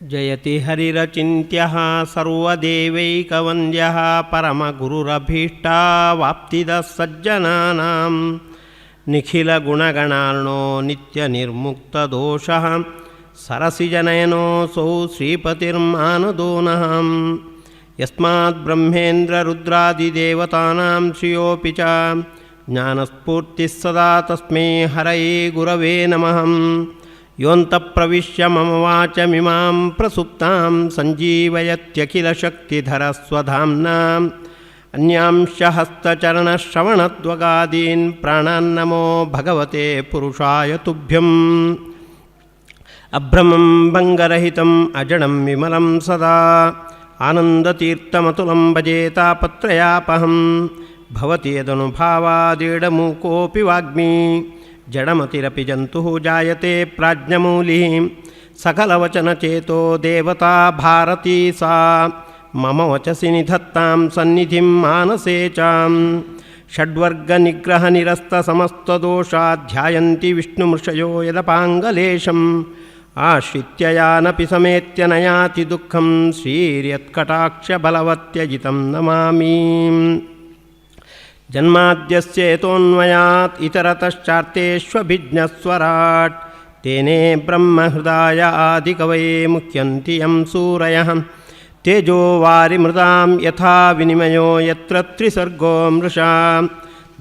ಜಯತಿ ಹರಿರಚಿಂತ್ಯಃ ಸರ್ವದೇವೈಕವಂದ್ಯಃ ಪರಮಗುರುರಭೀಷ್ಟಾವಾಪ್ತಿದಃ ಸಜ್ಜನಾನಾಂ ನಿಖಿಲಗುಣಗಣಾರ್ಣೋ ನಿತ್ಯನಿರ್ಮುಕ್ತದೋಷಃ ಸರಸಿಜನಯನೋऽಸೌ ಶ್ರೀಪತಿರ್ಮಾನದೋ ನಃ ಯಸ್ಮಾತ್ ಬ್ರಹ್ಮೇಂದ್ರರುದ್ರಾದಿದೇವತಾನಾಂ ಶ್ರಿಯೋಪಿ ಚ ಜ್ಞಾನಸ್ಫೂರ್ತಿಃ ಸದಾ ತಸ್ಮೈ ಹರಯೇ ಗುರವೇ ನಮಃ ಯೋऽन्तಃಪ್ರವಿಶ್ಯ ಮಮ ವಾಚಮಿಮಾಂ ಪ್ರಸುಪ್ತಾಂ ಸಂಜೀವಯತ್ಯಖಿಲಶಕ್ತಿಧರಸ್ವಧಾಮ್ನಾ ಅನ್ಯಾಂಶ ಹಸ್ತಚರಣಶ್ರವಣತ್ವಗಾದೀನ್ ಪ್ರಾಣಾನ್ನಮೋ ಭಗವತೆ ಪುರುಷಾಯ ತುಭ್ಯಂ ಅಭ್ರಮಂ ಭಂಗರಹಿತಂ ಅಜಡಂ ವಿಮಲಂ ಸದಾ ಆನಂದತೀರ್ಥಮತುಲಂ ಭಜೆ ತಾಪತ್ರಯಾಪಹಂ ಭವತಿ ಯದನುಭಾವಾದೀಢಮೂಕೋऽಪಿ ವಾಗ್ಮಿ ಜಡಮತಿರಪಿ ಜಂತು ಜಾಯತೆ ಪ್ರಾಜ್ಞಮೂಲಿ ಸಕಲವಚನಚೇತೋ ದೇವತಾ ಭಾರತೀ ಸಾ ಮಮ ವಚಸಿ ನಿಧತ್ತಾಂ ಸನ್ನಿಧಿಂ ಮಾನಸೇ ಚಾಂ ಷಡ್ವರ್ಗನಿಗ್ರಹನಿರಸ್ತಸಮಸ್ತದೋಷಾಧ್ಯಾಯಂತಿ ವಿಷ್ಣುಮೃಷಯೋ ಯದಪಾಂಗಲೇಶಂ ಆಶ್ರಿತ್ಯ ಯಾನಪಿ ಸಮೇತ್ಯ ನಯಾತಿ ದುಃಖಂ ಶ್ರೀರ್ಯತ್ಕಟಾಕ್ಷಬಲವತ್ಯಜಿತಂ ನಮಾಮಿ ಜನ್ಮಾದ್ಯಸ್ಯೇತೋನ್ಮಯಾತ್ ಇತರತಶ್ಚಾರ್ಥೇಷ್ವಭಿಜ್ಞಸ್ವರಾಟ್ ತೇನೇ ಬ್ರಹ್ಮಹೃದಾಯ ಆದಿಕವಯೇ ಮುಹ್ಯಂತಿ ಯಂ ಸೂರಯಃ ತೇಜೋ ವಾರಿಮೃತಾಂ ಯಥಾ ವಿನಿಮಯೋ ಯತ್ರ ತ್ರಿಸರ್ಗೋ ಮೃಷಾ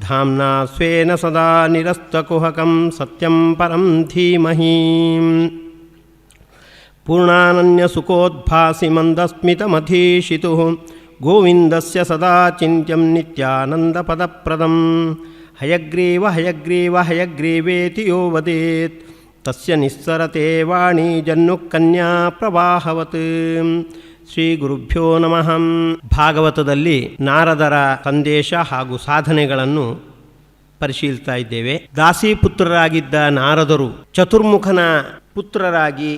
ಧಾಮ್ನಾ ಸ್ವೇನ ಸದಾ ನಿರಸ್ತಕುಹಕಂ ಸತ್ಯಂ ಪರಂ ಧೀಮಹಿ ಪೂರ್ಣಾನನ್ಯಸುಖೋದ್ಭಾಸಿ ಮಂದಸ್ಮಿತಮಧೀಶಿತುಃ ಗೋವಿಂದಸ್ಯ ಸದಾ ಚಿಂತ್ಯಂ ನಿತ್ಯಾನಂದಪದಪ್ರದಂ ಹಯಗ್ರೀವ ಹಯಗ್ರೀವ ಹಯಗ್ರೀವೇತಿ ಯೋ ವದೇತ್ ತಸ್ಯ ನಿಸ್ಸರತೆ ವಾಣಿ ಜನ್ನುಕನ್ಯಾ ಪ್ರವಾಹವತ್. ಶ್ರೀ ಗುರುಭ್ಯೋ ನಮಃ. ಭಾಗವತದಲ್ಲಿ ನಾರದರ ಸಂದೇಶ ಹಾಗೂ ಸಾಧನೆಗಳನ್ನು ಪರಿಶೀಲಿಸ್ತಾ ಇದ್ದೇವೆ. ದಾಸೀಪುತ್ರರಾಗಿದ್ದ ನಾರದರು ಚತುರ್ಮುಖನ ಪುತ್ರರಾಗಿ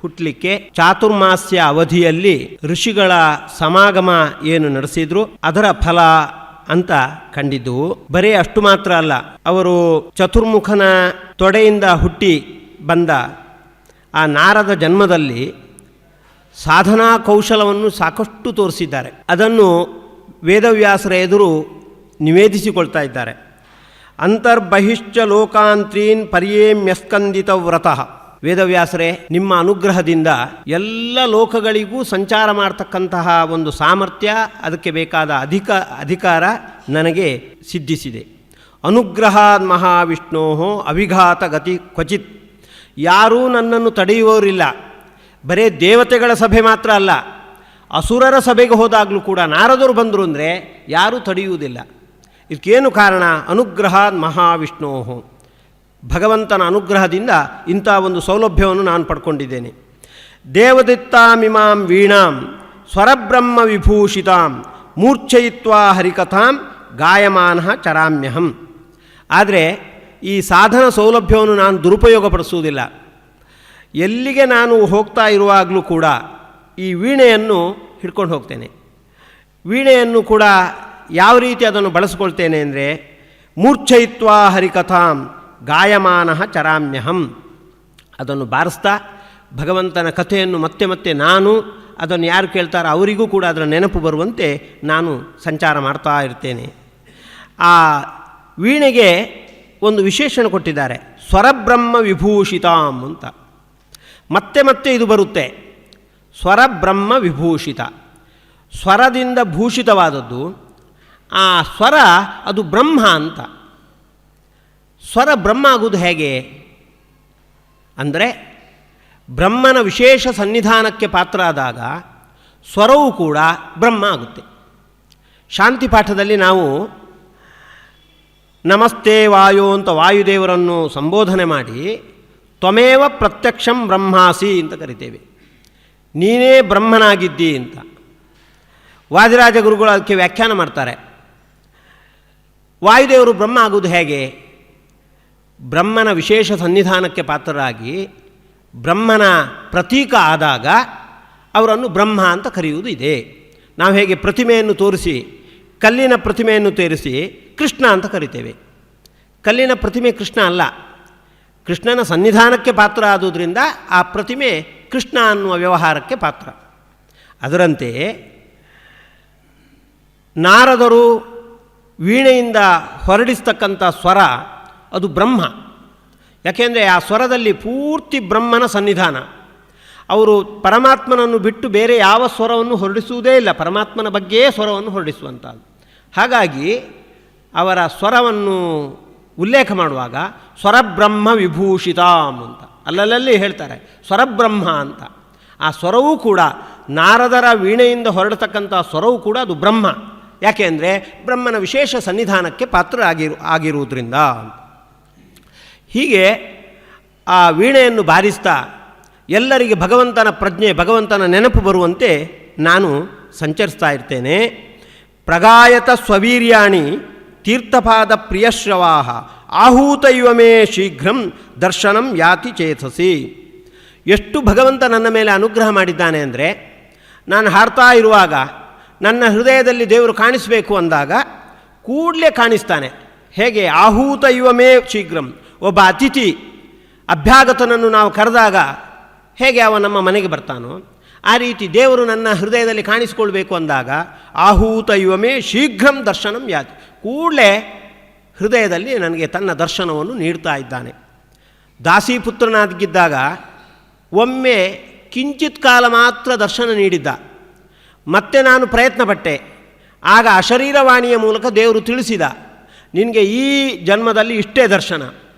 ಹುಟ್ಟಲಿಕ್ಕೆ ಚಾತುರ್ಮಾಸ್ಯ ಅವಧಿಯಲ್ಲಿ ಋಷಿಗಳ ಸಮಾಗಮ ಏನು ನಡೆಸಿದ್ರು ಅದರ ಫಲ ಅಂತ ಕಂಡಿದ್ದು. ಬರೀ ಅಷ್ಟು ಮಾತ್ರ ಅಲ್ಲ, ಅವರು ಚತುರ್ಮುಖನ ತೊಡೆಯಿಂದ ಹುಟ್ಟಿ ಬಂದ ಆ ನಾರದ ಜನ್ಮದಲ್ಲಿ ಸಾಧನಾ ಕೌಶಲವನ್ನು ಸಾಕಷ್ಟು ತೋರಿಸಿದ್ದಾರೆ. ಅದನ್ನು ವೇದವ್ಯಾಸರ ಎದುರು ನಿವೇದಿಸಿಕೊಳ್ತಾ ಇದ್ದಾರೆ. ಅಂತರ್ಬಹಿಶ್ಚ ಲೋಕಾಂತ್ರೀನ್ ಪರ್ಯೇಮ್ಯಸ್ಕಂದಿತ ವ್ರತಃ. ವೇದವ್ಯಾಸರೇ, ನಿಮ್ಮ ಅನುಗ್ರಹದಿಂದ ಎಲ್ಲ ಲೋಕಗಳಿಗೂ ಸಂಚಾರ ಮಾಡತಕ್ಕಂತಹ ಒಂದು ಸಾಮರ್ಥ್ಯ, ಅದಕ್ಕೆ ಬೇಕಾದ ಅಧಿಕಾರ ನನಗೆ ಸಿದ್ಧಿಸಿದೆ. ಅನುಗ್ರಹಾದ್ ಮಹಾವಿಷ್ಣೋ ಅವಿಘಾತ ಗತಿ ಕ್ವಚಿತ್. ಯಾರೂ ನನ್ನನ್ನು ತಡೆಯುವವರಿಲ್ಲ. ಬರೇ ದೇವತೆಗಳ ಸಭೆ ಮಾತ್ರ ಅಲ್ಲ, ಅಸುರರ ಸಭೆಗೆ ಹೋದಾಗಲೂ ಕೂಡ ನಾರದರು ಬಂದರು ಅಂದರೆ ಯಾರೂ ತಡೆಯುವುದಿಲ್ಲ. ಇದಕ್ಕೇನು ಕಾರಣ? ಅನುಗ್ರಹಾದ್ ಮಹಾವಿಷ್ಣೋ, ಭಗವಂತನ ಅನುಗ್ರಹದಿಂದ ಇಂಥ ಒಂದು ಸೌಲಭ್ಯವನ್ನು ನಾನು ಪಡ್ಕೊಂಡಿದ್ದೇನೆ. ದೇವದತ್ತಾಮಿಮಾಂ ವೀಣಾಂ ಸ್ವರಬ್ರಹ್ಮ ವಿಭೂಷಿತಾಂ ಮೂರ್ಛಯಿತ್ವಾ ಹರಿಕಥಾಂ ಗಾಯಮಾನಃ ಚರಾಮ್ಯಹಂ. ಆದರೆ ಈ ಸಾಧನ ಸೌಲಭ್ಯವನ್ನು ನಾನು ದುರುಪಯೋಗಪಡಿಸುವುದಿಲ್ಲ. ಎಲ್ಲಿಗೆ ನಾನು ಹೋಗ್ತಾ ಇರುವಾಗಲೂ ಕೂಡ ಈ ವೀಣೆಯನ್ನು ಹಿಡ್ಕೊಂಡು ಹೋಗ್ತೇನೆ. ವೀಣೆಯನ್ನು ಕೂಡ ಯಾವ ರೀತಿ ಅದನ್ನು ಬಳಸ್ಕೊಳ್ತೇನೆ ಅಂದರೆ, ಮೂರ್ಛಯಿತ್ವಾ ಹರಿಕಥಾಂ ಗಾಯಮಾನಃ ಚರಾಮ್ಯಹಂ. ಅದನ್ನು ಬಾರಿಸ್ತಾ ಭಗವಂತನ ಕಥೆಯನ್ನು ಮತ್ತೆ ಮತ್ತೆ ನಾನು ಅದನ್ನು ಯಾರು ಕೇಳ್ತಾರೋ ಅವರಿಗೂ ಕೂಡ ಅದರ ನೆನಪು ಬರುವಂತೆ ನಾನು ಸಂಚಾರ ಮಾಡ್ತಾ ಇರ್ತೇನೆ. ಆ ವೀಣೆಗೆ ಒಂದು ವಿಶೇಷಣ ಕೊಟ್ಟಿದ್ದಾರೆ, ಸ್ವರಬ್ರಹ್ಮ ವಿಭೂಷಿತಾಂ ಅಂತ. ಮತ್ತೆ ಮತ್ತೆ ಇದು ಬರುತ್ತೆ, ಸ್ವರಬ್ರಹ್ಮ ವಿಭೂಷಿತ. ಸ್ವರದಿಂದ ಭೂಷಿತವಾದದ್ದು. ಆ ಸ್ವರ ಅದು ಬ್ರಹ್ಮ ಅಂತ. ಸ್ವರ ಬ್ರಹ್ಮ ಆಗುವುದು ಹೇಗೆ ಅಂದರೆ, ಬ್ರಹ್ಮನ ವಿಶೇಷ ಸನ್ನಿಧಾನಕ್ಕೆ ಪಾತ್ರ ಆದಾಗ ಸ್ವರವೂ ಕೂಡ ಬ್ರಹ್ಮ ಆಗುತ್ತೆ. ಶಾಂತಿ ಪಾಠದಲ್ಲಿ ನಾವು ನಮಸ್ತೆ ವಾಯು ಅಂತ ವಾಯುದೇವರನ್ನು ಸಂಬೋಧನೆ ಮಾಡಿ ತ್ವಮೇವ ಪ್ರತ್ಯಕ್ಷಂ ಬ್ರಹ್ಮಾಸಿ ಅಂತ ಕರಿತೇವೆ. ನೀನೇ ಬ್ರಹ್ಮನಾಗಿದ್ದಿ ಅಂತ. ವಾದಿರಾಜ ಗುರುಗಳು ಅದಕ್ಕೆ ವ್ಯಾಖ್ಯಾನ ಮಾಡ್ತಾರೆ. ವಾಯುದೇವರು ಬ್ರಹ್ಮ ಆಗುವುದು ಹೇಗೆ? ಬ್ರಹ್ಮನ ವಿಶೇಷ ಸನ್ನಿಧಾನಕ್ಕೆ ಪಾತ್ರರಾಗಿ ಬ್ರಹ್ಮನ ಪ್ರತೀಕ ಆದಾಗ ಅವರನ್ನು ಬ್ರಹ್ಮ ಅಂತ ಕರೆಯುವುದು ಇದೆ. ನಾವು ಹೇಗೆ ಪ್ರತಿಮೆಯನ್ನು ತೋರಿಸಿ, ಕಲ್ಲಿನ ಪ್ರತಿಮೆಯನ್ನು ತೋರಿಸಿ ಕೃಷ್ಣ ಅಂತ ಕರಿತೇವೆ. ಕಲ್ಲಿನ ಪ್ರತಿಮೆ ಕೃಷ್ಣ ಅಲ್ಲ, ಕೃಷ್ಣನ ಸನ್ನಿಧಾನಕ್ಕೆ ಪಾತ್ರ ಆದುದರಿಂದ ಆ ಪ್ರತಿಮೆ ಕೃಷ್ಣ ಅನ್ನುವ ವ್ಯವಹಾರಕ್ಕೆ ಪಾತ್ರ. ಅದರಂತೆ ನಾರದರು ವೀಣೆಯಿಂದ ಹೊರಡಿಸ್ತಕ್ಕಂಥ ಸ್ವರ ಅದು ಬ್ರಹ್ಮ. ಯಾಕೆಂದರೆ ಆ ಸ್ವರದಲ್ಲಿ ಪೂರ್ತಿ ಬ್ರಹ್ಮನ ಸನ್ನಿಧಾನ. ಅವರು ಪರಮಾತ್ಮನನ್ನು ಬಿಟ್ಟು ಬೇರೆ ಯಾವ ಸ್ವರವನ್ನು ಹೊರಡಿಸುವುದೇ ಇಲ್ಲ, ಪರಮಾತ್ಮನ ಬಗ್ಗೆಯೇ ಸ್ವರವನ್ನು ಹೊರಡಿಸುವಂಥದ್ದು. ಹಾಗಾಗಿ ಅವರ ಸ್ವರವನ್ನು ಉಲ್ಲೇಖ ಮಾಡುವಾಗ ಸ್ವರಬ್ರಹ್ಮ ವಿಭೂಷಿತಾಂ ಅಂತ ಅಲ್ಲಲ್ಲಿ ಹೇಳ್ತಾರೆ, ಸ್ವರಬ್ರಹ್ಮ ಅಂತ. ಆ ಸ್ವರವೂ ಕೂಡ ನಾರದರ ವೀಣೆಯಿಂದ ಹೊರಡತಕ್ಕಂಥ ಸ್ವರವೂ ಕೂಡ ಅದು ಬ್ರಹ್ಮ. ಯಾಕೆಂದರೆ ಬ್ರಹ್ಮನ ವಿಶೇಷ ಸನ್ನಿಧಾನಕ್ಕೆ ಪಾತ್ರ ಆಗಿರುವುದರಿಂದ. ಹೀಗೆ ಆ ವೀಣೆಯನ್ನು ಬಾರಿಸ್ತಾ ಎಲ್ಲರಿಗೆ ಭಗವಂತನ ಪ್ರಜ್ಞೆ, ಭಗವಂತನ ನೆನಪು ಬರುವಂತೆ ನಾನು ಸಂಚರಿಸ್ತಾ ಇರ್ತೇನೆ. ಪ್ರಗಾಯತ ಸ್ವವೀರ್ಯಾಣಿ ತೀರ್ಥಪಾದ ಪ್ರಿಯಶ್ರವಾಹ ಆಹೂತ ಯುವಮೇ ಶೀಘ್ರಂ ದರ್ಶನಂ ಯಾತಿ ಚೇತಸಿ. ಎಷ್ಟು ಭಗವಂತ ನನ್ನ ಮೇಲೆ ಅನುಗ್ರಹ ಮಾಡಿದ್ದಾನೆ ಅಂದರೆ, ನಾನು ಹಾಡ್ತಾ ಇರುವಾಗ ನನ್ನ ಹೃದಯದಲ್ಲಿ ದೇವರು ಕಾಣಿಸಬೇಕು ಅಂದಾಗ ಕೂಡಲೇ ಕಾಣಿಸ್ತಾನೆ. ಹೇಗೆ ಆಹೂತ ಯುವಮೇ ಶೀಘ್ರಂ, ಒಬ್ಬ ಅತಿಥಿ ಅಭ್ಯಾಗತನನ್ನು ನಾವು ಕರೆದಾಗ ಹೇಗೆ ಅವ ನಮ್ಮ ಮನೆಗೆ ಬರ್ತಾನೋ, ಆ ರೀತಿ ದೇವರು ನನ್ನ ಹೃದಯದಲ್ಲಿ ಕಾಣಿಸಿಕೊಳ್ಬೇಕು ಅಂದಾಗ ಆಹೂತ ಯುವಮೇ ಶೀಘ್ರಂ ದರ್ಶನಂ ಯಾತಿ, ಕೂಡಲೇ ಹೃದಯದಲ್ಲಿ ನನಗೆ ತನ್ನ ದರ್ಶನವನ್ನು ನೀಡ್ತಾ ಇದ್ದಾನೆ. ದಾಸೀಪುತ್ರನಾಗಿದ್ದಾಗ ಒಮ್ಮೆ ಕಿಂಚಿತ್ ಕಾಲ ಮಾತ್ರ ದರ್ಶನ ನೀಡಿದ್ದ. ಮತ್ತೆ ನಾನು ಪ್ರಯತ್ನಪಟ್ಟೆ. ಆಗ ಅಶರೀರವಾಣಿಯ ಮೂಲಕ ದೇವರು ತಿಳಿಸಿದ, ನಿನಗೆ ಈ ಜನ್ಮದಲ್ಲಿ ಇಷ್ಟೇ ದರ್ಶನ,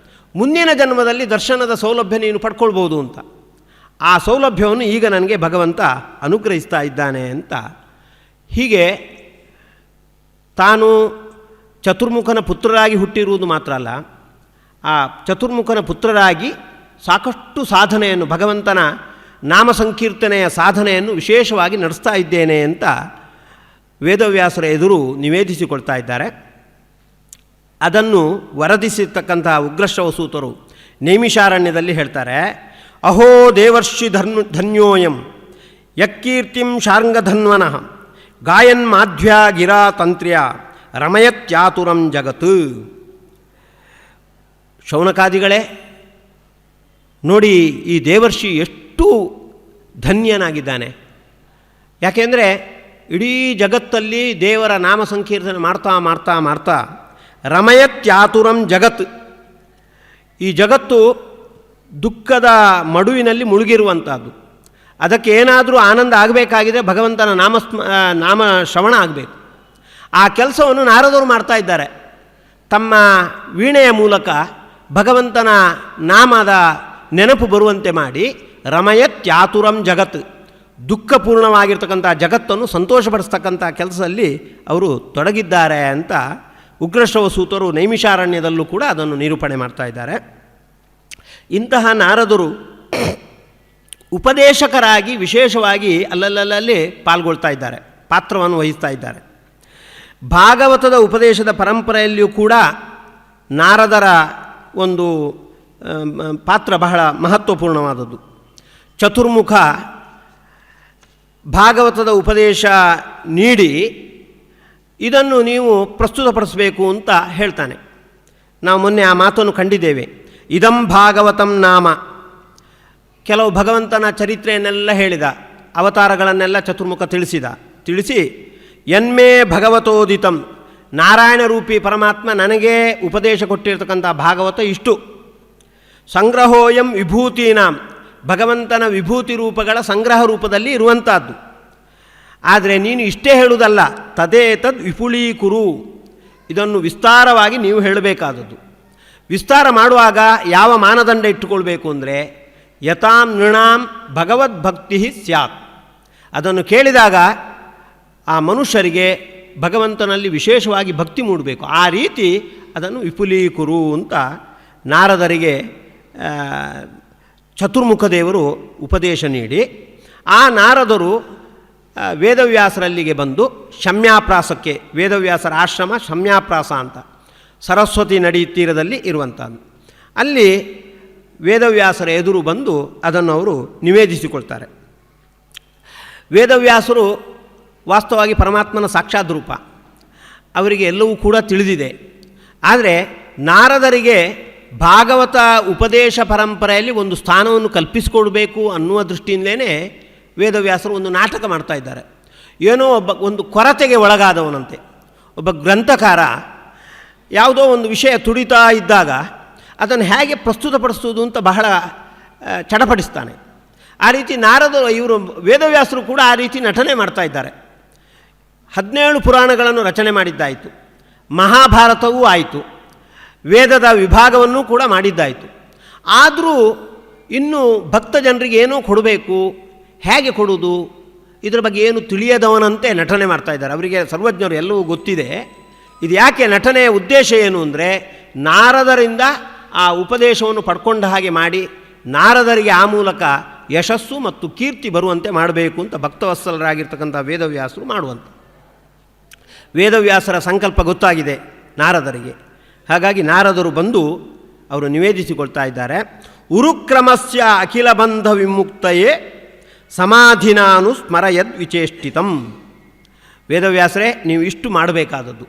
ಮುಂದಿನ ಜನ್ಮದಲ್ಲಿ ದರ್ಶನದ ಸೌಲಭ್ಯ ನೀನು ಪಡ್ಕೊಳ್ಬೋದು ಅಂತ. ಆ ಸೌಲಭ್ಯವನ್ನು ಈಗ ನನಗೆ ಭಗವಂತ ಅನುಗ್ರಹಿಸ್ತಾ ಇದ್ದಾನೆ ಅಂತ. ಹೀಗೆ ತಾನು ಚತುರ್ಮುಖನ ಪುತ್ರರಾಗಿ ಹುಟ್ಟಿರುವುದು ಮಾತ್ರ ಅಲ್ಲ, ಆ ಚತುರ್ಮುಖನ ಪುತ್ರರಾಗಿ ಸಾಕಷ್ಟು ಸಾಧನೆಯನ್ನು, ಭಗವಂತನ ನಾಮ ಸಂಕೀರ್ತನೆಯ ಸಾಧನೆಯನ್ನು ವಿಶೇಷವಾಗಿ ನಡೆಸ್ತಾ ಇದ್ದೇನೆ ಅಂತ ವೇದವ್ಯಾಸರ ಎದುರು ನಿವೇದಿಸಿಕೊಳ್ತಾ ಇದ್ದಾರೆ. ಅದನ್ನು ವರದಿಸಿರ್ತಕ್ಕಂಥ ಉಗ್ರಶ್ರವಸೂತರು ನೈಮಿಷಾರಣ್ಯದಲ್ಲಿ ಹೇಳ್ತಾರೆ, ಅಹೋ ದೇವರ್ಷಿ ಧನ್ಯೋಯಂ ಯಕ್ಕೀರ್ತಿಂ ಶಾರ್ಂಗಧನ್ವನಃ ಗಾಯನ್ ಮಾಧ್ವ್ಯಾ ಗಿರಾ ತಂತ್ರ್ಯ ರಮಯತ್ಯಾತುರಂ ಜಗತ್. ಶೌನಕಾದಿಗಳೇ ನೋಡಿ, ಈ ದೇವರ್ಷಿ ಎಷ್ಟು ಧನ್ಯನಾಗಿದ್ದಾನೆ. ಯಾಕೆಂದರೆ ಇಡೀ ಜಗತ್ತಲ್ಲಿ ದೇವರ ನಾಮ ಸಂಕೀರ್ತನೆ ಮಾಡ್ತಾ ಮಾಡ್ತಾ ಮಾಡ್ತಾ ರಮಯತ್ಯಾತುರಂ ಜಗತ್, ಈ ಜಗತ್ತು ದುಃಖದ ಮಡುವಿನಲ್ಲಿ ಮುಳುಗಿರುವಂಥದ್ದು. ಅದಕ್ಕೆ ಏನಾದರೂ ಆನಂದ ಆಗಬೇಕಾಗಿದೆ, ಭಗವಂತನ ನಾಮ ಶ್ರವಣ ಆಗಬೇಕು. ಆ ಕೆಲಸವನ್ನು ನಾರದರು ಮಾಡ್ತಾ ಇದ್ದಾರೆ. ತಮ್ಮ ವೀಣೆಯ ಮೂಲಕ ಭಗವಂತನ ನಾಮದ ನೆನಪು ಬರುವಂತೆ ಮಾಡಿ ರಮಯತ್ಯಾತುರಂ ಜಗತ್, ದುಃಖಪೂರ್ಣವಾಗಿರ್ತಕ್ಕಂಥ ಜಗತ್ತನ್ನು ಸಂತೋಷಪಡಿಸ್ತಕ್ಕಂಥ ಕೆಲಸದಲ್ಲಿ ಅವರು ತೊಡಗಿದ್ದಾರೆ ಅಂತ ಉಗ್ರಶ್ರವಸೂತರು ನೈಮಿಷಾರಣ್ಯದಲ್ಲೂ ಕೂಡ ಅದನ್ನು ನಿರೂಪಣೆ ಮಾಡ್ತಾ ಇದ್ದಾರೆ. ಇಂತಹ ನಾರದರು ಉಪದೇಶಕರಾಗಿ ವಿಶೇಷವಾಗಿ ಅಲ್ಲಲ್ಲಿ ಪಾಲ್ಗೊಳ್ತಾ ಇದ್ದಾರೆ, ಪಾತ್ರವನ್ನು ವಹಿಸ್ತಾ ಇದ್ದಾರೆ. ಭಾಗವತದ ಉಪದೇಶದ ಪರಂಪರೆಯಲ್ಲಿಯೂ ಕೂಡ ನಾರದರ ಒಂದು ಪಾತ್ರ ಬಹಳ ಮಹತ್ವಪೂರ್ಣವಾದದ್ದು. ಚತುರ್ಮುಖ ಭಾಗವತದ ಉಪದೇಶ ನೀಡಿ ಇದನ್ನು ನೀವು ಪ್ರಸ್ತುತಪಡಿಸಬೇಕು ಅಂತ ಹೇಳ್ತಾನೆ. ನಾವು ಮೊನ್ನೆ ಆ ಮಾತನ್ನು ಕಂಡಿದ್ದೇವೆ. ಇದಂ ಭಾಗವತಂ ನಾಮ, ಕೆಲವು ಭಗವಂತನ ಚರಿತ್ರೆಯನ್ನೆಲ್ಲ ಹೇಳಿದ, ಅವತಾರಗಳನ್ನೆಲ್ಲ ಚತುರ್ಮುಖ ತಿಳಿಸಿ ಯನ್ಮೇ ಭಗವತೋದಿತಂ, ನಾರಾಯಣ ರೂಪಿ ಪರಮಾತ್ಮ ನನಗೇ ಉಪದೇಶ ಕೊಟ್ಟಿರ್ತಕ್ಕಂಥ ಭಾಗವತ ಇಷ್ಟು. ಸಂಗ್ರಹೋಯಂ ವಿಭೂತೀನಾಂ, ಭಗವಂತನ ವಿಭೂತಿ ರೂಪಗಳ ಸಂಗ್ರಹ ರೂಪದಲ್ಲಿ ಇರುವಂಥದ್ದು. ಆದರೆ ನೀನು ಇಷ್ಟೇ ಹೇಳುವುದಲ್ಲ, ತದೇತದ್ ವಿಪುಳೀಕುರು, ಇದನ್ನು ವಿಸ್ತಾರವಾಗಿ ನೀವು ಹೇಳಬೇಕಾದದ್ದು. ವಿಸ್ತಾರ ಮಾಡುವಾಗ ಯಾವ ಮಾನದಂಡ ಇಟ್ಟುಕೊಳ್ಬೇಕು ಅಂದರೆ ಯಥಾಂ ನೃಣಾಂ ಭಗವದ್ಭಕ್ತಿ ಸ್ಯಾತ್, ಅದನ್ನು ಕೇಳಿದಾಗ ಆ ಮನುಷ್ಯರಿಗೆ ಭಗವಂತನಲ್ಲಿ ವಿಶೇಷವಾಗಿ ಭಕ್ತಿ ಮೂಡಬೇಕು. ಆ ರೀತಿ ಅದನ್ನು ವಿಪುಲೀಕುರು ಅಂತ ನಾರದರಿಗೆ ಚತುರ್ಮುಖ ದೇವರು ಉಪದೇಶ ನೀಡಿ, ಆ ನಾರದರು ವೇದವ್ಯಾಸರಲ್ಲಿಗೆ ಬಂದು ಶಮ್ಯಾಪ್ರಾಸಕ್ಕೆ, ವೇದವ್ಯಾಸರ ಆಶ್ರಮ ಶಮ್ಯಾಪ್ರಾಸ ಅಂತ ಸರಸ್ವತಿ ನದಿ ತೀರದಲ್ಲಿ ಇರುವಂಥದ್ದು, ಅಲ್ಲಿ ವೇದವ್ಯಾಸರ ಎದುರು ಬಂದು ಅದನ್ನು ಅವರು ನಿವೇದಿಸಿಕೊಳ್ತಾರೆ. ವೇದವ್ಯಾಸರು ವಾಸ್ತವವಾಗಿ ಪರಮಾತ್ಮನ ಸಾಕ್ಷಾತ್ ರೂಪ, ಅವರಿಗೆ ಎಲ್ಲವೂ ಕೂಡ ತಿಳಿದಿದೆ. ಆದರೆ ನಾರದರಿಗೆ ಭಾಗವತ ಉಪದೇಶ ಪರಂಪರೆಯಲ್ಲಿ ಒಂದು ಸ್ಥಾನವನ್ನು ಕಲ್ಪಿಸಿಕೊಡ್ಬೇಕು ಅನ್ನುವ ದೃಷ್ಟಿಯಿಂದಲೇ ವೇದವ್ಯಾಸರು ಒಂದು ನಾಟಕ ಮಾಡ್ತಾ ಇದ್ದಾರೆ. ಏನೋ ಒಂದು ಕೊರತೆಗೆ ಒಳಗಾದವನಂತೆ ಒಬ್ಬ ಗ್ರಂಥಕಾರ ಯಾವುದೋ ಒಂದು ವಿಷಯ ತುಡಿತಾ ಇದ್ದಾಗ ಅದನ್ನು ಹೇಗೆ ಪ್ರಸ್ತುತಪಡಿಸೋದು ಅಂತ ಬಹಳ ಚಡಪಡಿಸ್ತಾನೆ. ಆ ರೀತಿ ನಾರದರು ಇವರು ವೇದವ್ಯಾಸರು ಕೂಡ ಆ ರೀತಿ ನಟನೆ ಮಾಡ್ತಾ ಇದ್ದಾರೆ. 17 ಪುರಾಣಗಳನ್ನು ರಚನೆ ಮಾಡಿದ್ದಾಯಿತು, ಮಹಾಭಾರತವೂ ಆಯಿತು, ವೇದದ ವಿಭಾಗವನ್ನು ಕೂಡ ಮಾಡಿದ್ದಾಯಿತು. ಆದರೂ ಇನ್ನೂ ಭಕ್ತ ಜನರಿಗೆ ಏನೋ ಕೊಡಬೇಕು, ಹೇಗೆ ಕೊಡುವುದು ಇದರ ಬಗ್ಗೆ ಏನು ತಿಳಿಯದವನಂತೆ ನಟನೆ ಮಾಡ್ತಾ ಇದ್ದಾರೆ. ಅವರಿಗೆ ಸರ್ವಜ್ಞರು ಎಲ್ಲವೂ ಗೊತ್ತಿದೆ. ಇದು ಯಾಕೆ ನಟನೆಯ ಉದ್ದೇಶ ಏನು ಅಂದರೆ ನಾರದರಿಂದ ಆ ಉಪದೇಶವನ್ನು ಪಡ್ಕೊಂಡ ಹಾಗೆ ಮಾಡಿ ನಾರದರಿಗೆ ಆ ಮೂಲಕ ಯಶಸ್ಸು ಮತ್ತು ಕೀರ್ತಿ ಬರುವಂತೆ ಮಾಡಬೇಕು ಅಂತ ಭಕ್ತವತ್ಸಲರಾಗಿರ್ತಕ್ಕಂಥ ವೇದವ್ಯಾಸರು ಮಾಡುವಂಥ. ವೇದವ್ಯಾಸರ ಸಂಕಲ್ಪ ಗೊತ್ತಾಗಿದೆ ನಾರದರಿಗೆ. ಹಾಗಾಗಿ ನಾರದರು ಬಂದು ಅವರು ನಿವೇದಿಸಿಕೊಳ್ತಾ ಇದ್ದಾರೆ. ಉರುಕ್ರಮಸ್ಯ ಅಖಿಲ ಬಂಧ ವಿಮುಕ್ತಯೇ ಸಮಾಧಿನಾನು ಸ್ಮರಯದ್ ವಿಚೇಷ್ಟಿತಂ. ವೇದವ್ಯಾಸರೇ, ನೀವು ಇಷ್ಟು ಮಾಡಬೇಕಾದದ್ದು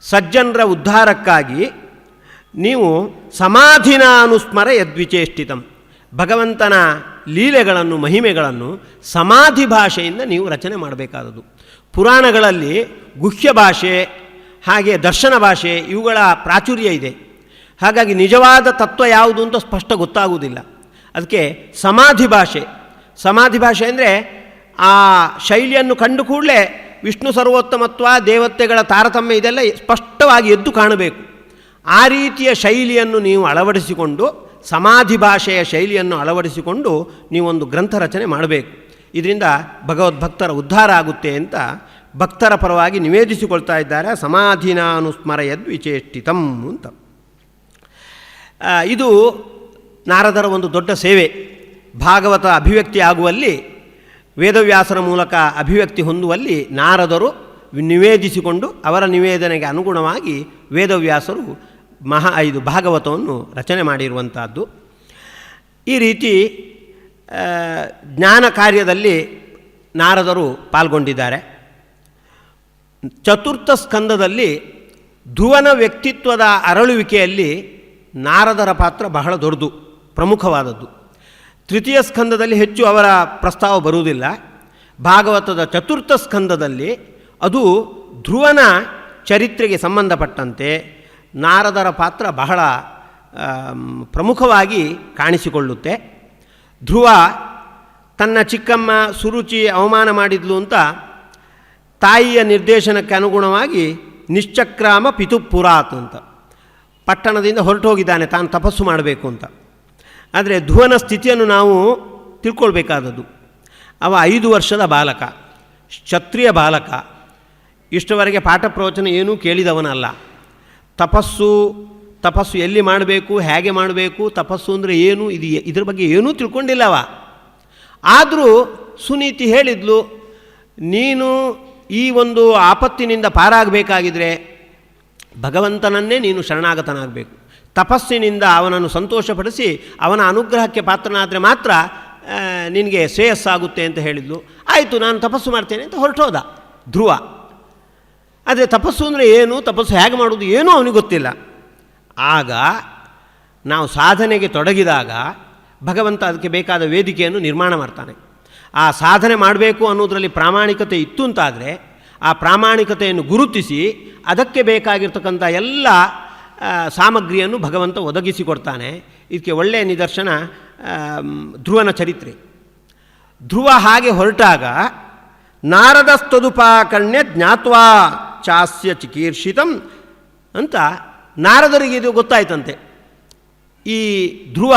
ಸಜ್ಜನರ ಉದ್ಧಾರಕ್ಕಾಗಿ ನೀವು ಸಮಾಧಿನಾನುಸ್ಮರ ಯದ್ವಿಚೇಷ್ಟಿತಂ, ಭಗವಂತನ ಲೀಲೆಗಳನ್ನು ಮಹಿಮೆಗಳನ್ನು ಸಮಾಧಿ ಭಾಷೆಯಿಂದ ನೀವು ರಚನೆ ಮಾಡಬೇಕಾದದ್ದು. ಪುರಾಣಗಳಲ್ಲಿ ಗುಹ್ಯ ಭಾಷೆ ಹಾಗೆ ದರ್ಶನ ಭಾಷೆ ಇವುಗಳ ಪ್ರಾಚುರ್ಯ ಇದೆ. ಹಾಗಾಗಿ ನಿಜವಾದ ತತ್ವ ಯಾವುದು ಅಂತ ಸ್ಪಷ್ಟ ಗೊತ್ತಾಗುವುದಿಲ್ಲ. ಅದಕ್ಕೆ ಸಮಾಧಿ ಭಾಷೆ ಅಂದರೆ ಆ ಶೈಲಿಯನ್ನು ಕಂಡು ಕೂಡಲೇ ವಿಷ್ಣು ಸರ್ವೋತ್ತಮತ್ವ, ದೇವತೆಗಳ ತಾರತಮ್ಯ ಇದೆಲ್ಲ ಸ್ಪಷ್ಟವಾಗಿ ಎದ್ದು ಕಾಣಬೇಕು. ಆ ರೀತಿಯ ಶೈಲಿಯನ್ನು ನೀವು ಅಳವಡಿಸಿಕೊಂಡು, ಸಮಾಧಿ ಭಾಷೆಯ ಶೈಲಿಯನ್ನು ಅಳವಡಿಸಿಕೊಂಡು ನೀವೊಂದು ಗ್ರಂಥ ರಚನೆ ಮಾಡಬೇಕು. ಇದರಿಂದ ಭಗವದ್ಭಕ್ತರ ಉದ್ಧಾರ ಆಗುತ್ತೆ ಅಂತ ಭಕ್ತರ ಪರವಾಗಿ ನಿವೇದಿಸಿಕೊಳ್ತಾ ಇದ್ದಾರೆ. ಸಮಾಧಿನಾನುಸ್ಮರಯದ್ ವಿಚೇಷ್ಟಿತಂ ಅಂತ. ಇದು ನಾರದರ ಒಂದು ದೊಡ್ಡ ಸೇವೆ. ಭಾಗವತ ಅಭಿವ್ಯಕ್ತಿ ಆಗುವಲ್ಲಿ, ವೇದವ್ಯಾಸರ ಮೂಲಕ ಅಭಿವ್ಯಕ್ತಿ ಹೊಂದುವಲ್ಲಿ ನಾರದರು ನಿವೇದಿಸಿಕೊಂಡು ಅವರ ನಿವೇದನೆಗೆ ಅನುಗುಣವಾಗಿ ವೇದವ್ಯಾಸರು ಇದು ಭಾಗವತವನ್ನು ರಚನೆ ಮಾಡಿರುವಂಥದ್ದು. ಈ ರೀತಿ ಜ್ಞಾನ ಕಾರ್ಯದಲ್ಲಿ ನಾರದರು ಪಾಲ್ಗೊಂಡಿದ್ದಾರೆ. ಚತುರ್ಥ ಸ್ಕಂದದಲ್ಲಿ ಧ್ರುವನ ವ್ಯಕ್ತಿತ್ವದ ಅರಳುವಿಕೆಯಲ್ಲಿ ನಾರದರ ಪಾತ್ರ ಬಹಳ ದೊಡ್ಡದು, ಪ್ರಮುಖವಾದದ್ದು. ತೃತೀಯ ಸ್ಕಂದದಲ್ಲಿ ಹೆಚ್ಚು ಅವರ ಪ್ರಸ್ತಾವ ಬರುವುದಿಲ್ಲ. ಭಾಗವತದ ಚತುರ್ಥ ಸ್ಕಂದದಲ್ಲಿ ಅದು ಧ್ರುವನ ಚರಿತ್ರೆಗೆ ಸಂಬಂಧಪಟ್ಟಂತೆ ನಾರದರ ಪಾತ್ರ ಬಹಳ ಪ್ರಮುಖವಾಗಿ ಕಾಣಿಸಿಕೊಳ್ಳುತ್ತೆ. ಧ್ರುವ ತನ್ನ ಚಿಕ್ಕಮ್ಮ ಸುರುಚಿ ಅವಮಾನ ಮಾಡಿದ್ಲು ಅಂತ ತಾಯಿಯ ನಿರ್ದೇಶನಕ್ಕೆ ಅನುಗುಣವಾಗಿ ನಿಶ್ಚಕ್ರಾಮ ಪಿತುಪುರಾತ್ ಅಂತ ಪಟ್ಟಣದಿಂದ ಹೊರಟೋಗಿದ್ದಾನೆ ತಾನು ತಪಸ್ಸು ಮಾಡಬೇಕು ಅಂತ. ಆದರೆ ಧ್ರುವನ ಸ್ಥಿತಿಯನ್ನು ನಾವು ತಿಳ್ಕೊಳ್ಬೇಕಾದದ್ದು. ಅವ 5 ವರ್ಷದ ಬಾಲಕ, ಕ್ಷತ್ರಿಯ ಬಾಲಕ, ಇಷ್ಟವರೆಗೆ ಪಾಠ ಪ್ರವಚನ ಏನೂ ಕೇಳಿದವನಲ್ಲ. ತಪಸ್ಸು ಎಲ್ಲಿ ಮಾಡಬೇಕು, ಹೇಗೆ ಮಾಡಬೇಕು, ತಪಸ್ಸು ಅಂದರೆ ಏನು, ಇದ್ರ ಬಗ್ಗೆ ಏನೂ ತಿಳ್ಕೊಂಡಿಲ್ಲವ. ಆದರೂ ಸುನೀತಿ ಹೇಳಿದ್ಲು, ನೀನು ಈ ಒಂದು ಆಪತ್ತಿನಿಂದ ಪಾರಾಗಬೇಕಾಗಿದ್ರೆ ಭಗವಂತನನ್ನೇ ನೀನು ಶರಣಾಗತನಾಗಬೇಕು. ತಪಸ್ಸಿನಿಂದ ಅವನನ್ನು ಸಂತೋಷಪಡಿಸಿ ಅವನ ಅನುಗ್ರಹಕ್ಕೆ ಪಾತ್ರನಾದರೆ ಮಾತ್ರ ನಿನಗೆ ಶ್ರೇಯಸ್ಸಾಗುತ್ತೆ ಅಂತ ಹೇಳಿದ್ಲು. ಆಯಿತು, ನಾನು ತಪಸ್ಸು ಮಾಡ್ತೇನೆ ಅಂತ ಹೊರಟೋದ ಧ್ರುವ. ಆದರೆ ತಪಸ್ಸು ಅಂದರೆ ಏನು, ತಪಸ್ಸು ಹೇಗೆ ಮಾಡೋದು ಏನೂ ಅವನಿಗೆ ಗೊತ್ತಿಲ್ಲ. ಆಗ ನಾವು ಸಾಧನೆಗೆ ತೊಡಗಿದಾಗ ಭಗವಂತ ಅದಕ್ಕೆ ಬೇಕಾದ ವೇದಿಕೆಯನ್ನು ನಿರ್ಮಾಣ ಮಾಡ್ತಾನೆ. ಆ ಸಾಧನೆ ಮಾಡಬೇಕು ಅನ್ನೋದರಲ್ಲಿ ಪ್ರಾಮಾಣಿಕತೆ ಇತ್ತು ಅಂತಾದರೆ ಆ ಪ್ರಾಮಾಣಿಕತೆಯನ್ನು ಗುರುತಿಸಿ ಅದಕ್ಕೆ ಬೇಕಾಗಿರ್ತಕ್ಕಂಥ ಎಲ್ಲ ಸಾಮಗ್ರಿಯನ್ನು ಭಗವಂತ ಒದಗಿಸಿಕೊಡ್ತಾನೆ. ಇದಕ್ಕೆ ಒಳ್ಳೆಯ ನಿದರ್ಶನ ಧ್ರುವನ ಚರಿತ್ರೆ. ಧ್ರುವ ಹಾಗೆ ಹೊರಟಾಗ ನಾರದಸ್ತದುಪಾಕರ್ಣ್ಯ ಜ್ಞಾತ್ವಾ ಚಾಸ್ಯ ಚಿಕೀರ್ಷಿತಂ ಅಂತ ನಾರದರಿಗೆ ಇದು ಗೊತ್ತಾಯ್ತಂತೆ. ಈ ಧ್ರುವ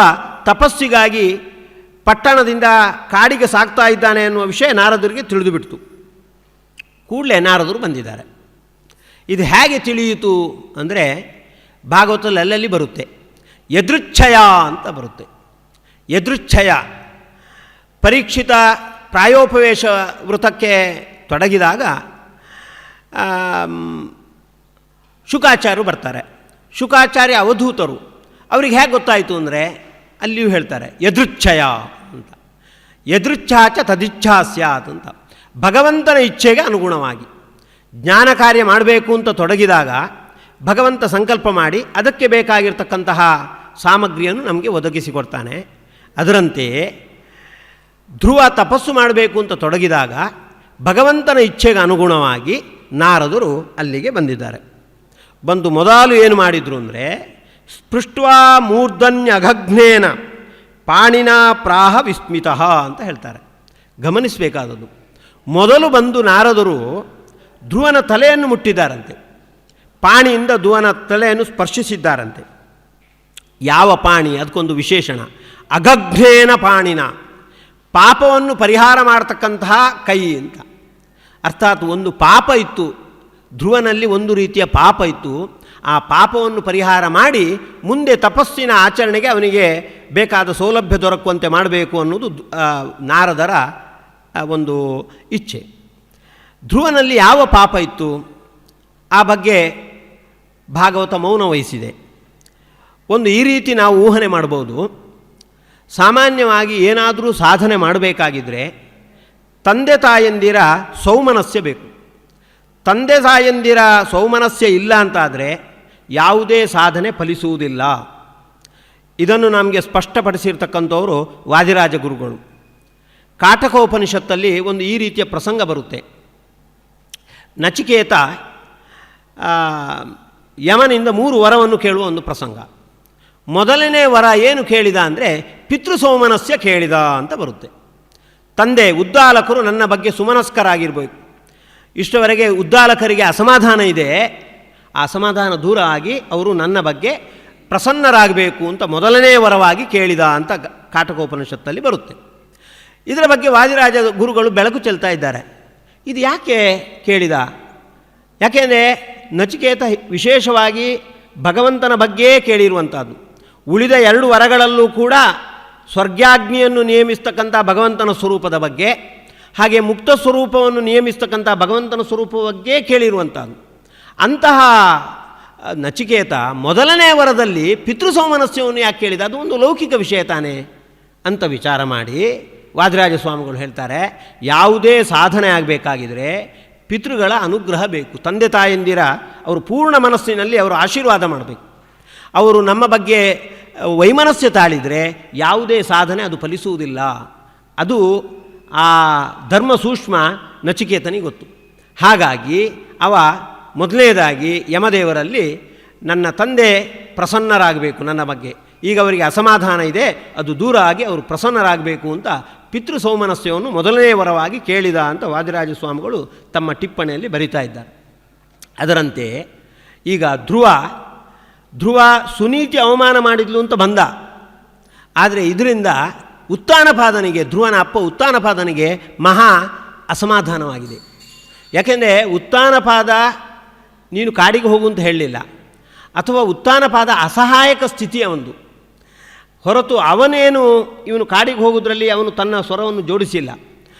ತಪಸ್ಸಿಗಾಗಿ ಪಟ್ಟಣದಿಂದ ಕಾಡಿಗೆ ಸಾಗ್ತಾ ಇದ್ದಾನೆ ಅನ್ನುವ ವಿಷಯ ನಾರದರಿಗೆ ತಿಳಿದುಬಿಡ್ತು. ಕೂಡಲೇ ನಾರದರು ಬಂದಿದ್ದಾರೆ. ಇದು ಹೇಗೆ ತಿಳಿಯಿತು ಅಂದರೆ ಭಾಗವತದಲ್ಲಿ ಅಲ್ಲಲ್ಲಿ ಬರುತ್ತೆ, ಯದೃಚ್ಛಯ ಅಂತ ಬರುತ್ತೆ. ಯದೃಚ್ಛಯ ಪರೀಕ್ಷಿತ ಪ್ರಾಯೋಪವೇಶ ವೃತಕ್ಕೆ ತೊಡಗಿದಾಗ ಶುಕಾಚಾರ್ಯರು ಬರ್ತಾರೆ. ಶುಕಾಚಾರ್ಯ ಅವಧೂತರು. ಅವ್ರಿಗೆ ಹೇಗೆ ಗೊತ್ತಾಯಿತು ಅಂದರೆ ಅಲ್ಲಿಯೂ ಹೇಳ್ತಾರೆ ಯದೃಚ್ಛಯ ಅಂತ. ಯದೃಚ್ಛಾಚ ತದಿಚ್ಛಾ ಸ್ಯಾತ್ ಅಂತ. ಭಗವಂತನ ಇಚ್ಛೆಗೆ ಅನುಗುಣವಾಗಿ ಜ್ಞಾನ ಕಾರ್ಯ ಮಾಡಬೇಕು ಅಂತ ತೊಡಗಿದಾಗ ಭಗವಂತ ಸಂಕಲ್ಪ ಮಾಡಿ ಅದಕ್ಕೆ ಬೇಕಾಗಿರ್ತಕ್ಕಂತಹ ಸಾಮಗ್ರಿಯನ್ನು ನಮಗೆ ಒದಗಿಸಿಕೊಡ್ತಾನೆ. ಅದರಂತೆಯೇ ಧ್ರುವ ತಪಸ್ಸು ಮಾಡಬೇಕು ಅಂತ ತೊಡಗಿದಾಗ ಭಗವಂತನ ಇಚ್ಛೆಗೆ ಅನುಗುಣವಾಗಿ ನಾರದರು ಅಲ್ಲಿಗೆ ಬಂದಿದ್ದಾರೆ. ಬಂದು ಮೊದಲು ಏನು ಮಾಡಿದರು ಅಂದರೆ ಸ್ಪೃಷ್ಟ್ವಾ ಮೂರ್ಧನ್ಯಘಗ್ನೇನ ಪಾಣಿನ ಪ್ರಾಹ ವಿಸ್ಮಿತಃ ಅಂತ ಹೇಳ್ತಾರೆ. ಗಮನಿಸಬೇಕಾದದ್ದು, ಮೊದಲು ಬಂದು ನಾರದರು ಧ್ರುವನ ತಲೆಯನ್ನು ಮುಟ್ಟಿದ್ದಾರಂತೆ, ಪಾಣಿಯಿಂದ ಧ್ರುವನ ತಲೆಯನ್ನು ಸ್ಪರ್ಶಿಸಿದ್ದಾರಂತೆ. ಯಾವ ಪಾಣಿ? ಅದಕ್ಕೊಂದು ವಿಶೇಷಣ, ಅಘಗ್ನೇನ ಪಾಣಿನ, ಪಾಪವನ್ನು ಪರಿಹಾರ ಮಾಡತಕ್ಕಂತಹ ಕೈ ಅಂತ. ಅರ್ಥಾತ್ ಒಂದು ಪಾಪ ಇತ್ತು, ಧ್ರುವನಲ್ಲಿ ಒಂದು ರೀತಿಯ ಪಾಪ ಇತ್ತು, ಆ ಪಾಪವನ್ನು ಪರಿಹಾರ ಮಾಡಿ ಮುಂದೆ ತಪಸ್ಸಿನ ಆಚರಣೆಗೆ ಅವನಿಗೆ ಬೇಕಾದ ಸೌಲಭ್ಯ ದೊರಕುವಂತೆ ಮಾಡಬೇಕು ಅನ್ನೋದು ನಾರದರ ಒಂದು ಇಚ್ಛೆ. ಧ್ರುವನಲ್ಲಿ ಯಾವ ಪಾಪ ಇತ್ತು ಆ ಬಗ್ಗೆ ಭಾಗವತ ಮೌನ ವಹಿಸಿದೆ. ಒಂದು ಈ ರೀತಿ ನಾವು ಊಹನೆ ಮಾಡ್ಬೋದು. ಸಾಮಾನ್ಯವಾಗಿ ಏನಾದರೂ ಸಾಧನೆ ಮಾಡಬೇಕಾಗಿದ್ದರೆ ತಂದೆ ತಾಯಂದಿರ ಸೌಮನಸ್ಯ ಬೇಕು. ತಂದೆ ತಾಯಂದಿರ ಸೌಮನಸ್ಯ ಇಲ್ಲ ಅಂತಾದರೆ ಯಾವುದೇ ಸಾಧನೆ ಫಲಿಸುವುದಿಲ್ಲ. ಇದನ್ನು ನಮಗೆ ಸ್ಪಷ್ಟಪಡಿಸಿರ್ತಕ್ಕಂಥವರು ವಾದಿರಾಜ ಗುರುಗಳು. ಕಾಟಕೋಪನಿಷತ್ತಲ್ಲಿ ಒಂದು ಈ ರೀತಿಯ ಪ್ರಸಂಗ ಬರುತ್ತೆ. ನಚಿಕೇತ ಯಮನಿಂದ 3 ವರವನ್ನು ಕೇಳುವ ಒಂದು ಪ್ರಸಂಗ. ಮೊದಲನೇ ವರ ಏನು ಕೇಳಿದ ಅಂದರೆ ಪಿತೃಸೌಮನಸ್ಯ ಕೇಳಿದ ಅಂತ ಬರುತ್ತೆ. ತಂದೆ ಉದ್ದಾಲಕರು ನನ್ನ ಬಗ್ಗೆ ಸುಮನಸ್ಕರಾಗಿರಬೇಕು, ಇಷ್ಟವರೆಗೆ ಉದ್ದಾಲಕರಿಗೆ ಅಸಮಾಧಾನ ಇದೆ, ಆ ಅಸಮಾಧಾನ ದೂರ ಆಗಿ ಅವರು ನನ್ನ ಬಗ್ಗೆ ಪ್ರಸನ್ನರಾಗಬೇಕು ಅಂತ ಮೊದಲನೇ ವರವಾಗಿ ಕೇಳಿದ ಅಂತ ಕಾಟಕೋಪನಿಷತ್ತಲ್ಲಿ ಬರುತ್ತೆ. ಇದರ ಬಗ್ಗೆ ವಾದಿರಾಜ ಗುರುಗಳು ಬೆಳಕು ಚೆಲ್ತಾ ಇದ್ದಾರೆ. ಇದು ಯಾಕೆ ಕೇಳಿದ? ಯಾಕೆಂದರೆ ನಚಿಕೇತ ವಿಶೇಷವಾಗಿ ಭಗವಂತನ ಬಗ್ಗೇ ಕೇಳಿರುವಂಥದ್ದು. ಉಳಿದ 2 ವರಗಳಲ್ಲೂ ಕೂಡ ಸ್ವರ್ಗಾಗ್ನಿಯನ್ನು ನಿಯಮಿಸ್ತಕ್ಕಂಥ ಭಗವಂತನ ಸ್ವರೂಪದ ಬಗ್ಗೆ, ಹಾಗೆ ಮುಕ್ತ ಸ್ವರೂಪವನ್ನು ನಿಯಮಿಸ್ತಕ್ಕಂಥ ಭಗವಂತನ ಸ್ವರೂಪದ ಬಗ್ಗೆ ಕೇಳಿರುವಂಥದ್ದು. ಅಂತಹ ನಚಿಕೇತ ಮೊದಲನೇ ವರದಲ್ಲಿ ಪಿತೃಸೌಮನಸ್ಯವನ್ನು ಯಾಕೆ ಕೇಳಿದ? ಅದು ಒಂದು ಲೌಕಿಕ ವಿಷಯ ತಾನೇ ಅಂತ ವಿಚಾರ ಮಾಡಿ ವಾದಿರಾಜ ಸ್ವಾಮಿಗಳು ಹೇಳ್ತಾರೆ, ಯಾವುದೇ ಸಾಧನೆ ಆಗಬೇಕಾಗಿದ್ರೆ ಪಿತೃಗಳ ಅನುಗ್ರಹ ಬೇಕು. ತಂದೆ ತಾಯಂದಿರ ಅವರು ಪೂರ್ಣ ಮನಸ್ಸಿನಲ್ಲಿ ಅವರು ಆಶೀರ್ವಾದ ಮಾಡಬೇಕು. ಅವರು ನಮ್ಮ ಬಗ್ಗೆ ವೈಮನಸ್ಯ ತಾಳಿದರೆ ಯಾವುದೇ ಸಾಧನೆ ಅದು ಫಲಿಸುವುದಿಲ್ಲ. ಅದು ಆ ಧರ್ಮ ಸೂಕ್ಷ್ಮ ನಚಿಕೇತನಿಗೆ ಗೊತ್ತು. ಹಾಗಾಗಿ ಅವ ಮೊದಲನೇದಾಗಿ ಯಮದೇವರಲ್ಲಿ ನನ್ನ ತಂದೆ ಪ್ರಸನ್ನರಾಗಬೇಕು ನನ್ನ ಬಗ್ಗೆ, ಈಗ ಅವರಿಗೆ ಅಸಮಾಧಾನ ಇದೆ, ಅದು ದೂರ ಆಗಿ ಅವರು ಪ್ರಸನ್ನರಾಗಬೇಕು ಅಂತ ಪಿತೃ ಸೌಮನಸ್ಯವನ್ನು ಮೊದಲನೇ ವರವಾಗಿ ಕೇಳಿದ ಅಂತ ವಾದಿರಾಜ ಸ್ವಾಮಿಗಳು ತಮ್ಮ ಟಿಪ್ಪಣಿಯಲ್ಲಿ ಬರಿತಾ ಇದ್ದಾರೆ. ಅದರಂತೆ ಈಗ ಧ್ರುವ ಸುನೀತಿ ಅವಮಾನ ಮಾಡಿದ್ಲು ಅಂತ ಬಂದ. ಆದರೆ ಇದರಿಂದ ಉತ್ತಾನಪಾದನಿಗೆ, ಧ್ರುವನ ಅಪ್ಪ ಉತ್ತಾನಪಾದನಿಗೆ ಮಹಾ ಅಸಮಾಧಾನವಾಗಿದೆ. ಯಾಕೆಂದರೆ ಉತ್ತಾನಪಾದ ನೀನು ಕಾಡಿಗೆ ಹೋಗು ಅಂತ ಹೇಳಲಿಲ್ಲ, ಅಥವಾ ಉತ್ತಾನಪಾದ ಅಸಹಾಯಕ ಸ್ಥಿತಿಯ ಒಂದು ಹೊರತು ಅವನೇನು ಇವನು ಕಾಡಿಗೆ ಹೋಗೋದ್ರಲ್ಲಿ ಅವನು ತನ್ನ ಸ್ವರವನ್ನು ಜೋಡಿಸಿಲ್ಲ.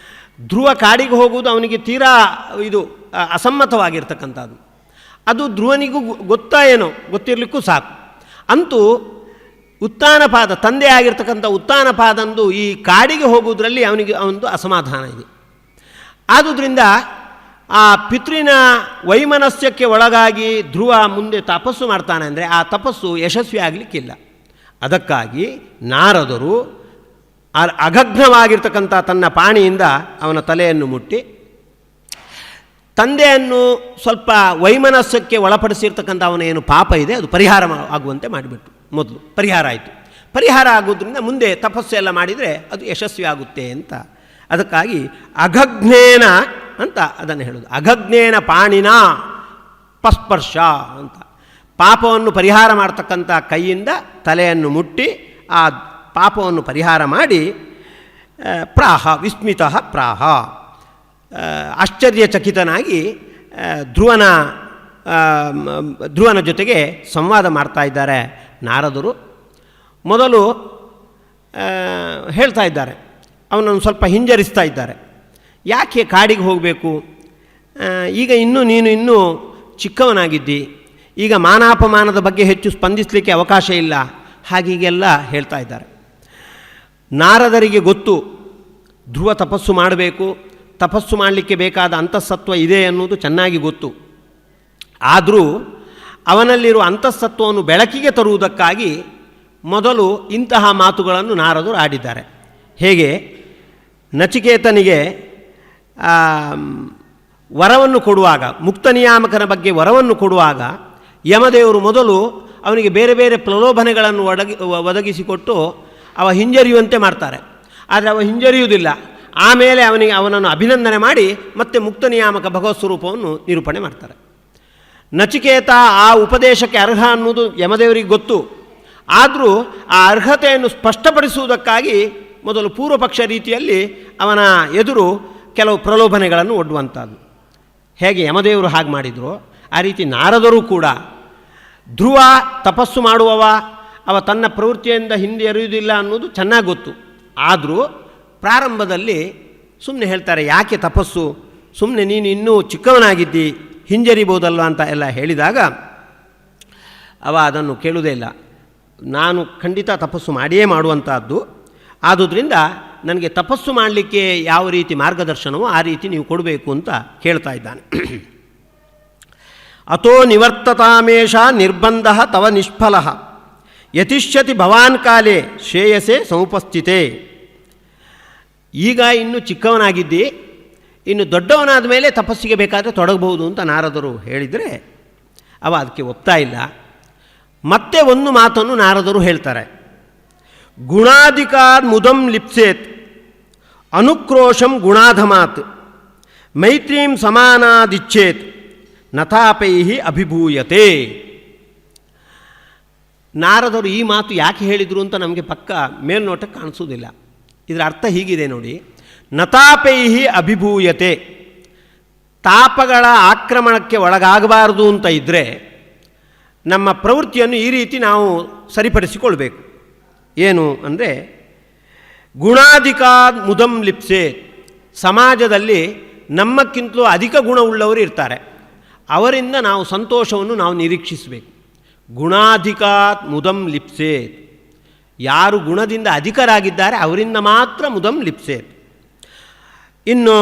ಧ್ರುವ ಕಾಡಿಗೆ ಹೋಗುವುದು ಅವನಿಗೆ ತೀರಾ ಇದು ಅಸಮ್ಮತವಾಗಿರ್ತಕ್ಕಂಥದ್ದು. ಅದು ಧ್ರುವನಿಗೂ ಏನೋ ಗೊತ್ತಿರಲಿಕ್ಕೂ ಸಾಕು. ಅಂತೂ ಉತ್ತಾನಪಾದ ತಂದೆ ಆಗಿರ್ತಕ್ಕಂಥ ಉತ್ತಾನಪಾದಂದು ಈ ಕಾಡಿಗೆ ಹೋಗುವುದರಲ್ಲಿ ಅವನಿಗೆ ಒಂದು ಅಸಮಾಧಾನ ಇದೆ. ಆದುದರಿಂದ ಆ ಪಿತೃನ ವೈಮನಸ್ಯಕ್ಕೆ ಒಳಗಾಗಿ ಧ್ರುವ ಮುಂದೆ ತಪಸ್ಸು ಮಾಡ್ತಾನೆ ಅಂದರೆ ಆ ತಪಸ್ಸು ಯಶಸ್ವಿ ಆಗಲಿಕ್ಕಿಲ್ಲ. ಅದಕ್ಕಾಗಿ ನಾರದರು ಅಘಗ್ನವಾಗಿರ್ತಕ್ಕಂಥ ತನ್ನ ಪಾಣಿಯಿಂದ ಅವನ ತಲೆಯನ್ನು ಮುಟ್ಟಿ ತಂದೆಯನ್ನು ಸ್ವಲ್ಪ ವೈಮನಸ್ಯಕ್ಕೆ ಒಳಪಡಿಸಿರ್ತಕ್ಕಂಥ ಅವನ ಏನು ಪಾಪ ಇದೆ ಅದು ಪರಿಹಾರ ಆಗುವಂತೆ ಮಾಡಿಬಿಟ್ಟು ಮೊದಲು ಪರಿಹಾರ ಆಯಿತು. ಪರಿಹಾರ ಆಗೋದ್ರಿಂದ ಮುಂದೆ ತಪಸ್ಸೆಲ್ಲ ಮಾಡಿದರೆ ಅದು ಯಶಸ್ವಿ ಆಗುತ್ತೆ ಅಂತ. ಅದಕ್ಕಾಗಿ ಅಘಗ್ನೇನ ಅಂತ ಅದನ್ನು ಹೇಳೋದು. ಅಘಗ್ನೇನ ಪಾಣಿನ ಪಸ್ಪರ್ಶ ಅಂತ, ಪಾಪವನ್ನು ಪರಿಹಾರ ಮಾಡ್ತಕ್ಕಂಥ ಕೈಯಿಂದ ತಲೆಯನ್ನು ಮುಟ್ಟಿ ಆ ಪಾಪವನ್ನು ಪರಿಹಾರ ಮಾಡಿ ಪ್ರಾಹ ವಿಸ್ಮಿತಃ ಪ್ರಾಹ, ಆಶ್ಚರ್ಯಚಕಿತನಾಗಿ ಧ್ರುವನ ಜೊತೆಗೆ ಸಂವಾದ ಮಾಡ್ತಾ ಇದ್ದಾರೆ ನಾರದರು. ಮೊದಲು ಹೇಳ್ತಾ ಇದ್ದಾರೆ, ಅವನನ್ನು ಸ್ವಲ್ಪ ಹಿಂಜರಿಸ್ತಾ ಇದ್ದಾರೆ. ಯಾಕೆ ಕಾಡಿಗೆ ಹೋಗಬೇಕು? ಈಗ ನೀನು ಇನ್ನೂ ಚಿಕ್ಕವನಾಗಿದ್ದಿ, ಈಗ ಮಾನಾಪಮಾನದ ಬಗ್ಗೆ ಹೆಚ್ಚು ಸ್ಪಂದಿಸಲಿಕ್ಕೆ ಅವಕಾಶ ಇಲ್ಲ, ಹಾಗೀಗೆಲ್ಲ ಹೇಳ್ತಾ ಇದ್ದಾರೆ. ನಾರದರಿಗೆ ಗೊತ್ತು ಧ್ರುವ ತಪಸ್ಸು ಮಾಡಬೇಕು, ತಪಸ್ಸು ಮಾಡಲಿಕ್ಕೆ ಬೇಕಾದ ಅಂತಃಸತ್ವ ಇದೆ ಅನ್ನೋದು ಚೆನ್ನಾಗಿ ಗೊತ್ತು. ಆದರೂ ಅವನಲ್ಲಿರುವ ಅಂತಃಸತ್ವವನ್ನು ಬೆಳಕಿಗೆ ತರುವುದಕ್ಕಾಗಿ ಮೊದಲು ಇಂತಹ ಮಾತುಗಳನ್ನು ನಾರದರು ಆಡಿದ್ದಾರೆ. ಹೇಗೆ ನಚಿಕೇತನಿಗೆ ವರವನ್ನು ಕೊಡುವಾಗ, ಮುಕ್ತ ನಿಯಾಮಕನ ಬಗ್ಗೆ ವರವನ್ನು ಕೊಡುವಾಗ ಯಮದೇವರು ಮೊದಲು ಅವನಿಗೆ ಬೇರೆ ಬೇರೆ ಪ್ರಲೋಭನೆಗಳನ್ನು ಒದಗಿಸಿಕೊಟ್ಟು ಅವ ಹಿಂಜರಿಯುವಂತೆ ಮಾಡ್ತಾರೆ. ಆದರೆ ಅವ ಹಿಂಜರಿಯುವುದಿಲ್ಲ. ಆಮೇಲೆ ಅವನನ್ನು ಅಭಿನಂದನೆ ಮಾಡಿ ಮತ್ತೆ ಮುಕ್ತ ನಿಯಾಮಕ ಭಗವತ್ ಸ್ವರೂಪವನ್ನು ನಿರೂಪಣೆ ಮಾಡ್ತಾರೆ. ನಚಿಕೇತ ಆ ಉಪದೇಶಕ್ಕೆ ಅರ್ಹ ಅನ್ನೋದು ಯಮದೇವರಿಗೆ ಗೊತ್ತು. ಆದರೂ ಆ ಅರ್ಹತೆಯನ್ನು ಸ್ಪಷ್ಟಪಡಿಸುವುದಕ್ಕಾಗಿ ಮೊದಲು ಪೂರ್ವಪಕ್ಷ ರೀತಿಯಲ್ಲಿ ಅವನ ಎದುರು ಕೆಲವು ಪ್ರಲೋಭನೆಗಳನ್ನು ಒಡ್ಡುವಂಥದ್ದು. ಹೇಗೆ ಯಮದೇವರು ಹಾಗೆ ಮಾಡಿದರು, ಆ ರೀತಿ ನಾರದರು ಕೂಡ ಧ್ರುವ ತಪಸ್ಸು ಮಾಡುವವ, ಅವ ತನ್ನ ಪ್ರವೃತ್ತಿಯಿಂದ ಹಿಂದೆ ಎರೆಯುವುದಿಲ್ಲ ಅನ್ನೋದು ಚೆನ್ನಾಗಿ ಗೊತ್ತು. ಆದರೂ ಪ್ರಾರಂಭದಲ್ಲಿ ಸುಮ್ಮನೆ ಹೇಳ್ತಾರೆ, ಯಾಕೆ ತಪಸ್ಸು, ಸುಮ್ಮನೆ ನೀನು ಇನ್ನೂ ಚಿಕ್ಕವನಾಗಿದ್ದಿ, ಹಿಂಜರಿಬೋದಲ್ವ ಅಂತ ಎಲ್ಲ ಹೇಳಿದಾಗ ಅವ ಅದನ್ನು ಕೇಳುವುದೇ ಇಲ್ಲ. ನಾನು ಖಂಡಿತ ತಪಸ್ಸು ಮಾಡಿಯೇ ಮಾಡುವಂಥದ್ದು, ಆದುದರಿಂದ ನನಗೆ ತಪಸ್ಸು ಮಾಡಲಿಕ್ಕೆ ಯಾವ ರೀತಿ ಮಾರ್ಗದರ್ಶನವೋ ಆ ರೀತಿ ನೀವು ಕೊಡಬೇಕು ಅಂತ ಕೇಳ್ತಾ ಇದ್ದಾನೆ. ಅಥೋ ನಿವರ್ತತಾಮೇಷ ನಿರ್ಬಂಧ ತವ ನಿಷ್ಫಲ ಯತಿಷ್ಯತಿ ಭವಾನ್ ಕಾಲೇ ಶ್ರೇಯಸೆ ಸಮುಪಸ್ಥಿತೆ. ಈಗ ಇನ್ನೂ ಚಿಕ್ಕವನಾಗಿದ್ದಿ, ಇನ್ನು ದೊಡ್ಡವನಾದ ಮೇಲೆ ತಪಸ್ಸಿಗೆ ಬೇಕಾದರೆ ತೊಡಗಬಹುದು ಅಂತ ನಾರದರು ಹೇಳಿದರೆ ಅವ ಅದಕ್ಕೆ ಒಪ್ತಾ ಇಲ್ಲ. ಮತ್ತೆ ಒಂದು ಮಾತನ್ನು ನಾರದರು ಹೇಳ್ತಾರೆ, ಗುಣಾಧಿಕಾರ್ ಮುದಂ ಲಿಪ್ಸೇತ್ ಅನುಕ್ರೋಶಂ ಗುಣಾಧಮಾತ್ ಮೈತ್ರೀಂ ಸಮಾನಾದಿಚ್ಛೇತ್ ನಥಾಪೈಹಿ ಅಭಿಭೂಯತೆ. ನಾರದರು ಈ ಮಾತು ಯಾಕೆ ಹೇಳಿದರು ಅಂತ ನಮಗೆ ಪಕ್ಕ ಮೇಲ್ನೋಟಕ್ಕೆ ಕಾಣಿಸೋದಿಲ್ಲ. ಇದರ ಅರ್ಥ ಹೀಗಿದೆ ನೋಡಿ, ನತಾಪೈಹಿ ಅಭಿಭೂಯತೆ, ತಾಪಗಳ ಆಕ್ರಮಣಕ್ಕೆ ಒಳಗಾಗಬಾರದು ಅಂತ ಇದ್ದರೆ ನಮ್ಮ ಪ್ರವೃತ್ತಿಯನ್ನು ಈ ರೀತಿ ನಾವು ಸರಿಪಡಿಸಿಕೊಳ್ಬೇಕು. ಏನು ಅಂದರೆ, ಗುಣಾಧಿಕಾರ್ ಮುದಂ ಲಿಪ್ಸೆ, ಸಮಾಜದಲ್ಲಿ ನಮ್ಮಕ್ಕಿಂತಲೂ ಅಧಿಕ ಗುಣವುಳ್ಳವರು ಇರ್ತಾರೆ, ಅವರಿಂದ ನಾವು ಸಂತೋಷವನ್ನು ನಾವು ನಿರೀಕ್ಷಿಸಬೇಕು. ಗುಣಾಧಿಕಾತ್ ಮುದಂ ಲಿಪ್ಸೆ, ಯಾರು ಗುಣದಿಂದ ಅಧಿಕರಾಗಿದ್ದಾರೆ ಅವರಿಂದ ಮಾತ್ರ ಮುದಂ ಲಿಪ್ಸೆ. ಇನ್ನು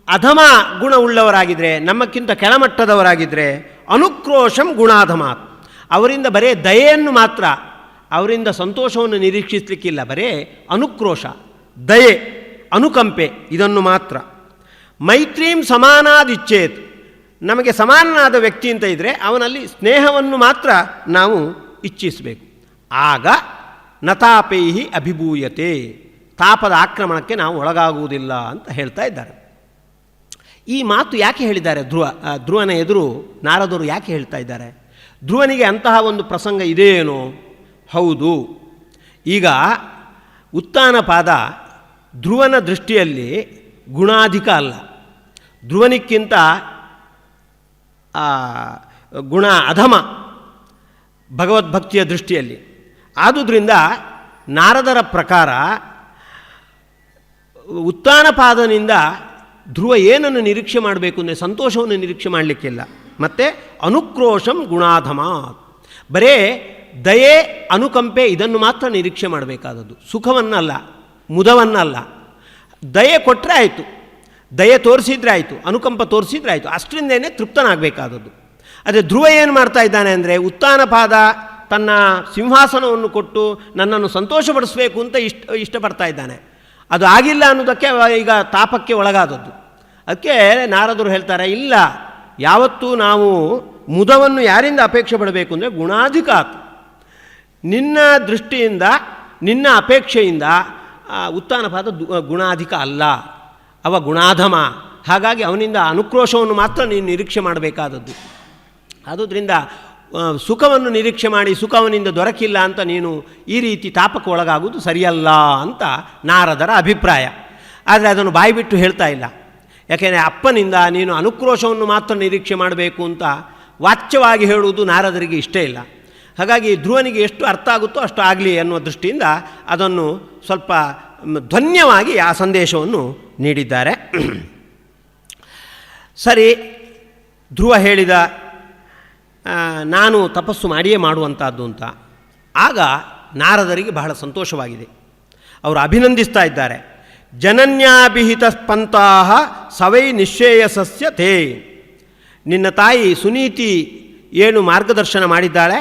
ಅಧಮ ಗುಣವುಳ್ಳವರಾಗಿದ್ದರೆ, ನಮ್ಮಕ್ಕಿಂತ ಕೆಳಮಟ್ಟದವರಾಗಿದ್ದರೆ ಅನುಕ್ರೋಶಂ ಗುಣಾಧಮಾತ್, ಅವರಿಂದ ಬರೇ ದಯೆಯನ್ನು ಮಾತ್ರ, ಅವರಿಂದ ಸಂತೋಷವನ್ನು ನಿರೀಕ್ಷಿಸಲಿಕ್ಕಿಲ್ಲ, ಬರೇ ಅನುಕ್ರೋಶ, ದಯೆ, ಅನುಕಂಪೆ, ಇದನ್ನು ಮಾತ್ರ. ಮೈತ್ರೀಂ ಸಮಾನಾದಿಚ್ಛೇತ್, ನಮಗೆ ಸಮಾನನಾದ ವ್ಯಕ್ತಿ ಅಂತ ಇದ್ದರೆ ಅವನಲ್ಲಿ ಸ್ನೇಹವನ್ನು ಮಾತ್ರ ನಾವು ಇಚ್ಛಿಸಬೇಕು. ಆಗ ನತಾಪೈಹಿ ಅಭಿಭೂಯತೆ, ತಾಪದ ಆಕ್ರಮಣಕ್ಕೆ ನಾವು ಒಳಗಾಗುವುದಿಲ್ಲ ಅಂತ ಹೇಳ್ತಾ ಇದ್ದಾರೆ. ಈ ಮಾತು ಯಾಕೆ ಹೇಳಿದ್ದಾರೆ ಧ್ರುವನ ಎದುರು ನಾರದರು ಯಾಕೆ ಹೇಳ್ತಾ ಇದ್ದಾರೆ? ಧ್ರುವನಿಗೆ ಅಂತಹ ಒಂದು ಪ್ರಸಂಗ ಇದೆಯೇನೋ? ಹೌದು. ಈಗ ಉತ್ಥಾನಪಾದ ಧ್ರುವನ ದೃಷ್ಟಿಯಲ್ಲಿ ಗುಣಾಧಿಕ ಅಲ್ಲ, ಧ್ರುವನಿಕ್ಕಿಂತ ಗುಣ ಅಧಮ ಭಗವದ್ಭಕ್ತಿಯ ದೃಷ್ಟಿಯಲ್ಲಿ. ಆದುದರಿಂದ ನಾರದರ ಪ್ರಕಾರ ಉತ್ಥಾನಪಾದನಿಂದ ಧ್ರುವ ಏನನ್ನು ನಿರೀಕ್ಷೆ ಮಾಡಬೇಕು ಅಂದರೆ ಸಂತೋಷವನ್ನು ನಿರೀಕ್ಷೆ ಮಾಡಲಿಕ್ಕಿಲ್ಲ. ಮತ್ತು ಅನುಕ್ರೋಶಂ ಗುಣಾಧಮ, ಬರೇ ದಯೆ, ಅನುಕಂಪೆ ಇದನ್ನು ಮಾತ್ರ ನಿರೀಕ್ಷೆ ಮಾಡಬೇಕಾದದ್ದು, ಸುಖವನ್ನಲ್ಲ, ಮುದವನ್ನಲ್ಲ. ದಯೆ ಕೊಟ್ಟರೆ ಆಯಿತು, ದಯೆ ತೋರಿಸಿದ್ರೆ ಆಯಿತು, ಅನುಕಂಪ ತೋರಿಸಿದ್ರೆ ಆಯಿತು, ಅಷ್ಟರಿಂದೇನೆ ತೃಪ್ತನಾಗಬೇಕಾದದ್ದು. ಅದೇ ಧ್ರುವ ಏನು ಮಾಡ್ತಾ ಇದ್ದಾನೆ ಅಂದರೆ, ಉತ್ಥಾನಪಾದ ತನ್ನ ಸಿಂಹಾಸನವನ್ನು ಕೊಟ್ಟು ನನ್ನನ್ನು ಸಂತೋಷಪಡಿಸಬೇಕು ಅಂತ ಇಷ್ಟಪಡ್ತಾ ಇದ್ದಾನೆ. ಅದು ಆಗಿಲ್ಲ ಅನ್ನೋದಕ್ಕೆ ಈಗ ತಾಪಕ್ಕೆ ಒಳಗಾದದ್ದು. ಅದಕ್ಕೆ ನಾರದರು ಹೇಳ್ತಾರೆ, ಇಲ್ಲ, ಯಾವತ್ತೂ ನಾವು ಮುದವನ್ನು ಯಾರಿಂದ ಅಪೇಕ್ಷೆ ಪಡಬೇಕು ಅಂದರೆ ಗುಣಾಧಿಕಾತ್, ನಿನ್ನ ದೃಷ್ಟಿಯಿಂದ, ನಿನ್ನ ಅಪೇಕ್ಷೆಯಿಂದ ಉತ್ಥಾನಪಾದ ಗುಣಾಧಿಕ ಅಲ್ಲ, ಅವ ಗುಣಾಧಮ. ಹಾಗಾಗಿ ಅವನಿಂದ ಅನುಕ್ರೋಶವನ್ನು ಮಾತ್ರ ನೀನು ನಿರೀಕ್ಷೆ ಮಾಡಬೇಕಾದದ್ದು. ಆದುದರಿಂದ ಸುಖವನ್ನು ನಿರೀಕ್ಷೆ ಮಾಡಿ ಸುಖ ಅವನಿಂದ ದೊರಕಿಲ್ಲ ಅಂತ ನೀನು ಈ ರೀತಿ ತಾಪಕ್ಕೆ ಒಳಗಾಗುವುದು ಸರಿಯಲ್ಲ ಅಂತ ನಾರದರ ಅಭಿಪ್ರಾಯ. ಆದರೆ ಅದನ್ನು ಬಾಯಿಬಿಟ್ಟು ಹೇಳ್ತಾ ಇಲ್ಲ. ಯಾಕೆಂದರೆ ಅಪ್ಪನಿಂದ ನೀನು ಅನುಕ್ರೋಶವನ್ನು ಮಾತ್ರ ನಿರೀಕ್ಷೆ ಮಾಡಬೇಕು ಅಂತ ವಾಚ್ಯವಾಗಿ ಹೇಳುವುದು ನಾರದರಿಗೆ ಇಷ್ಟ ಇಲ್ಲ. ಹಾಗಾಗಿ ಧ್ರುವನಿಗೆ ಎಷ್ಟು ಅರ್ಥ ಆಗುತ್ತೋ ಅಷ್ಟು ಆಗಲಿ ಅನ್ನುವ ದೃಷ್ಟಿಯಿಂದ ಅದನ್ನು ಸ್ವಲ್ಪ ಧ್ವನ್ಯವಾಗಿ ಆ ಸಂದೇಶವನ್ನು ನೀಡಿದ್ದಾರೆ. ಸರಿ, ಧ್ರುವ ಹೇಳಿದ ನಾನು ತಪಸ್ಸು ಮಾಡಿಯೇ ಮಾಡುವಂಥದ್ದು ಅಂತ. ಆಗ ನಾರದರಿಗೆ ಬಹಳ ಸಂತೋಷವಾಗಿದೆ, ಅವರು ಅಭಿನಂದಿಸ್ತಾ ಇದ್ದಾರೆ. ಜನನ್ಯಾಭಿಹಿತ ಪಂಥಾಹ ಸವೈ ನಿಶ್ರೇಯಸಸ್ಯ ತೇ, ನಿನ್ನ ತಾಯಿ ಸುನೀತಿ ಏನು ಮಾರ್ಗದರ್ಶನ ಮಾಡಿದ್ದಾಳೆ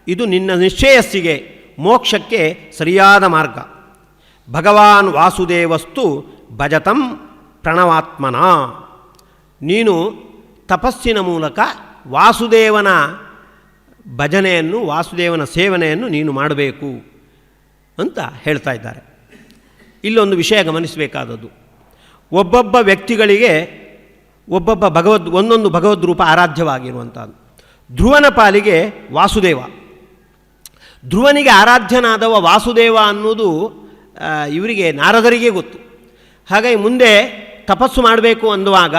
ಇದು ನಿನ್ನ ನಿಶ್ಚಯಸ್ಸಿಗೆ ಮೋಕ್ಷಕ್ಕೆ ಸರಿಯಾದ ಮಾರ್ಗ. ಭಗವಾನ್ ವಾಸುದೇವಸ್ತು ಭಜತಂ ಪ್ರಣವಾತ್ಮನ. ನೀನು ತಪಸ್ಸಿನ ಮೂಲಕ ವಾಸುದೇವನ ಭಜನೆಯನ್ನು, ವಾಸುದೇವನ ಸೇವನೆಯನ್ನು ನೀನು ಮಾಡಬೇಕು ಅಂತ ಹೇಳ್ತಾ ಇದ್ದಾರೆ. ಇಲ್ಲೊಂದು ವಿಷಯ ಗಮನಿಸಬೇಕಾದದ್ದು, ಒಬ್ಬೊಬ್ಬ ವ್ಯಕ್ತಿಗಳಿಗೆ ಒಂದೊಂದು ಭಗವದ್ ರೂಪ ಆರಾಧ್ಯವಾಗಿರುವಂಥದ್ದು. ಧ್ರುವನ ಪಾಲಿಗೆ ವಾಸುದೇವ, ಧ್ರುವನಿಗೆ ಆರಾಧ್ಯನಾದವ ವಾಸುದೇವ ಅನ್ನೋದು ಇವರಿಗೆ ನಾರದರಿಗೆ ಗೊತ್ತು. ಹಾಗಾಗಿ ಮುಂದೆ ತಪಸ್ಸು ಮಾಡಬೇಕು ಅನ್ನುವಾಗ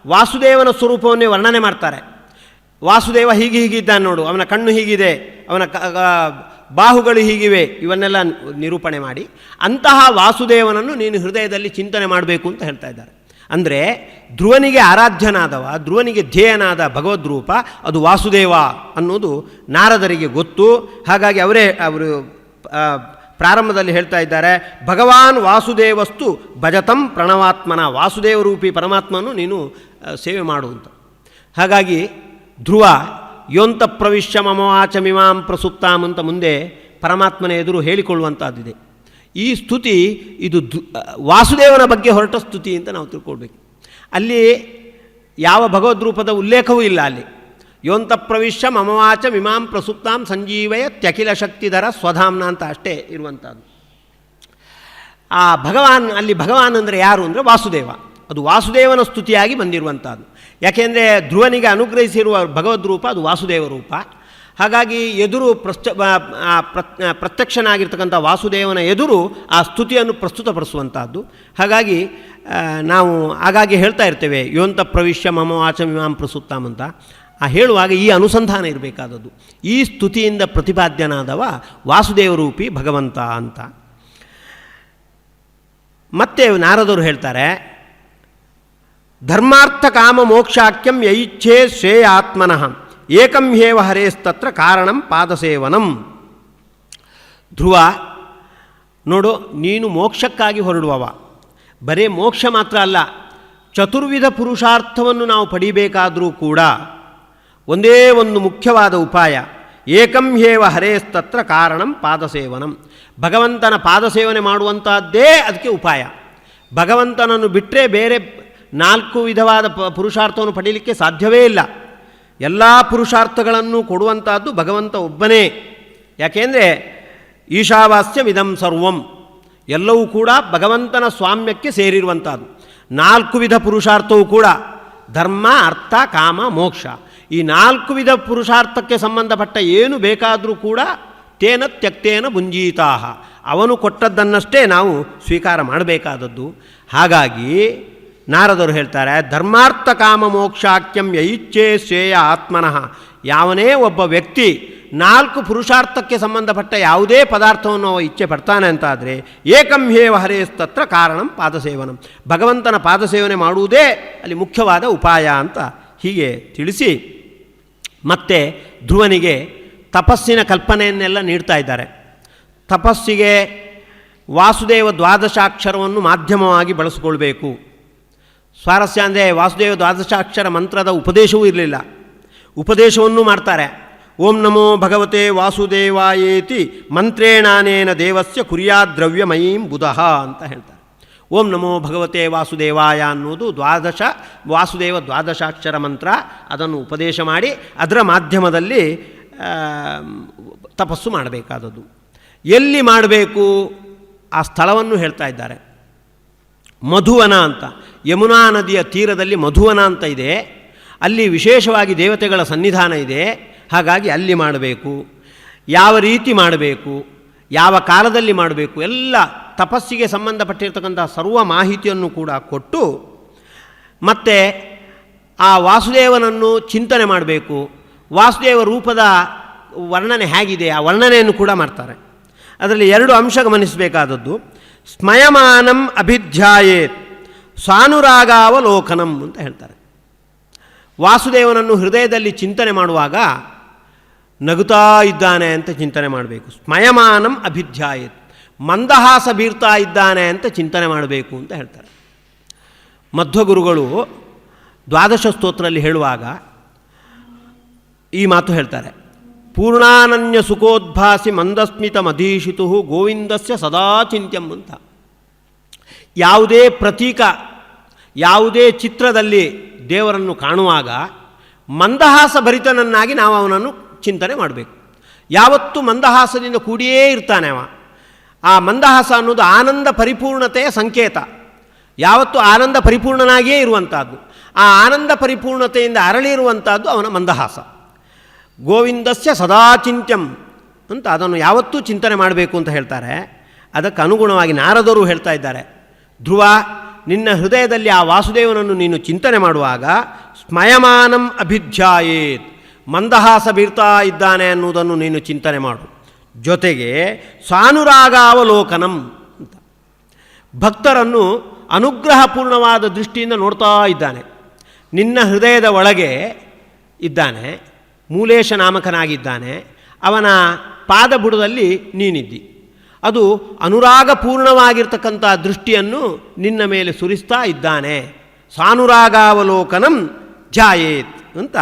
ವಾಸುದೇವನ ಸ್ವರೂಪವನ್ನೇ ವರ್ಣನೆ ಮಾಡ್ತಾರೆ. ವಾಸುದೇವ ಹೀಗಿದ್ದಾನೆ ನೋಡು, ಅವನ ಕಣ್ಣು ಹೀಗಿದೆ, ಅವನ ಬಾಹುಗಳು ಹೀಗಿವೆ, ಇವನ್ನೆಲ್ಲ ನಿರೂಪಣೆ ಮಾಡಿ ಅಂತಹ ವಾಸುದೇವನನ್ನು ನೀನು ಹೃದಯದಲ್ಲಿ ಚಿಂತನೆ ಮಾಡಬೇಕು ಅಂತ ಹೇಳ್ತಾ ಇದ್ದಾರೆ. ಅಂದರೆ ಧ್ರುವನಿಗೆ ಆರಾಧ್ಯನಾದವ, ಧ್ರುವನಿಗೆ ಧ್ಯೇಯನಾದ ಭಗವದ್ರೂಪ ಅದು ವಾಸುದೇವ ಅನ್ನೋದು ನಾರದರಿಗೆ ಗೊತ್ತು. ಹಾಗಾಗಿ ಅವರು ಪ್ರಾರಂಭದಲ್ಲಿ ಹೇಳ್ತಾ ಇದ್ದಾರೆ, ಭಗವಾನ್ ವಾಸುದೇವಸ್ತು ಭಜತಂ ಪ್ರಣವಾತ್ಮನ. ವಾಸುದೇವ ರೂಪಿ ಪರಮಾತ್ಮನು ನೀನು ಸೇವೆ ಮಾಡುವಂಥ. ಹಾಗಾಗಿ ಧ್ರುವ ಯೋಂತ ಪ್ರವಿಶ್ಯ ಮಮವಾಚ ಮಿಮಾಂ ಪ್ರಸುಪ್ತಾಂ ಅಂತ ಮುಂದೆ ಪರಮಾತ್ಮನ ಎದುರು ಹೇಳಿಕೊಳ್ಳುವಂಥದ್ದಿದೆ. ಈ ಸ್ತುತಿ ಇದು ವಾಸುದೇವನ ಬಗ್ಗೆ ಹೊರಟ ಸ್ತುತಿ ಅಂತ ನಾವು ತಿಳ್ಕೊಳ್ಬೇಕು. ಅಲ್ಲಿ ಯಾವ ಭಗವದ್ರೂಪದ ಉಲ್ಲೇಖವೂ ಇಲ್ಲ. ಅಲ್ಲಿ ಯೋಂತ ಪ್ರವಿಶ್ಯ ಮಮವಾಚ ಮಿಮಾಂ ಪ್ರಸುಪ್ತಾಂ ಸಂಜೀವಯ ತ್ಯಖಿಲ ಶಕ್ತಿಧರ ಸ್ವಧಾಮ್ನ ಅಂತ ಅಷ್ಟೇ ಇರುವಂಥದ್ದು. ಆ ಅಲ್ಲಿ ಭಗವಾನ್ ಅಂದರೆ ಯಾರು ಅಂದರೆ ವಾಸುದೇವ. ಅದು ವಾಸುದೇವನ ಸ್ತುತಿಯಾಗಿ ಬಂದಿರುವಂಥದ್ದು. ಯಾಕೆಂದರೆ ಧ್ರುವನಿಗೆ ಅನುಗ್ರಹಿಸಿರುವ ಭಗವದ್ರೂಪ ಅದು ವಾಸುದೇವ ರೂಪ. ಹಾಗಾಗಿ ಎದುರು ಪ್ರತ್ಯಕ್ಷನಾಗಿರ್ತಕ್ಕಂಥ ವಾಸುದೇವನ ಎದುರು ಆ ಸ್ತುತಿಯನ್ನು ಪ್ರಸ್ತುತಪಡಿಸುವಂಥದ್ದು. ಹಾಗಾಗಿ ನಾವು ಆಗಾಗ್ಗೆ ಹೇಳ್ತಾ ಇರ್ತೇವೆ ಯೋಂತ ಪ್ರವಿಶ್ಯ ಮಮ ವಾಚ ಮಿಮಾಂ ಪ್ರಸುಪ್ತಾಂ ಅಂತ. ಹೇಳುವಾಗ ಈ ಅನುಸಂಧಾನ ಇರಬೇಕಾದದ್ದು. ಈ ಸ್ತುತಿಯಿಂದ ಪ್ರತಿಪಾದ್ಯನಾದವ ವಾಸುದೇವರೂಪಿ ಭಗವಂತ ಅಂತ. ಮತ್ತೆ ನಾರದರು ಹೇಳ್ತಾರೆ, ಧರ್ಮಾರ್ಥ ಕಾಮ ಮೋಕ್ಷಾಖ್ಯಂ ಯೈಚ್ಛೇ ಶ್ರೇಯ ಆತ್ಮನಃ ಏಕಂ ಹೇವ ಹರೇಸ್ತತ್ರ ಕಾರಣಂ ಪಾದಸೇವನಂ. ಧ್ರುವ ನೋಡು, ನೀನು ಮೋಕ್ಷಕ್ಕಾಗಿ ಹೊರಡುವವ. ಬರೇ ಮೋಕ್ಷ ಮಾತ್ರ ಅಲ್ಲ, ಚತುರ್ವಿಧ ಪುರುಷಾರ್ಥವನ್ನು ನಾವು ಪಡಿಬೇಕಾದರೂ ಕೂಡ ಒಂದೇ ಒಂದು ಮುಖ್ಯವಾದ ಉಪಾಯ, ಏಕಂ ಹೇವ ಹರೇಸ್ತತ್ರ ಕಾರಣಂ ಪಾದಸೇವನಂ. ಭಗವಂತನ ಪಾದಸೇವನೆ ಮಾಡುವಂಥದ್ದೇ ಅದಕ್ಕೆ ಉಪಾಯ. ಭಗವಂತನನ್ನು ಬಿಟ್ಟರೆ ಬೇರೆ 4 ವಿಧವಾದ ಪುರುಷಾರ್ಥವನ್ನು ಪಡೀಲಿಕ್ಕೆ ಸಾಧ್ಯವೇ ಇಲ್ಲ. ಎಲ್ಲ ಪುರುಷಾರ್ಥಗಳನ್ನು ಕೊಡುವಂಥದ್ದು ಭಗವಂತ ಒಬ್ಬನೇ. ಯಾಕೆಂದರೆ ಈಶಾವಾಸ್ಯಮಿದಂ ಸರ್ವಂ, ಎಲ್ಲವೂ ಕೂಡ ಭಗವಂತನ ಸ್ವಾಮ್ಯಕ್ಕೆ ಸೇರಿರುವಂಥದ್ದು. 4 ವಿಧ ಪುರುಷಾರ್ಥವೂ ಕೂಡ ಧರ್ಮ, ಅರ್ಥ, ಕಾಮ, ಮೋಕ್ಷ. ಈ 4 ವಿಧ ಪುರುಷಾರ್ಥಕ್ಕೆ ಸಂಬಂಧಪಟ್ಟ ಏನು ಬೇಕಾದರೂ ಕೂಡ ತೇನ ತ್ಯಕ್ತೇನ ಭುಂಜೀತಾಹ, ಅವನು ಕೊಟ್ಟದ್ದನ್ನಷ್ಟೇ ನಾವು ಸ್ವೀಕಾರ ಮಾಡಬೇಕಾದದ್ದು. ಹಾಗಾಗಿ ನಾರದರು ಹೇಳ್ತಾರೆ, ಧರ್ಮಾರ್ಥ ಕಾಮ ಮೋಕ್ಷಾಖ್ಯಂ ಯೈಚ್ಛೇ ಶ್ರೇಯ ಆತ್ಮನಃ. ಯಾವನೇ ಒಬ್ಬ ವ್ಯಕ್ತಿ 4 ಪುರುಷಾರ್ಥಕ್ಕೆ ಸಂಬಂಧಪಟ್ಟ ಯಾವುದೇ ಪದಾರ್ಥವನ್ನು ಇಚ್ಛೆ ಪಡ್ತಾನೆ ಅಂತಾದರೆ ಏಕಂ ಹೇವ ಹರೇಸ್ತತ್ರ ಕಾರಣಂ ಪಾದಸೇವನಂ, ಭಗವಂತನ ಪಾದಸೇವನೆ ಮಾಡುವುದೇ ಅಲ್ಲಿ ಮುಖ್ಯವಾದ ಉಪಾಯ ಅಂತ ಹೀಗೆ ತಿಳಿಸಿ ಮತ್ತೆ ಧ್ರುವನಿಗೆ ತಪಸ್ಸಿನ ಕಲ್ಪನೆಯನ್ನೆಲ್ಲ ನೀಡ್ತಾ ಇದ್ದಾರೆ. ತಪಸ್ಸಿಗೆ ವಾಸುದೇವ ದ್ವಾದಶಾಕ್ಷರವನ್ನು ಮಾಧ್ಯಮವಾಗಿ ಬಳಸಿಕೊಳ್ಬೇಕು. ಸ್ವಾರಸ್ಯ ಅಂದರೆ ವಾಸುದೇವ ದ್ವಾದಶಾಕ್ಷರ ಮಂತ್ರದ ಉಪದೇಶವೂ ಇರಲಿಲ್ಲ, ಉಪದೇಶವನ್ನೂ ಮಾಡ್ತಾರೆ. ಓಂ ನಮೋ ಭಗವತೆ ವಾಸುದೇವಾಯೇತಿ ಮಂತ್ರೇಣಾನೇನ ದೇವಸ್ಯ ಕುರ್ಯಾದ್ರವ್ಯಮಯೀಂ ಬುಧಃ ಅಂತ ಹೇಳ್ತಾರೆ. ಓಂ ನಮೋ ಭಗವತೆ ವಾಸುದೇವಾಯ ಅನ್ನೋದು ವಾಸುದೇವ ದ್ವಾದಶಾಕ್ಷರ ಮಂತ್ರ. ಅದನ್ನು ಉಪದೇಶ ಮಾಡಿ ಅದರ ಮಾಧ್ಯಮದಲ್ಲಿ ತಪಸ್ಸು ಮಾಡಬೇಕಾದದ್ದು. ಎಲ್ಲಿ ಮಾಡಬೇಕು ಆ ಸ್ಥಳವನ್ನು ಹೇಳ್ತಾ ಇದ್ದಾರೆ. ಮಧುವನ ಅಂತ, ಯಮುನಾ ನದಿಯ ತೀರದಲ್ಲಿ ಮಧುವನ ಅಂತ ಇದೆ. ಅಲ್ಲಿ ವಿಶೇಷವಾಗಿ ದೇವತೆಗಳ ಸನ್ನಿಧಾನ ಇದೆ. ಹಾಗಾಗಿ ಅಲ್ಲಿ ಮಾಡಬೇಕು. ಯಾವ ರೀತಿ ಮಾಡಬೇಕು, ಯಾವ ಕಾಲದಲ್ಲಿ ಮಾಡಬೇಕು, ಎಲ್ಲ ತಪಸ್ಸಿಗೆ ಸಂಬಂಧಪಟ್ಟಿರ್ತಕ್ಕಂಥ ಸರ್ವ ಮಾಹಿತಿಯನ್ನು ಕೂಡ ಕೊಟ್ಟು ಮತ್ತು ಆ ವಾಸುದೇವನನ್ನು ಚಿಂತನೆ ಮಾಡಬೇಕು. ವಾಸುದೇವ ರೂಪದ ವರ್ಣನೆ ಹೇಗಿದೆ ಆ ವರ್ಣನೆಯನ್ನು ಕೂಡ ಮಾಡ್ತಾರೆ. ಅದರಲ್ಲಿ 2 ಅಂಶ ಗಮನಿಸಬೇಕಾದದ್ದು. ಸ್ಮಯಮಾನಂ ಅಭಿಧ್ಯಾಯೇತ್ ಸಾನುರಾಗಾವಲೋಕನಂ ಅಂತ ಹೇಳ್ತಾರೆ. ವಾಸುದೇವನನ್ನು ಹೃದಯದಲ್ಲಿ ಚಿಂತನೆ ಮಾಡುವಾಗ ನಗುತ್ತಾ ಇದ್ದಾನೆ ಅಂತ ಚಿಂತನೆ ಮಾಡಬೇಕು. ಸ್ಮಯಮಾನಂ ಅಭಿಧ್ಯಾಯೇತ್, ಮಂದಹಾಸ ಬೀರ್ತಾ ಇದ್ದಾನೆ ಅಂತ ಚಿಂತನೆ ಮಾಡಬೇಕು ಅಂತ ಹೇಳ್ತಾರೆ. ಮಧ್ವಗುರುಗಳು ದ್ವಾದಶ ಸ್ತೋತ್ರದಲ್ಲಿ ಹೇಳುವಾಗ ಈ ಮಾತು ಹೇಳ್ತಾರೆ. ಪೂರ್ಣಾನನ್ಯ ಸುಖೋದ್ಭಾಸಿ ಮಂದಸ್ಮಿತ ಮಧೀಷಿತು ಗೋವಿಂದಸ್ಯ ಸದಾ ಚಿಂತ್ಯಂ ಅಂತ. ಯಾವುದೇ ಪ್ರತೀಕ, ಯಾವುದೇ ಚಿತ್ರದಲ್ಲಿ ದೇವರನ್ನು ಕಾಣುವಾಗ ಮಂದಹಾಸ ಭರಿತನನ್ನಾಗಿ ನಾವು ಅವನನ್ನು ಚಿಂತನೆ ಮಾಡಬೇಕು. ಯಾವತ್ತೂ ಮಂದಹಾಸದಿಂದ ಕೂಡಿಯೇ ಇರ್ತಾನೆ ಅವ. ಆ ಮಂದಹಾಸ ಅನ್ನೋದು ಆನಂದ ಪರಿಪೂರ್ಣತೆಯ ಸಂಕೇತ. ಯಾವತ್ತೂ ಆನಂದ ಪರಿಪೂರ್ಣನಾಗಿಯೇ ಇರುವಂಥದ್ದು. ಆ ಆನಂದ ಪರಿಪೂರ್ಣತೆಯಿಂದ ಅರಳಿರುವಂಥದ್ದು ಅವನ ಮಂದಹಾಸ. ಗೋವಿಂದಸ್ಯ ಸದಾ ಚಿಂತ್ಯಂ ಅಂತ ಅದನ್ನು ಯಾವತ್ತೂ ಚಿಂತನೆ ಮಾಡಬೇಕು ಅಂತ ಹೇಳ್ತಾರೆ. ಅದಕ್ಕೆ ಅನುಗುಣವಾಗಿ ನಾರದರು ಹೇಳ್ತಾ ಇದ್ದಾರೆ, ಧ್ರುವ, ನಿನ್ನ ಹೃದಯದಲ್ಲಿ ಆ ವಾಸುದೇವನನ್ನು ನೀನು ಚಿಂತನೆ ಮಾಡುವಾಗ ಸ್ಮಯಮಾನಂ ಅಭಿಧ್ಯಾಯೇತ್, ಮಂದಹಾಸ ಬೀರ್ತಾ ಇದ್ದಾನೆ ಅನ್ನುವುದನ್ನು ನೀನು ಚಿಂತನೆ ಮಾಡು. ಜೊತೆಗೆ ಸಾನುರಾಗಾವಲೋಕನಂ ಅಂತ, ಭಕ್ತರನ್ನು ಅನುಗ್ರಹಪೂರ್ಣವಾದ ದೃಷ್ಟಿಯಿಂದ ನೋಡ್ತಾ ಇದ್ದಾನೆ. ನಿನ್ನ ಹೃದಯದ ಒಳಗೆ ಇದ್ದಾನೆ, ಮೂಲೇಶ ನಾಮಕನಾಗಿದ್ದಾನೆ. ಅವನ ಪಾದಬುಡದಲ್ಲಿ ನೀನಿದ್ದಿ. ಅದು ಅನುರಾಗಪೂರ್ಣವಾಗಿರ್ತಕ್ಕಂಥ ದೃಷ್ಟಿಯನ್ನು ನಿನ್ನ ಮೇಲೆ ಸುರಿಸ್ತಾ ಇದ್ದಾನೆ. ಸಾನುರಾಗಾವಲೋಕನಂ ಧ್ಯಾಯೇತ್ ಅಂತ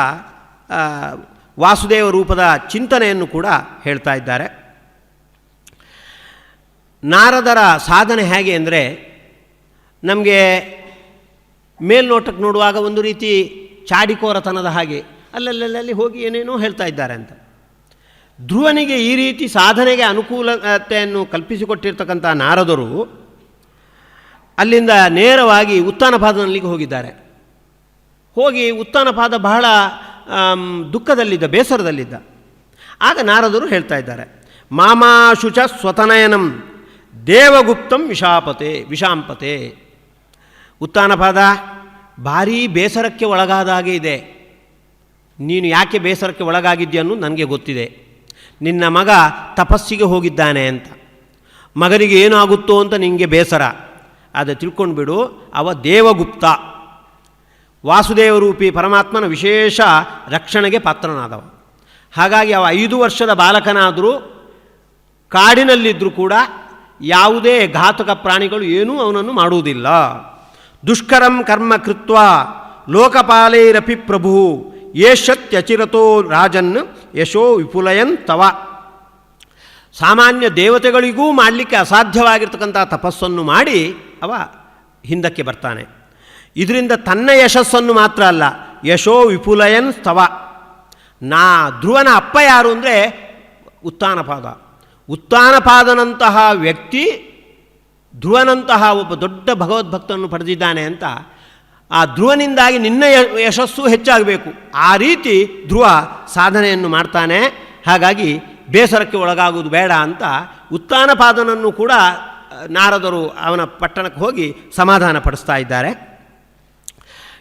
ವಾಸುದೇವ ರೂಪದ ಚಿಂತನೆಯನ್ನು ಕೂಡ ಹೇಳ್ತಾ ಇದ್ದಾರೆ. ನಾರದರ ಸಾಧನೆ ಹೇಗೆ ಅಂದರೆ, ನಮಗೆ ಮೇಲ್ನೋಟಕ್ಕೆ ನೋಡುವಾಗ ಒಂದು ರೀತಿ ಚಾಡಿಕೋರತನದ ಹಾಗೆ, ಅಲ್ಲಲ್ಲಿ ಹೋಗಿ ಏನೇನೋ ಹೇಳ್ತಾ ಇದ್ದಾರೆ ಅಂತ. ಧ್ರುವನಿಗೆ ಈ ರೀತಿ ಸಾಧನೆಗೆ ಅನುಕೂಲತೆಯನ್ನು ಕಲ್ಪಿಸಿಕೊಟ್ಟಿರ್ತಕ್ಕಂಥ ನಾರದರು ಅಲ್ಲಿಂದ ನೇರವಾಗಿ ಉತ್ಥಾನಪಾದನಲ್ಲಿಗೆ ಹೋಗಿದ್ದಾರೆ. ಹೋಗಿ ಉತ್ಥಾನಪಾದ ಬಹಳ ದುಃಖದಲ್ಲಿದ್ದ, ಬೇಸರದಲ್ಲಿದ್ದ. ಆಗ ನಾರದರು ಹೇಳ್ತಾ ಇದ್ದಾರೆ, ಮಾಮಾಶುಚ ಸ್ವತನಯನಂ ದೇವಗುಪ್ತಂ ವಿಷಾಂಪತೆ. ಉತ್ಥಾನಪಾದ, ಭಾರೀ ಬೇಸರಕ್ಕೆ ಒಳಗಾದ ಹಾಗೆ ಇದೆ. ನೀನು ಯಾಕೆ ಬೇಸರಕ್ಕೆ ಒಳಗಾಗಿದ್ದೆ ಅನ್ನೋದು ನನಗೆ ಗೊತ್ತಿದೆ. ನಿನ್ನ ಮಗ ತಪಸ್ಸಿಗೆ ಹೋಗಿದ್ದಾನೆ ಅಂತ, ಮಗನಿಗೆ ಏನಾಗುತ್ತೋ ಅಂತ ನಿನಗೆ ಬೇಸರ. ಅದು ತಿಳ್ಕೊಂಡು ಬಿಡು, ಅವ ದೇವಗುಪ್ತ, ವಾಸುದೇವರೂಪಿ ಪರಮಾತ್ಮನ ವಿಶೇಷ ರಕ್ಷಣೆಗೆ ಪಾತ್ರನಾದವ. ಹಾಗಾಗಿ ಅವ 5 ವರ್ಷದ ಬಾಲಕನಾದರೂ ಕಾಡಿನಲ್ಲಿದ್ದರೂ ಕೂಡ ಯಾವುದೇ ಘಾತಕ ಪ್ರಾಣಿಗಳು ಏನೂ ಅವನನ್ನು ಮಾಡುವುದಿಲ್ಲ. ದುಷ್ಕರಂ ಕರ್ಮ ಕೃತ್ವ ಲೋಕಪಾಲೈರಪಿ ಪ್ರಭು ಯೇಷತ್ಯಚಿರತೋ ರಾಜನ್ ಯಶೋ ವಿಪುಲಯನ್ ತವ. ಸಾಮಾನ್ಯ ದೇವತೆಗಳಿಗೂ ಮಾಡಲಿಕ್ಕೆ ಅಸಾಧ್ಯವಾಗಿರ್ತಕ್ಕಂಥ ತಪಸ್ಸನ್ನು ಮಾಡಿ ಅವ ಹಿಂದಕ್ಕೆ ಬರ್ತಾನೆ. ಇದರಿಂದ ತನ್ನ ಯಶಸ್ಸನ್ನು ಮಾತ್ರ ಅಲ್ಲ, ಯಶೋ ವಿಪುಲಯನ್ ಸ್ತವ. ಧ್ರುವನ ಅಪ್ಪ ಯಾರು ಅಂದರೆ ಉತ್ಥಾನಪಾದ. ಉತ್ಥಾನಪಾದನಂತಹ ವ್ಯಕ್ತಿ ಧ್ರುವನಂತಹ ಒಬ್ಬ ದೊಡ್ಡ ಭಗವದ್ಭಕ್ತನನ್ನು ಪಡೆದಿದ್ದಾನೆ ಅಂತ, ಆ ಧ್ರುವನಿಂದಾಗಿ ನಿನ್ನ ಯಶಸ್ಸು ಹೆಚ್ಚಾಗಬೇಕು. ಆ ರೀತಿ ಧ್ರುವ ಸಾಧನೆಯನ್ನು ಮಾಡ್ತಾನೆ. ಹಾಗಾಗಿ ಬೇಸರಕ್ಕೆ ಒಳಗಾಗುವುದು ಬೇಡ ಅಂತ ಉತ್ಥಾನಪಾದನನ್ನು ಕೂಡ ನಾರದರು ಅವನ ಪಟ್ಟಣಕ್ಕೆ ಹೋಗಿ ಸಮಾಧಾನ ಪಡಿಸ್ತಾ ಇದ್ದಾರೆ.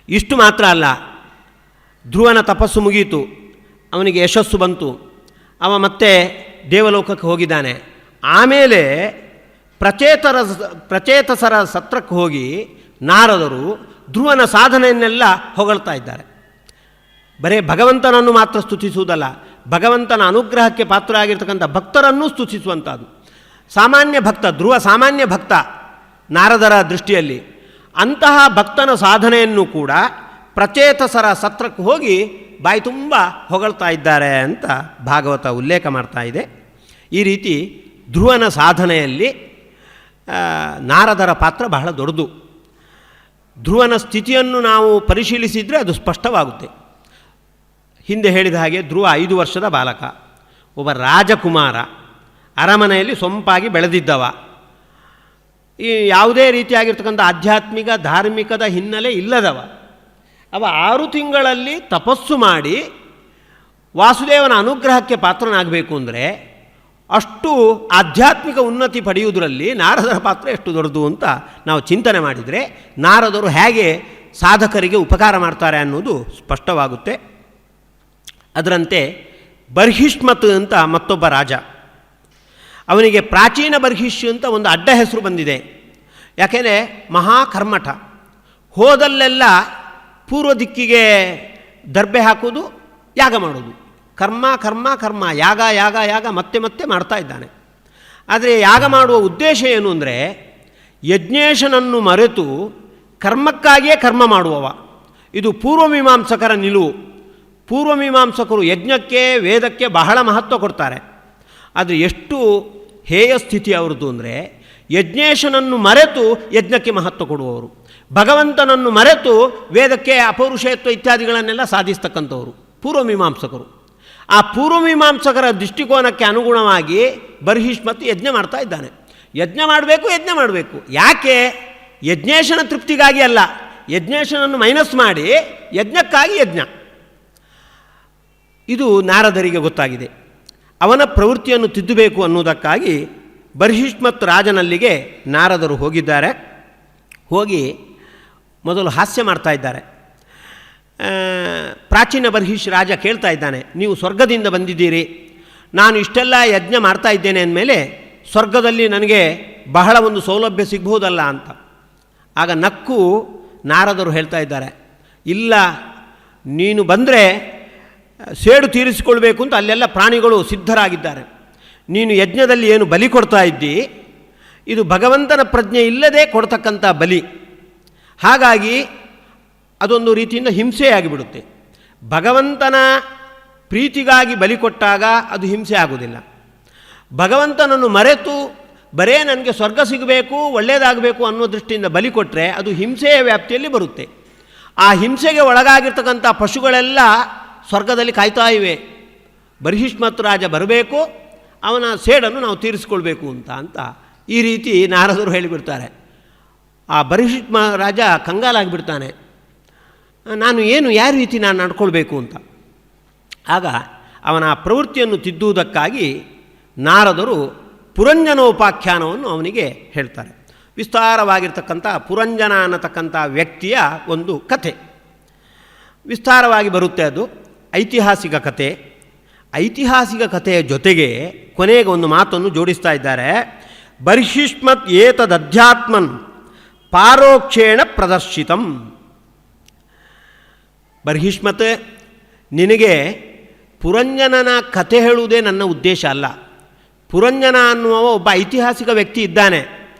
ಇಷ್ಟು ಮಾತ್ರ ಅಲ್ಲ, ಧ್ರುವನ ತಪಸ್ಸು ಮುಗಿಯಿತು, ಅವನಿಗೆ ಯಶಸ್ಸು ಬಂತು, ಅವ ಮತ್ತೆ ದೇವಲೋಕಕ್ಕೆ ಹೋಗಿದ್ದಾನೆ. ಆಮೇಲೆ ಪ್ರಚೇತಸರ ಸತ್ರಕ್ಕೆ ಹೋಗಿ ನಾರದರು ಧ್ರುವನ ಸಾಧನೆಯನ್ನೆಲ್ಲ ಹೊಗಳ್ತಾ ಇದ್ದಾರೆ. ಬರೇ ಭಗವಂತನನ್ನು ಮಾತ್ರ ಸ್ತುತಿಸುವುದಲ್ಲ, ಭಗವಂತನ ಅನುಗ್ರಹಕ್ಕೆ ಪಾತ್ರ ಆಗಿರ್ತಕ್ಕಂಥ ಭಕ್ತರನ್ನೂ ಸ್ತುತಿಸುವಂಥದ್ದು. ಸಾಮಾನ್ಯ ಭಕ್ತ, ಧ್ರುವ ಸಾಮಾನ್ಯ ಭಕ್ತ ನಾರದರ ದೃಷ್ಟಿಯಲ್ಲಿ. ಅಂತಹ ಭಕ್ತನ ಸಾಧನೆಯನ್ನು ಕೂಡ ಪ್ರಚೇತಸರ ಸತ್ರಕ್ಕೆ ಹೋಗಿ ಬಾಯಿ ತುಂಬ ಹೊಗಳ್ತಾ ಇದ್ದಾರೆ ಅಂತ ಭಾಗವತ ಉಲ್ಲೇಖ ಮಾಡ್ತಾ ಇದೆ. ಈ ರೀತಿ ಧ್ರುವನ ಸಾಧನೆಯಲ್ಲಿ ನಾರದರ ಪಾತ್ರ ಬಹಳ ದೊಡ್ಡದು. ಧ್ರುವನ ಸ್ಥಿತಿಯನ್ನು ನಾವು ಪರಿಶೀಲಿಸಿದರೆ ಅದು ಸ್ಪಷ್ಟವಾಗುತ್ತೆ. ಹಿಂದೆ ಹೇಳಿದ ಹಾಗೆ ಧ್ರುವ 5 ವರ್ಷದ ಬಾಲಕ, ಒಬ್ಬ ರಾಜಕುಮಾರ, ಅರಮನೆಯಲ್ಲಿ ಸೊಂಪಾಗಿ ಬೆಳೆದಿದ್ದವ. ಈ ಯಾವುದೇ ರೀತಿಯಾಗಿರ್ತಕ್ಕಂಥ ಆಧ್ಯಾತ್ಮಿಕ ಧಾರ್ಮಿಕದ ಹಿನ್ನೆಲೆ ಇಲ್ಲದವ. ಅವ 6 ತಿಂಗಳಲ್ಲಿ ತಪಸ್ಸು ಮಾಡಿ ವಾಸುದೇವನ ಅನುಗ್ರಹಕ್ಕೆ ಪಾತ್ರನಾಗಬೇಕು ಅಂದರೆ ಅಷ್ಟು ಆಧ್ಯಾತ್ಮಿಕ ಉನ್ನತಿ ಪಡೆಯುವುದರಲ್ಲಿ ನಾರದರ ಪಾತ್ರ ಎಷ್ಟು ದೊಡ್ಡದು ಅಂತ ನಾವು ಚಿಂತನೆ ಮಾಡಿದರೆ ನಾರದರು ಹೇಗೆ ಸಾಧಕರಿಗೆ ಉಪಕಾರ ಮಾಡ್ತಾರೆ ಅನ್ನೋದು ಸ್ಪಷ್ಟವಾಗುತ್ತೆ. ಅದರಂತೆ ಬರ್ಹಿಷ್ಮತ್ ಅಂತ ಮತ್ತೊಬ್ಬ ರಾಜ, ಅವನಿಗೆ ಪ್ರಾಚೀನ ಬರ್ಹಿಷ್ ಅಂತ ಒಂದು ಅಡ್ಡ ಹೆಸರು ಬಂದಿದೆ. ಯಾಕೆಂದರೆ ಮಹಾಕರ್ಮಠ, ಹೋದಲ್ಲೆಲ್ಲ ಪೂರ್ವ ದಿಕ್ಕಿಗೆ ದರ್ಬೆ ಹಾಕೋದು, ಯಾಗ ಮಾಡೋದು, ಕರ್ಮ ಕರ್ಮ ಕರ್ಮ, ಯಾಗ ಯಾಗ ಯಾಗ ಮತ್ತೆ ಮತ್ತೆ ಮಾಡ್ತಾ ಇದ್ದಾನೆ. ಆದರೆ ಯಾಗ ಮಾಡುವ ಉದ್ದೇಶ ಏನು ಅಂದರೆ ಯಜ್ಞೇಶನನ್ನು ಮರೆತು ಕರ್ಮಕ್ಕಾಗಿಯೇ ಕರ್ಮ ಮಾಡುವವ. ಇದು ಪೂರ್ವಮೀಮಾಂಸಕರ ನಿಲುವು. ಪೂರ್ವಮೀಮಾಂಸಕರು ಯಜ್ಞಕ್ಕೆ ವೇದಕ್ಕೆ ಬಹಳ ಮಹತ್ವ ಕೊಡ್ತಾರೆ. ಆದರೆ ಎಷ್ಟು ಹೇಯ ಸ್ಥಿತಿ ಅವ್ರದ್ದು ಅಂದರೆ, ಯಜ್ಞೇಶನನ್ನು ಮರೆತು ಯಜ್ಞಕ್ಕೆ ಮಹತ್ವ ಕೊಡುವವರು, ಭಗವಂತನನ್ನು ಮರೆತು ವೇದಕ್ಕೆ ಅಪೌರುಷೇಯತ್ವ ಇತ್ಯಾದಿಗಳನ್ನೆಲ್ಲ ಸಾಧಿಸ್ತಕ್ಕಂಥವರು ಪೂರ್ವಮೀಮಾಂಸಕರು. ಆ ಪೂರ್ವಮೀಮಾಂಸಕರ ದೃಷ್ಟಿಕೋನಕ್ಕೆ ಅನುಗುಣವಾಗಿ ಬರ್ಹಿಷ್ಮತ್ ಯಜ್ಞ ಮಾಡ್ತಾ ಇದ್ದಾನೆ. ಯಜ್ಞ ಮಾಡಬೇಕು. ಯಾಕೆ? ಯಜ್ಞೇಶನ ತೃಪ್ತಿಗಾಗಿ ಅಲ್ಲ, ಯಜ್ಞೇಶನನ್ನು ಮೈನಸ್ ಮಾಡಿ ಯಜ್ಞಕ್ಕಾಗಿ ಯಜ್ಞ. ಇದು ನಾರದರಿಗೆ ಗೊತ್ತಾಗಿದೆ. ಅವನ ಪ್ರವೃತ್ತಿಯನ್ನು ತಿದ್ದಬೇಕು ಅನ್ನುವುದಕ್ಕಾಗಿ ಬರ್ಹಿಷ್ಮತ್ ರಾಜನಲ್ಲಿಗೆ ನಾರದರು ಹೋಗಿದ್ದಾರೆ. ಹೋಗಿ ಮೊದಲು ಹಾಸ್ಯ ಮಾಡ್ತಾ ಇದ್ದಾರೆ. ಪ್ರಾಚೀನ ಬರ್ಹಿಷ್ ರಾಜ ಕೇಳ್ತಾ ಇದ್ದಾನೆ, ನೀವು ಸ್ವರ್ಗದಿಂದ ಬಂದಿದ್ದೀರಿ, ನಾನು ಇಷ್ಟೆಲ್ಲ ಯಜ್ಞ ಮಾಡ್ತಾ ಇದ್ದೇನೆ ಅಂದಮೇಲೆ ಸ್ವರ್ಗದಲ್ಲಿ ನನಗೆ ಬಹಳ ಒಂದು ಸೌಲಭ್ಯ ಸಿಗ್ಬೋದಲ್ಲ ಅಂತ. ಆಗ ನಕ್ಕು ನಾರದರು ಹೇಳ್ತಾ ಇದ್ದಾರೆ, ಇಲ್ಲ, ನೀನು ಬಂದರೆ ಸೇಡು ತೀರಿಸಿಕೊಳ್ಬೇಕು ಅಂತ ಅಲ್ಲೆಲ್ಲ ಪ್ರಾಣಿಗಳು ಸಿದ್ಧರಾಗಿದ್ದಾರೆ. ನೀನು ಯಜ್ಞದಲ್ಲಿ ಏನು ಬಲಿ ಕೊಡ್ತಾ ಇದ್ದಿ, ಇದು ಭಗವಂತನ ಪ್ರಜ್ಞೆ ಇಲ್ಲದೆ ಕೊಡ್ತಕ್ಕಂಥ ಬಲಿ. ಹಾಗಾಗಿ ಅದೊಂದು ರೀತಿಯಿಂದ ಹಿಂಸೆಯಾಗಿಬಿಡುತ್ತೆ. ಭಗವಂತನ ಪ್ರೀತಿಗಾಗಿ ಬಲಿ ಕೊಟ್ಟಾಗ ಅದು ಹಿಂಸೆ ಆಗುವುದಿಲ್ಲ. ಭಗವಂತನನ್ನು ಮರೆತು ಬರೇ ನನಗೆ ಸ್ವರ್ಗ ಸಿಗಬೇಕು, ಒಳ್ಳೆಯದಾಗಬೇಕು ಅನ್ನೋ ದೃಷ್ಟಿಯಿಂದ ಬಲಿ ಕೊಟ್ಟರೆ ಅದು ಹಿಂಸೆಯ ವ್ಯಾಪ್ತಿಯಲ್ಲಿ ಬರುತ್ತೆ. ಆ ಹಿಂಸೆಗೆ ಒಳಗಾಗಿರ್ತಕ್ಕಂಥ ಪಶುಗಳೆಲ್ಲ ಸ್ವರ್ಗದಲ್ಲಿ ಕಾಯ್ತಾ ಇವೆ. ಬರ್ಹಿಷ್ಮತ್ ರಾಜ ಬರಬೇಕು, ಅವನ ಸೇಡನ್ನು ನಾವು ತೀರಿಸಿಕೊಳ್ಬೇಕು ಅಂತ ಈ ರೀತಿ ನಾರದರು ಹೇಳಿಬಿಡ್ತಾರೆ. ಆ ಬರ್ಹಿಷ್ಮ ರಾಜ ಕಂಗಾಲಾಗಿಬಿಡ್ತಾನೆ, ನಾನು ಯಾವ ರೀತಿ ನಾನು ನಡ್ಕೊಳ್ಬೇಕು ಅಂತ. ಆಗ ಅವನ ಪ್ರವೃತ್ತಿಯನ್ನು ತಿದ್ದುವುದಕ್ಕಾಗಿ ನಾರದರು ಪುರಂಜನೋಪಾಖ್ಯಾನವನ್ನು ಅವನಿಗೆ ಹೇಳ್ತಾರೆ. ವಿಸ್ತಾರವಾಗಿರ್ತಕ್ಕಂಥ ಪುರಂಜನ ಅನ್ನತಕ್ಕಂಥ ವ್ಯಕ್ತಿಯ ಒಂದು ಕಥೆ ವಿಸ್ತಾರವಾಗಿ ಬರುತ್ತೆ. ಅದು ಐತಿಹಾಸಿಕ ಕಥೆ. ಐತಿಹಾಸಿಕ ಕಥೆಯ ಜೊತೆಗೆ ಕೊನೆಗೆ ಒಂದು ಮಾತನ್ನು ಜೋಡಿಸ್ತಾ ಇದ್ದಾರೆ. ಬರ್ಹಿಷ್ಮತ್ ಏತದಧ್ಯಾತ್ಮನ್ ಪಾರೋಕ್ಷೇಣ ಪ್ರದರ್ಶಿತಂ. ಬರ್ಹಿಷ್ಮತ್, ನಿನಗೆ ಪುರಂಜನನ ಕಥೆ ಹೇಳುವುದೇ ನನ್ನ ಉದ್ದೇಶ ಅಲ್ಲ. ಪುರಂಜನ ಅನ್ನುವ ಒಬ್ಬ ಐತಿಹಾಸಿಕ ವ್ಯಕ್ತಿ ಇದ್ದಾನೆ,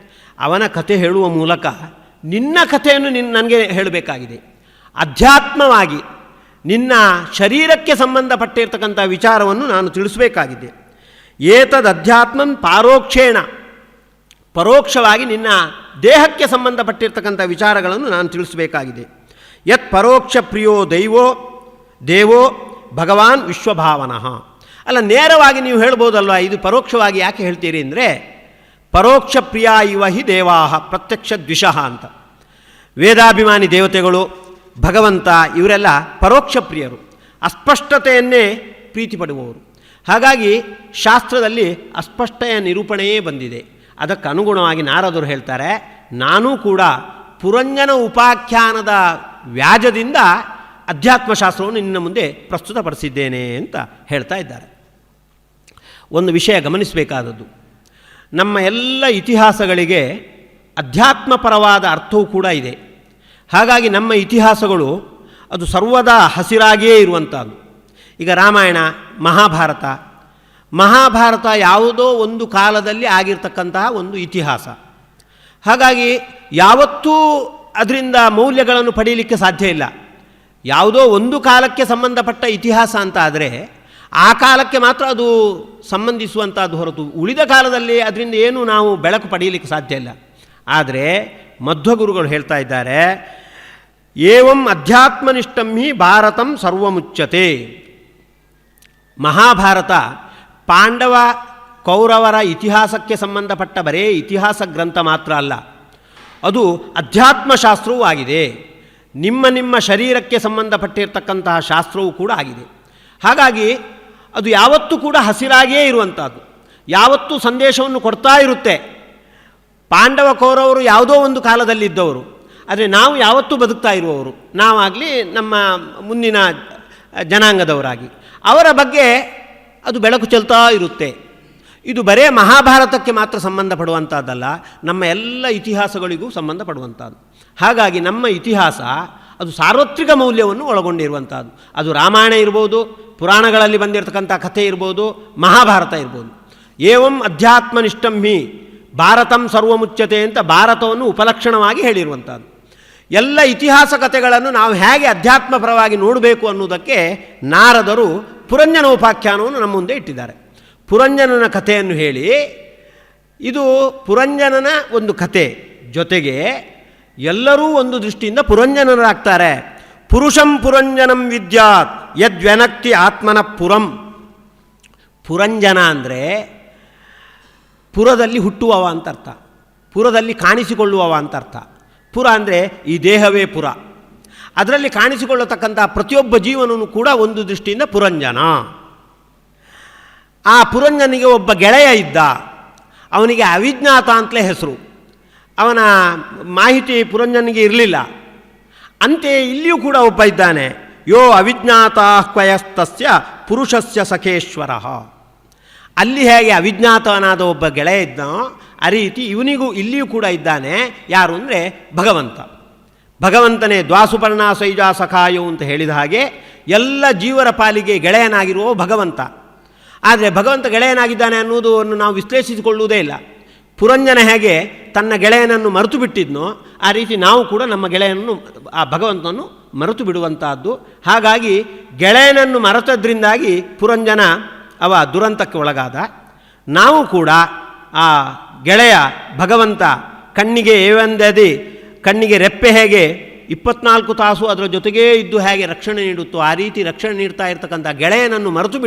ಅವನ ಕಥೆ ಹೇಳುವ ಮೂಲಕ ನಿನ್ನ ಕಥೆಯನ್ನು ನನಗೆ ಹೇಳಬೇಕಾಗಿದೆ. ಅಧ್ಯಾತ್ಮವಾಗಿ ನಿನ್ನ ಶರೀರಕ್ಕೆ ಸಂಬಂಧಪಟ್ಟಿರ್ತಕ್ಕಂಥ ವಿಚಾರವನ್ನು ನಾನು ತಿಳಿಸಬೇಕಾಗಿದೆ. ಏತದ್ ಅಧ್ಯಾತ್ಮನ್ ಪಾರೋಕ್ಷೇಣ, ಪರೋಕ್ಷವಾಗಿ ನಿನ್ನ ದೇಹಕ್ಕೆ ಸಂಬಂಧಪಟ್ಟಿರ್ತಕ್ಕಂಥ ವಿಚಾರಗಳನ್ನು ನಾನು ತಿಳಿಸಬೇಕಾಗಿದೆ. ಯತ್ ಪರೋಕ್ಷ ಪ್ರಿಯೋ ದೇವೋ ಭಗವಾನ್ ವಿಶ್ವಭಾವನಃ. ಅಲ್ಲ, ನೇರವಾಗಿ ನೀವು ಹೇಳ್ಬೋದಲ್ವ, ಇದು ಪರೋಕ್ಷವಾಗಿ ಯಾಕೆ ಹೇಳ್ತೀರಿ ಅಂದರೆ, ಪರೋಕ್ಷ ಪ್ರಿಯ ಇವ ಹಿ ದೇವಾಹ ಪ್ರತ್ಯಕ್ಷ ದ್ವಿಷಃ ಅಂತ. ವೇದಾಭಿಮಾನಿ ದೇವತೆಗಳು, ಭಗವಂತ, ಇವರೆಲ್ಲ ಪರೋಕ್ಷ ಪ್ರಿಯರು, ಅಸ್ಪಷ್ಟತೆಯನ್ನೇ ಪ್ರೀತಿ ಪಡುವವರು. ಹಾಗಾಗಿ ಶಾಸ್ತ್ರದಲ್ಲಿ ಅಸ್ಪಷ್ಟತೆಯ ನಿರೂಪಣೆಯೇ ಬಂದಿದೆ. ಅದಕ್ಕೆ ಅನುಗುಣವಾಗಿ ನಾರದರು ಹೇಳ್ತಾರೆ, ನಾನೂ ಕೂಡ ಪುರಂಜನ ಉಪಾಖ್ಯಾನದ ವ್ಯಾಜದಿಂದ ಅಧ್ಯಾತ್ಮಶಾಸ್ತ್ರವನ್ನು ನಿನ್ನ ಮುಂದೆ ಪ್ರಸ್ತುತಪಡಿಸಿದ್ದೇನೆ ಅಂತ ಹೇಳ್ತಾ ಇದ್ದಾರೆ. ಒಂದು ವಿಷಯ ಗಮನಿಸಬೇಕಾದದ್ದು, ನಮ್ಮ ಎಲ್ಲ ಇತಿಹಾಸಗಳಿಗೆ ಅಧ್ಯಾತ್ಮಪರವಾದ ಅರ್ಥವೂ ಕೂಡ ಇದೆ. ಹಾಗಾಗಿ ನಮ್ಮ ಇತಿಹಾಸಗಳು ಅದು ಸರ್ವದಾ ಹಸಿರಾಗಿಯೇ ಇರುವಂಥದ್ದು. ಈಗ ರಾಮಾಯಣ, ಮಹಾಭಾರತ ಯಾವುದೋ ಒಂದು ಕಾಲದಲ್ಲಿ ಆಗಿರ್ತಕ್ಕಂತಹ ಒಂದು ಇತಿಹಾಸ. ಹಾಗಾಗಿ ಯಾವತ್ತೂ ಅದರಿಂದ ಮೌಲ್ಯಗಳನ್ನು ಪಡೀಲಿಕ್ಕೆ ಸಾಧ್ಯ ಇಲ್ಲ. ಯಾವುದೋ ಒಂದು ಕಾಲಕ್ಕೆ ಸಂಬಂಧಪಟ್ಟ ಇತಿಹಾಸ ಅಂತ ಆದರೆ ಆ ಕಾಲಕ್ಕೆ ಮಾತ್ರ ಅದು ಸಂಬಂಧಿಸುವಂಥದ್ದು ಹೊರತು ಉಳಿದ ಕಾಲದಲ್ಲಿ ಅದರಿಂದ ಏನು ನಾವು ಬೆಳಕು ಪಡೆಯಲಿಕ್ಕೆ ಸಾಧ್ಯ ಇಲ್ಲ. ಆದರೆ ಮಧ್ವಗುರುಗಳು ಹೇಳ್ತಾ ಇದ್ದಾರೆ, ಏವಂ ಅಧ್ಯಾತ್ಮನಿಷ್ಠಂ ಹಿ ಭಾರತಂ ಸರ್ವಮುಚ್ಯತೆ. ಮಹಾಭಾರತ ಪಾಂಡವ ಕೌರವರ ಇತಿಹಾಸಕ್ಕೆ ಸಂಬಂಧಪಟ್ಟ ಬರೇ ಇತಿಹಾಸ ಗ್ರಂಥ ಮಾತ್ರ ಅಲ್ಲ, ಅದು ಅಧ್ಯಾತ್ಮಶಾಸ್ತ್ರವೂ ಆಗಿದೆ. ನಿಮ್ಮ ಶರೀರಕ್ಕೆ ಸಂಬಂಧಪಟ್ಟಿರ್ತಕ್ಕಂತಹ ಶಾಸ್ತ್ರವೂ ಕೂಡ ಆಗಿದೆ. ಹಾಗಾಗಿ ಅದು ಯಾವತ್ತೂ ಕೂಡ ಹಸಿರಾಗಿಯೇ ಇರುವಂಥದ್ದು, ಯಾವತ್ತೂ ಸಂದೇಶವನ್ನು ಕೊಡ್ತಾ ಇರುತ್ತೆ. ಪಾಂಡವ ಕೌರವರು ಯಾವುದೋ ಒಂದು ಕಾಲದಲ್ಲಿದ್ದವರು, ಆದರೆ ನಾವು ಯಾವತ್ತೂ ಬದುಕ್ತಾ ಇರುವವರು, ನಾವಾಗಲಿ ನಮ್ಮ ಮುಂದಿನ ಜನಾಂಗದವರಾಗಿ ಅವರ ಬಗ್ಗೆ ಅದು ಬೆಳಕು ಚೆಲ್ತಾ ಇರುತ್ತೆ. ಇದು ಬರೇ ಮಹಾಭಾರತಕ್ಕೆ ಮಾತ್ರ ಸಂಬಂಧಪಡುವಂಥದ್ದಲ್ಲ, ನಮ್ಮ ಎಲ್ಲ ಇತಿಹಾಸಗಳಿಗೂ ಸಂಬಂಧಪಡುವಂಥದ್ದು. ಹಾಗಾಗಿ ನಮ್ಮ ಇತಿಹಾಸ ಅದು ಸಾರ್ವತ್ರಿಕ ಮೌಲ್ಯವನ್ನು ಒಳಗೊಂಡಿರುವಂಥದ್ದು. ಅದು ರಾಮಾಯಣ ಇರ್ಬೋದು, ಪುರಾಣಗಳಲ್ಲಿ ಬಂದಿರತಕ್ಕಂಥ ಕಥೆ ಇರ್ಬೋದು, ಮಹಾಭಾರತ ಇರ್ಬೋದು. ಏವಂ ಅಧ್ಯಾತ್ಮನಿಷ್ಠಂ ಹಿ ಭಾರತಂ ಸರ್ವಮುಚ್ಯತೆ ಅಂತ ಭಾರತವನ್ನು ಉಪಲಕ್ಷಣವಾಗಿ ಹೇಳಿರುವಂಥದ್ದು. ಎಲ್ಲ ಇತಿಹಾಸ ಕಥೆಗಳನ್ನು ನಾವು ಹೇಗೆ ಅಧ್ಯಾತ್ಮಪರವಾಗಿ ನೋಡಬೇಕು ಅನ್ನುವುದಕ್ಕೆ ನಾರದರು ಪುರಂಜನೋಪಾಖ್ಯಾನವನ್ನು ನಮ್ಮ ಮುಂದೆ ಇಟ್ಟಿದ್ದಾರೆ. ಪುರಂಜನನ ಕಥೆಯನ್ನು ಹೇಳಿ, ಇದು ಪುರಂಜನನ ಒಂದು ಕಥೆ, ಜೊತೆಗೆ ಎಲ್ಲರೂ ಒಂದು ದೃಷ್ಟಿಯಿಂದ ಪುರಂಜನರಾಗ್ತಾರೆ. ಪುರುಷಂ ಪುರಂಜನಂ ವಿದ್ಯಾತ್ ಯದ್ವ್ಯನಕ್ತಿ ಆತ್ಮನ ಪುರಂ. ಪುರಂಜನ ಅಂದರೆ ಪುರದಲ್ಲಿ ಹುಟ್ಟುವವ ಅಂತ ಅರ್ಥ, ಪುರದಲ್ಲಿ ಕಾಣಿಸಿಕೊಳ್ಳುವವ ಅಂತ ಅರ್ಥ. ಪುರ ಅಂದರೆ ಈ ದೇಹವೇ ಪುರ, ಅದರಲ್ಲಿ ಕಾಣಿಸಿಕೊಳ್ಳತಕ್ಕಂಥ ಪ್ರತಿಯೊಬ್ಬ ಜೀವನೂ ಕೂಡ ಒಂದು ದೃಷ್ಟಿಯಿಂದ ಪುರಂಜನ. ಆ ಪುರಂಜನಿಗೆ ಒಬ್ಬ ಗೆಳೆಯ ಇದ್ದ, ಅವನಿಗೆ ಅವಿಜ್ಞಾತ ಅಂತಲೇ ಹೆಸರು. ಅವನ ಮಾಹಿತಿ ಪುರಂಜನಿಗೆ ಇರಲಿಲ್ಲ. ಅಂತೆಯೇ ಇಲ್ಲಿಯೂ ಕೂಡ ಒಬ್ಬ ಇದ್ದಾನೆ, ಯೋ ಅವಿಜ್ಞಾತಾಹ್ವಯಸ್ತಸ್ಯ ಪುರುಷಸ್ಯ ಸಖೇಶ್ವರ. ಅಲ್ಲಿ ಹೇಗೆ ಅವಿಜ್ಞಾತನಾದ ಒಬ್ಬ ಗೆಳೆಯ ಇದ್ದನೋ ಆ ರೀತಿ ಇವನಿಗೂ ಇಲ್ಲಿಯೂ ಕೂಡ ಇದ್ದಾನೆ. ಯಾರು ಅಂದರೆ ಭಗವಂತ. ಭಗವಂತನೇ ದ್ವಾಸುಪರ್ಣ ಸೈಜಾ ಸಖಾಯು ಅಂತ ಹೇಳಿದ ಹಾಗೆ ಎಲ್ಲ ಜೀವರ ಪಾಲಿಗೆ ಗೆಳೆಯನಾಗಿರುವ ಭಗವಂತ. ಆದರೆ ಭಗವಂತ ಗೆಳೆಯನಾಗಿದ್ದಾನೆ ಅನ್ನೋದನ್ನು ನಾವು ವಿಶ್ಲೇಷಿಸಿಕೊಳ್ಳುವುದೇ ಇಲ್ಲ. ಪುರಂಜನ ಹೇಗೆ ತನ್ನ ಗೆಳೆಯನನ್ನು ಮರೆತು ಬಿಟ್ಟಿದ್ನೋ ಆ ರೀತಿ ನಾವು ಕೂಡ ನಮ್ಮ ಗೆಳೆಯನನ್ನು, ಆ ಭಗವಂತನನ್ನು ಮರೆತು ಬಿಡುವಂತಹದ್ದು. ಹಾಗಾಗಿ ಗೆಳೆಯನನ್ನು ಮರೆತದ್ರಿಂದಾಗಿ ಪುರಂಜನ ಅವ ದುರಂತಕ್ಕೆ ಒಳಗಾದ. ನಾವು ಕೂಡ ಆ ಗೆಳೆಯ ಭಗವಂತ ಕಣ್ಣಿಗೆ ಏವಂದದಿ, ಕಣ್ಣಿಗೆ ರೆಪ್ಪೆ ಹೇಗೆ 24 ತಾಸು ಅದರ ಜೊತೆಗೇ ಇದ್ದು ಹೇಗೆ ರಕ್ಷಣೆ ನೀಡುತ್ತೋ ಆ ರೀತಿ ರಕ್ಷಣೆ ನೀಡ್ತಾ ಇರ್ತಕ್ಕಂಥ ಗೆಳೆಯನನ್ನು ಮರೆತು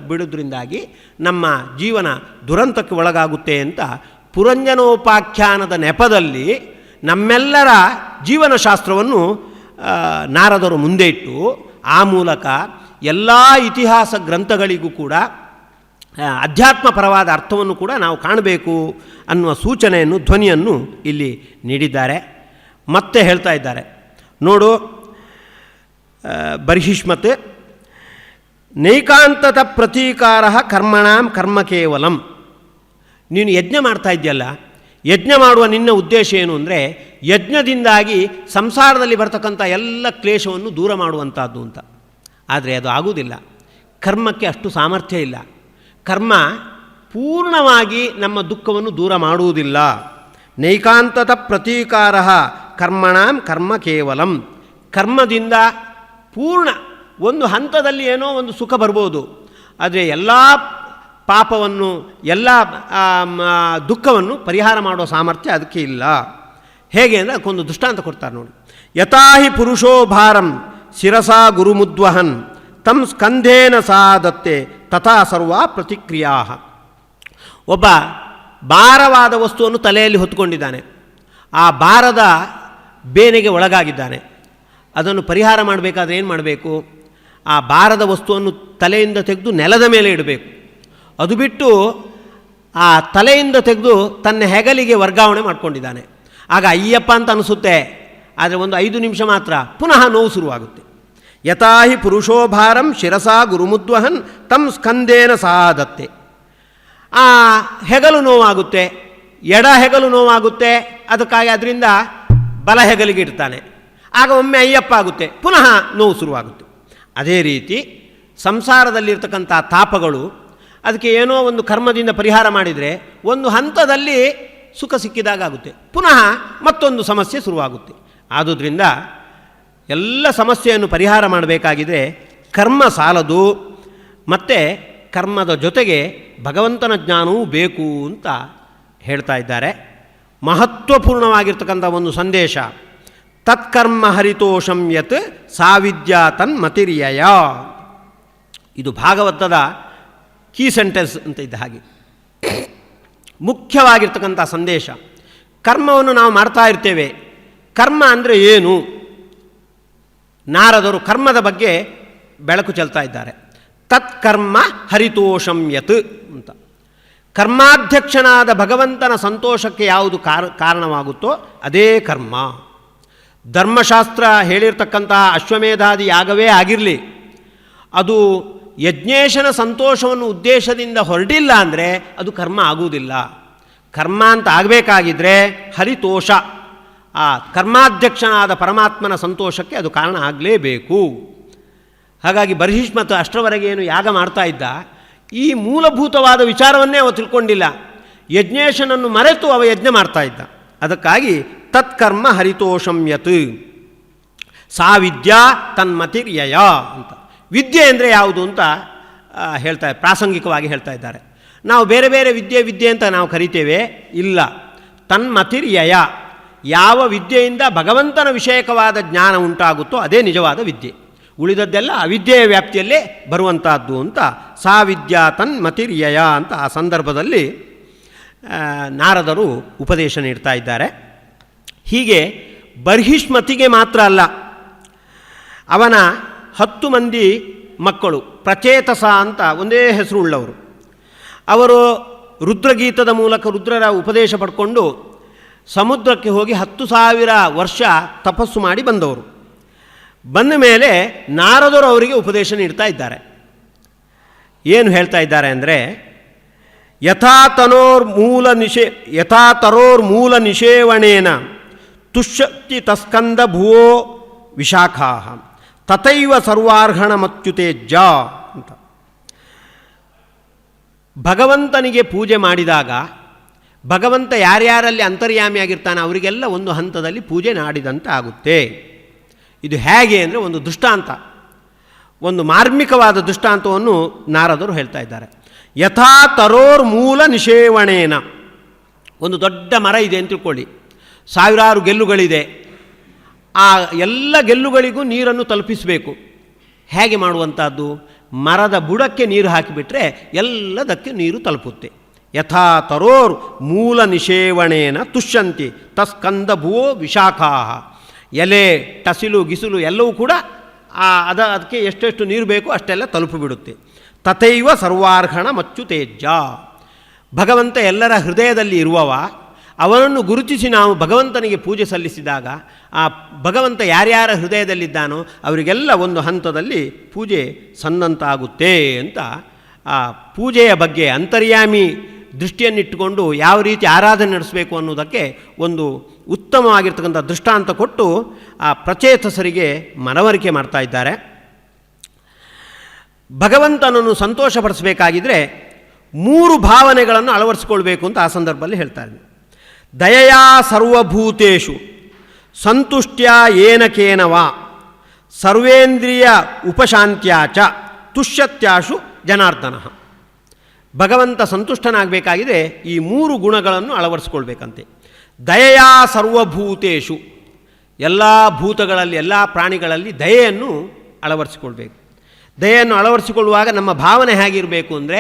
ಬಿಡುವುದರಿಂದಾಗಿ ನಮ್ಮ ಜೀವನ ದುರಂತಕ್ಕೆ ಒಳಗಾಗುತ್ತೆ ಅಂತ ಪುರಂಜನೋಪಾಖ್ಯಾನದ ನೆಪದಲ್ಲಿ ನಮ್ಮೆಲ್ಲರ ಜೀವನಶಾಸ್ತ್ರವನ್ನು ನಾರದರು ಮುಂದೆ ಇಟ್ಟು ಆ ಮೂಲಕ ಎಲ್ಲ ಇತಿಹಾಸ ಗ್ರಂಥಗಳಿಗೂ ಕೂಡ ಅಧ್ಯಾತ್ಮಪರವಾದ ಅರ್ಥವನ್ನು ಕೂಡ ನಾವು ಕಾಣಬೇಕು ಅನ್ನುವ ಸೂಚನೆಯನ್ನು, ಧ್ವನಿಯನ್ನು ಇಲ್ಲಿ ನೀಡಿದ್ದಾರೆ. ಮತ್ತೆ ಹೇಳ್ತಾ ಇದ್ದಾರೆ ನೋಡು, ಬರ್ಹಿಷ್ಮತ್ ನೈಕಾಂತತ ಪ್ರತೀಕಾರ ಕರ್ಮಣಾಂ ಕರ್ಮ ಕೇವಲಂ. ನೀನು ಯಜ್ಞ ಮಾಡ್ತಾ ಇದೆಯಲ್ಲ, ಯಜ್ಞ ಮಾಡುವ ನಿನ್ನ ಉದ್ದೇಶ ಏನು ಅಂದರೆ ಯಜ್ಞದಿಂದಾಗಿ ಸಂಸಾರದಲ್ಲಿ ಬರ್ತಕ್ಕಂಥ ಎಲ್ಲ ಕ್ಲೇಶವನ್ನು ದೂರ ಮಾಡುವಂಥದ್ದು ಅಂತ. ಆದರೆ ಅದು ಆಗುವುದಿಲ್ಲ. ಕರ್ಮಕ್ಕೆ ಅಷ್ಟು ಸಾಮರ್ಥ್ಯ ಇಲ್ಲ. ಕರ್ಮ ಪೂರ್ಣವಾಗಿ ನಮ್ಮ ದುಃಖವನ್ನು ದೂರ ಮಾಡುವುದಿಲ್ಲ. ನೈಕಾಂತತ ಪ್ರತೀಕಾರ ಕರ್ಮಣಾಂ ಕರ್ಮ ಕೇವಲಂ. ಕರ್ಮದಿಂದ ಪೂರ್ಣ ಒಂದು ಹಂತದಲ್ಲಿ ಏನೋ ಒಂದು ಸುಖ ಬರ್ಬೋದು, ಆದರೆ ಎಲ್ಲ ಪಾಪವನ್ನು, ಎಲ್ಲ ದುಃಖವನ್ನು ಪರಿಹಾರ ಮಾಡುವ ಸಾಮರ್ಥ್ಯ ಅದಕ್ಕೆ ಇಲ್ಲ. ಹೇಗೆ ಅಂದರೆ ಅದಕ್ಕೊಂದು ದೃಷ್ಟಾಂತ ಕೊಡ್ತಾರೆ ನೋಡಿ. ಯಥಾಹಿ ಪುರುಷೋ ಭಾರಂ ಶಿರಸಾ ಗುರುಮುದ್ವಹನ್ ತಂ ಸ್ಕಂಧೇನ ಸಾದತ್ತೆ ತಥಾ ಸರ್ವ ಪ್ರತಿಕ್ರಿಯಾ. ಒಬ್ಬ ಭಾರವಾದ ವಸ್ತುವನ್ನು ತಲೆಯಲ್ಲಿ ಹೊತ್ತುಕೊಂಡಿದ್ದಾನೆ, ಆ ಭಾರದ ಬೇನೆಗೆ ಒಳಗಾಗಿದ್ದಾನೆ. ಅದನ್ನು ಪರಿಹಾರ ಮಾಡಬೇಕಾದ್ರೆ ಏನು ಮಾಡಬೇಕು? ಆ ಭಾರದ ವಸ್ತುವನ್ನು ತಲೆಯಿಂದ ತೆಗೆದು ನೆಲದ ಮೇಲೆ ಇಡಬೇಕು. ಅದು ಬಿಟ್ಟು ಆ ತಲೆಯಿಂದ ತೆಗೆದು ತನ್ನ ಹೆಗಲಿಗೆ ವರ್ಗಾವಣೆ ಮಾಡಿಕೊಂಡಿದ್ದಾನೆ. ಆಗ ಅಯ್ಯಪ್ಪ ಅಂತ ಅನಿಸುತ್ತೆ, ಆದರೆ ಒಂದು 5 ನಿಮಿಷ ಮಾತ್ರ ಪುನಃ ನೋವು ಶುರುವಾಗುತ್ತೆ. ಯಥಾಹಿ ಪುರುಷೋ ಭಾರಂ ಶಿರಸಾ ಗುರುಮುದ್ವಹನ್ ತಂ ಸ್ಕಂದೇನ ಸಾದತ್ತೆ. ಆ ಹೆಗಲು ನೋವಾಗುತ್ತೆ, ಎಡ ಹೆಗಲು ನೋವಾಗುತ್ತೆ, ಅದಕ್ಕಾಗಿ ಅದರಿಂದ ಬಲ ಹೆಗಲಿಗೆ ಇಡ್ತಾನೆ. ಆಗ ಒಮ್ಮೆ ಅಯ್ಯಪ್ಪ ಆಗುತ್ತೆ, ಪುನಃ ನೋವು ಶುರುವಾಗುತ್ತೆ. ಅದೇ ರೀತಿ ಸಂಸಾರದಲ್ಲಿರ್ತಕ್ಕಂಥ ತಾಪಗಳು, ಅದಕ್ಕೆ ಏನೋ ಒಂದು ಕರ್ಮದಿಂದ ಪರಿಹಾರ ಮಾಡಿದರೆ ಒಂದು ಹಂತದಲ್ಲಿ ಸುಖ ಸಿಕ್ಕಿದಾಗ ಆಗುತ್ತೆ, ಪುನಃ ಮತ್ತೊಂದು ಸಮಸ್ಯೆ ಶುರುವಾಗುತ್ತೆ. ಆದುದರಿಂದ ಎಲ್ಲ ಸಮಸ್ಯೆಯನ್ನು ಪರಿಹಾರ ಮಾಡಬೇಕಾಗಿದೆ ಕರ್ಮ ಸಾಲದು, ಮತ್ತು ಕರ್ಮದ ಜೊತೆಗೆ ಭಗವಂತನ ಜ್ಞಾನವೂ ಬೇಕು ಅಂತ ಹೇಳ್ತಾ ಇದ್ದಾರೆ. ಮಹತ್ವಪೂರ್ಣವಾಗಿರ್ತಕ್ಕಂಥ ಒಂದು ಸಂದೇಶ. ತತ್ಕರ್ಮ ಹರಿತೋಷಂ ಯತ್ ಸಾವಿದ್ಯಾ ತನ್ಮತಿರ್ಯಯ. ಇದು ಭಾಗವತದ ಕೀ ಸೆಂಟೆನ್ಸ್ ಅಂತ ಇದ್ದ ಹಾಗೆ ಮುಖ್ಯವಾಗಿರ್ತಕ್ಕಂಥ ಸಂದೇಶ. ಕರ್ಮವನ್ನು ನಾವು ಮಾಡ್ತಾ ಇರ್ತೇವೆ. ಕರ್ಮ ಅಂದರೆ ಏನು? ನಾರದರು ಕರ್ಮದ ಬಗ್ಗೆ ಬೆಳಕು ಚೆಲ್ತಾ ಇದ್ದಾರೆ. ತತ್ಕರ್ಮ ಹರಿತೋಷಂ ಯತ್ ಅಂತ. ಕರ್ಮಾಧ್ಯಕ್ಷನಾದ ಭಗವಂತನ ಸಂತೋಷಕ್ಕೆ ಯಾವುದು ಕಾರಣವಾಗುತ್ತೋ ಅದೇ ಕರ್ಮ. ಧರ್ಮಶಾಸ್ತ್ರ ಹೇಳಿರ್ತಕ್ಕಂಥ ಅಶ್ವಮೇಧಾದಿ ಯಾಗವೇ ಆಗಿರಲಿ, ಅದು ಯಜ್ಞೇಶನ ಸಂತೋಷವನ್ನು ಉದ್ದೇಶದಿಂದ ಹೊರಟಿಲ್ಲ ಅಂದರೆ ಅದು ಕರ್ಮ ಆಗುವುದಿಲ್ಲ. ಕರ್ಮ ಅಂತ ಆಗಬೇಕಾಗಿದ್ದರೆ ಹರಿತೋಷ, ಆ ಕರ್ಮಾಧ್ಯಕ್ಷನಾದ ಪರಮಾತ್ಮನ ಸಂತೋಷಕ್ಕೆ ಅದು ಕಾರಣ ಆಗಲೇಬೇಕು. ಹಾಗಾಗಿ ಬರ್ಹಿಷ್ಮತ್ ಅಷ್ಟರವರೆಗೆ ಏನು ಯಾಗ ಮಾಡ್ತಾ ಇದ್ದ, ಈ ಮೂಲಭೂತವಾದ ವಿಚಾರವನ್ನೇ ಅವ ತಿಳ್ಕೊಂಡಿಲ್ಲ. ಯಜ್ಞೇಶನನ್ನು ಮರೆತು ಅವ ಯಜ್ಞ ಮಾಡ್ತಾ ಇದ್ದ. ಅದಕ್ಕಾಗಿ ತತ್ಕರ್ಮ ಹರಿತೋಷಂ ಯತ್. ಸಾ ವಿದ್ಯಾ ತನ್ಮತಿರ್ಯಯ ಅಂತ. ವಿದ್ಯೆ ಅಂದರೆ ಯಾವುದು ಅಂತ ಪ್ರಾಸಂಗಿಕವಾಗಿ ಹೇಳ್ತಾ ಇದ್ದಾರೆ. ನಾವು ಬೇರೆ ಬೇರೆ ವಿದ್ಯೆ ಅಂತ ನಾವು ಕರಿತೇವೆ, ಇಲ್ಲ. ತನ್ಮತಿರ್ಯಯ, ಯಾವ ವಿದ್ಯೆಯಿಂದ ಭಗವಂತನ ವಿಷಯಕವಾದ ಜ್ಞಾನ ಉಂಟಾಗುತ್ತೋ ಅದೇ ನಿಜವಾದ ವಿದ್ಯೆ, ಉಳಿದದ್ದೆಲ್ಲ ಅವಿದ್ಯೆಯ ವ್ಯಾಪ್ತಿಯಲ್ಲೇ ಬರುವಂಥದ್ದು ಅಂತ. ಸಾ ವಿದ್ಯಾ ತನ್ಮತಿರ್ಯಯ ಅಂತ ಆ ಸಂದರ್ಭದಲ್ಲಿ ನಾರದರು ಉಪದೇಶ ನೀಡ್ತಾ ಇದ್ದಾರೆ. ಹೀಗೆ ಬರ್ಹಿಷ್ಮತಿಗೆ ಮಾತ್ರ ಅಲ್ಲ, ಅವನ 10 ಮಂದಿ ಮಕ್ಕಳು ಪ್ರಚೇತಸ ಅಂತ ಒಂದೇ ಹೆಸರು ಉಳ್ಳವರು, ಅವರು ರುದ್ರಗೀತದ ಮೂಲಕ ರುದ್ರರ ಉಪದೇಶ ಪಡ್ಕೊಂಡು ಸಮುದ್ರಕ್ಕೆ ಹೋಗಿ 10,000 ವರ್ಷ ತಪಸ್ಸು ಮಾಡಿ ಬಂದವರು. ಬಂದ ಮೇಲೆ ನಾರದರು ಅವರಿಗೆ ಉಪದೇಶ ನೀಡ್ತಾ ಇದ್ದಾರೆ. ಏನು ಹೇಳ್ತಾ ಇದ್ದಾರೆ ಅಂದರೆ, ಯಥಾ ತರೋರ್ ಮೂಲ ನಿಷೇವಣೇನ ತುಷ್ಯತಿ ತಸ್ಕಂದ ಭುವೋ ವಿಶಾಖಾ ತಥೈವ ಸರ್ವಾರ್ಹಣ ಮತ್ಯುತೇಜ್ಜ ಅಂತ. ಭಗವಂತನಿಗೆ ಪೂಜೆ ಮಾಡಿದಾಗ ಭಗವಂತ ಯಾರ್ಯಾರಲ್ಲಿ ಅಂತರ್ಯಾಮಿಯಾಗಿರ್ತಾನೆ ಅವರಿಗೆಲ್ಲ ಒಂದು ಹಂತದಲ್ಲಿ ಪೂಜೆ ಮಾಡಿದಂತೆ ಆಗುತ್ತೆ. ಇದು ಹೇಗೆ ಅಂದರೆ ಒಂದು ದೃಷ್ಟಾಂತ, ಒಂದು ಮಾರ್ಮಿಕವಾದ ದೃಷ್ಟಾಂತವನ್ನು ನಾರದರು ಹೇಳ್ತಾ ಇದ್ದಾರೆ. ಯಥಾ ತರೋರ್ ಮೂಲ ನಿಷೇವಣೇನ, ಒಂದು ದೊಡ್ಡ ಮರ ಇದೆ ಅಂತ ತಿಳ್ಕೊಳ್ಳಿ, 1000 ಗೆಲ್ಲುಗಳಿದೆ. ಆ ಎಲ್ಲ ಗೆಲ್ಲುಗಳಿಗೂ ನೀರನ್ನು ತಲುಪಿಸಬೇಕು. ಹೇಗೆ ಮಾಡುವಂಥದ್ದು? ಮರದ ಬುಡಕ್ಕೆ ನೀರು ಹಾಕಿಬಿಟ್ರೆ ಎಲ್ಲದಕ್ಕೆ ನೀರು ತಲುಪುತ್ತೆ. ಯಥಾ ತರೋರ್ ಮೂಲ ನಿಷೇವಣೇನ ತುಷ್ಯಂತಿ ತಸ್ಕಂದ ಭುವೋ ವಿಶಾಖಾ. ಎಲೆ, ಟಸಿಲು, ಗಿಸಿಲು ಎಲ್ಲವೂ ಕೂಡ ಅದಕ್ಕೆ ಎಷ್ಟೆಷ್ಟು ನೀರು ಬೇಕೋ ಅಷ್ಟೆಲ್ಲ ತಲುಪಿಬಿಡುತ್ತೆ. ತಥೈವ ಸರ್ವಾರ್ಹಣ ಮಚ್ಚುತೇಜ್ಜ. ಭಗವಂತ ಎಲ್ಲರ ಹೃದಯದಲ್ಲಿ ಇರುವವ, ಅವನನ್ನು ಗುರುತಿಸಿ ನಾವು ಭಗವಂತನಿಗೆ ಪೂಜೆ ಸಲ್ಲಿಸಿದಾಗ ಆ ಭಗವಂತ ಯಾರ್ಯಾರ ಹೃದಯದಲ್ಲಿದ್ದಾನೋ ಅವರಿಗೆಲ್ಲ ಒಂದು ಹಂತದಲ್ಲಿ ಪೂಜೆ ಸಂದಂತಾಗುತ್ತೆ ಅಂತ ಆ ಪೂಜೆಯ ಬಗ್ಗೆ ಅಂತರ್ಯಾಮಿ ದೃಷ್ಟಿಯನ್ನಿಟ್ಟುಕೊಂಡು ಯಾವ ರೀತಿ ಆರಾಧನೆ ನಡೆಸಬೇಕು ಅನ್ನೋದಕ್ಕೆ ಒಂದು ಉತ್ತಮವಾಗಿರ್ತಕ್ಕಂಥ ದೃಷ್ಟಾಂತ ಕೊಟ್ಟು ಆ ಪ್ರಚೇತಸರಿಗೆ ಮನವರಿಕೆ ಮಾಡ್ತಾ ಇದ್ದಾರೆ. ಭಗವಂತನನ್ನು ಸಂತೋಷಪಡಿಸಬೇಕಾಗಿದ್ದರೆ 3 ಭಾವನೆಗಳನ್ನು ಅಳವಡಿಸಿಕೊಳ್ಬೇಕು ಅಂತ ಆ ಸಂದರ್ಭದಲ್ಲಿ ಹೇಳ್ತಾರೆ. ದಯೆಯಾ ಸರ್ವಭೂತೇಷು ಸಂತುಷ್ಟ್ಯ ಏನಕೇನವ ಸರ್ವೇಂದ್ರಿಯ ಉಪಶಾಂತ್ಯಾಚ ತುಷ್ಯತ್ಯಾಶು ಜನಾರ್ದನ. ಭಗವಂತ ಸಂತುಷ್ಟನಾಗಬೇಕಾಗಿದೆ ಈ 3 ಗುಣಗಳನ್ನು ಅಳವಡಿಸ್ಕೊಳ್ಬೇಕಂತೆ. ದಯೆಯಾ ಸರ್ವಭೂತೇಷು, ಎಲ್ಲ ಭೂತಗಳಲ್ಲಿ ಎಲ್ಲ ಪ್ರಾಣಿಗಳಲ್ಲಿ ದಯೆಯನ್ನು ಅಳವಡಿಸಿಕೊಳ್ಬೇಕು. ದಯೆಯನ್ನು ಅಳವಡಿಸಿಕೊಳ್ಳುವಾಗ ನಮ್ಮ ಭಾವನೆ ಹೇಗಿರಬೇಕು ಅಂದರೆ,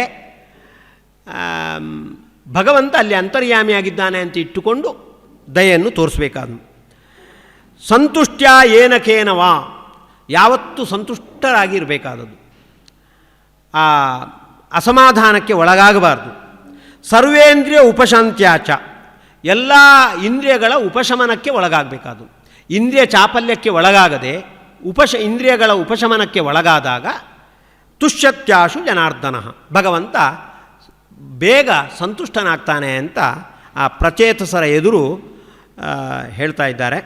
ಭಗವಂತ ಅಲ್ಲಿ ಅಂತರ್ಯಾಮಿಯಾಗಿದ್ದಾನೆ ಅಂತ ಇಟ್ಟುಕೊಂಡು ದಯೆಯನ್ನು ತೋರಿಸಬೇಕಾದ. ಸಂತುಷ್ಟ್ಯ ಏನಕೇನವ, ಯಾವತ್ತೂ ಸಂತುಷ್ಟರಾಗಿರಬೇಕಾದದ್ದು, ಆ ಅಸಮಾಧಾನಕ್ಕೆ ಒಳಗಾಗಬಾರ್ದು. ಸರ್ವೇಂದ್ರಿಯ ಉಪಶಾಂತ್ಯಾಚ, ಎಲ್ಲ ಇಂದ್ರಿಯಗಳ ಉಪಶಮನಕ್ಕೆ ಒಳಗಾಗಬೇಕಾದದು. ಇಂದ್ರಿಯ ಚಾಪಲ್ಯಕ್ಕೆ ಒಳಗಾಗದೆ ಇಂದ್ರಿಯಗಳ ಉಪಶಮನಕ್ಕೆ ಒಳಗಾದಾಗ ತುಷ್ಯತ್ಯಾಶು ಜನಾರ್ದನ, ಭಗವಂತ ಬೇಗ ಸಂತುಷ್ಟನಾಗ್ತಾನೆ ಅಂತ ಆ ಪ್ರಚೇತಸರ ಎದುರು ಹೇಳ್ತಾ ಇದ್ದಾರೆ.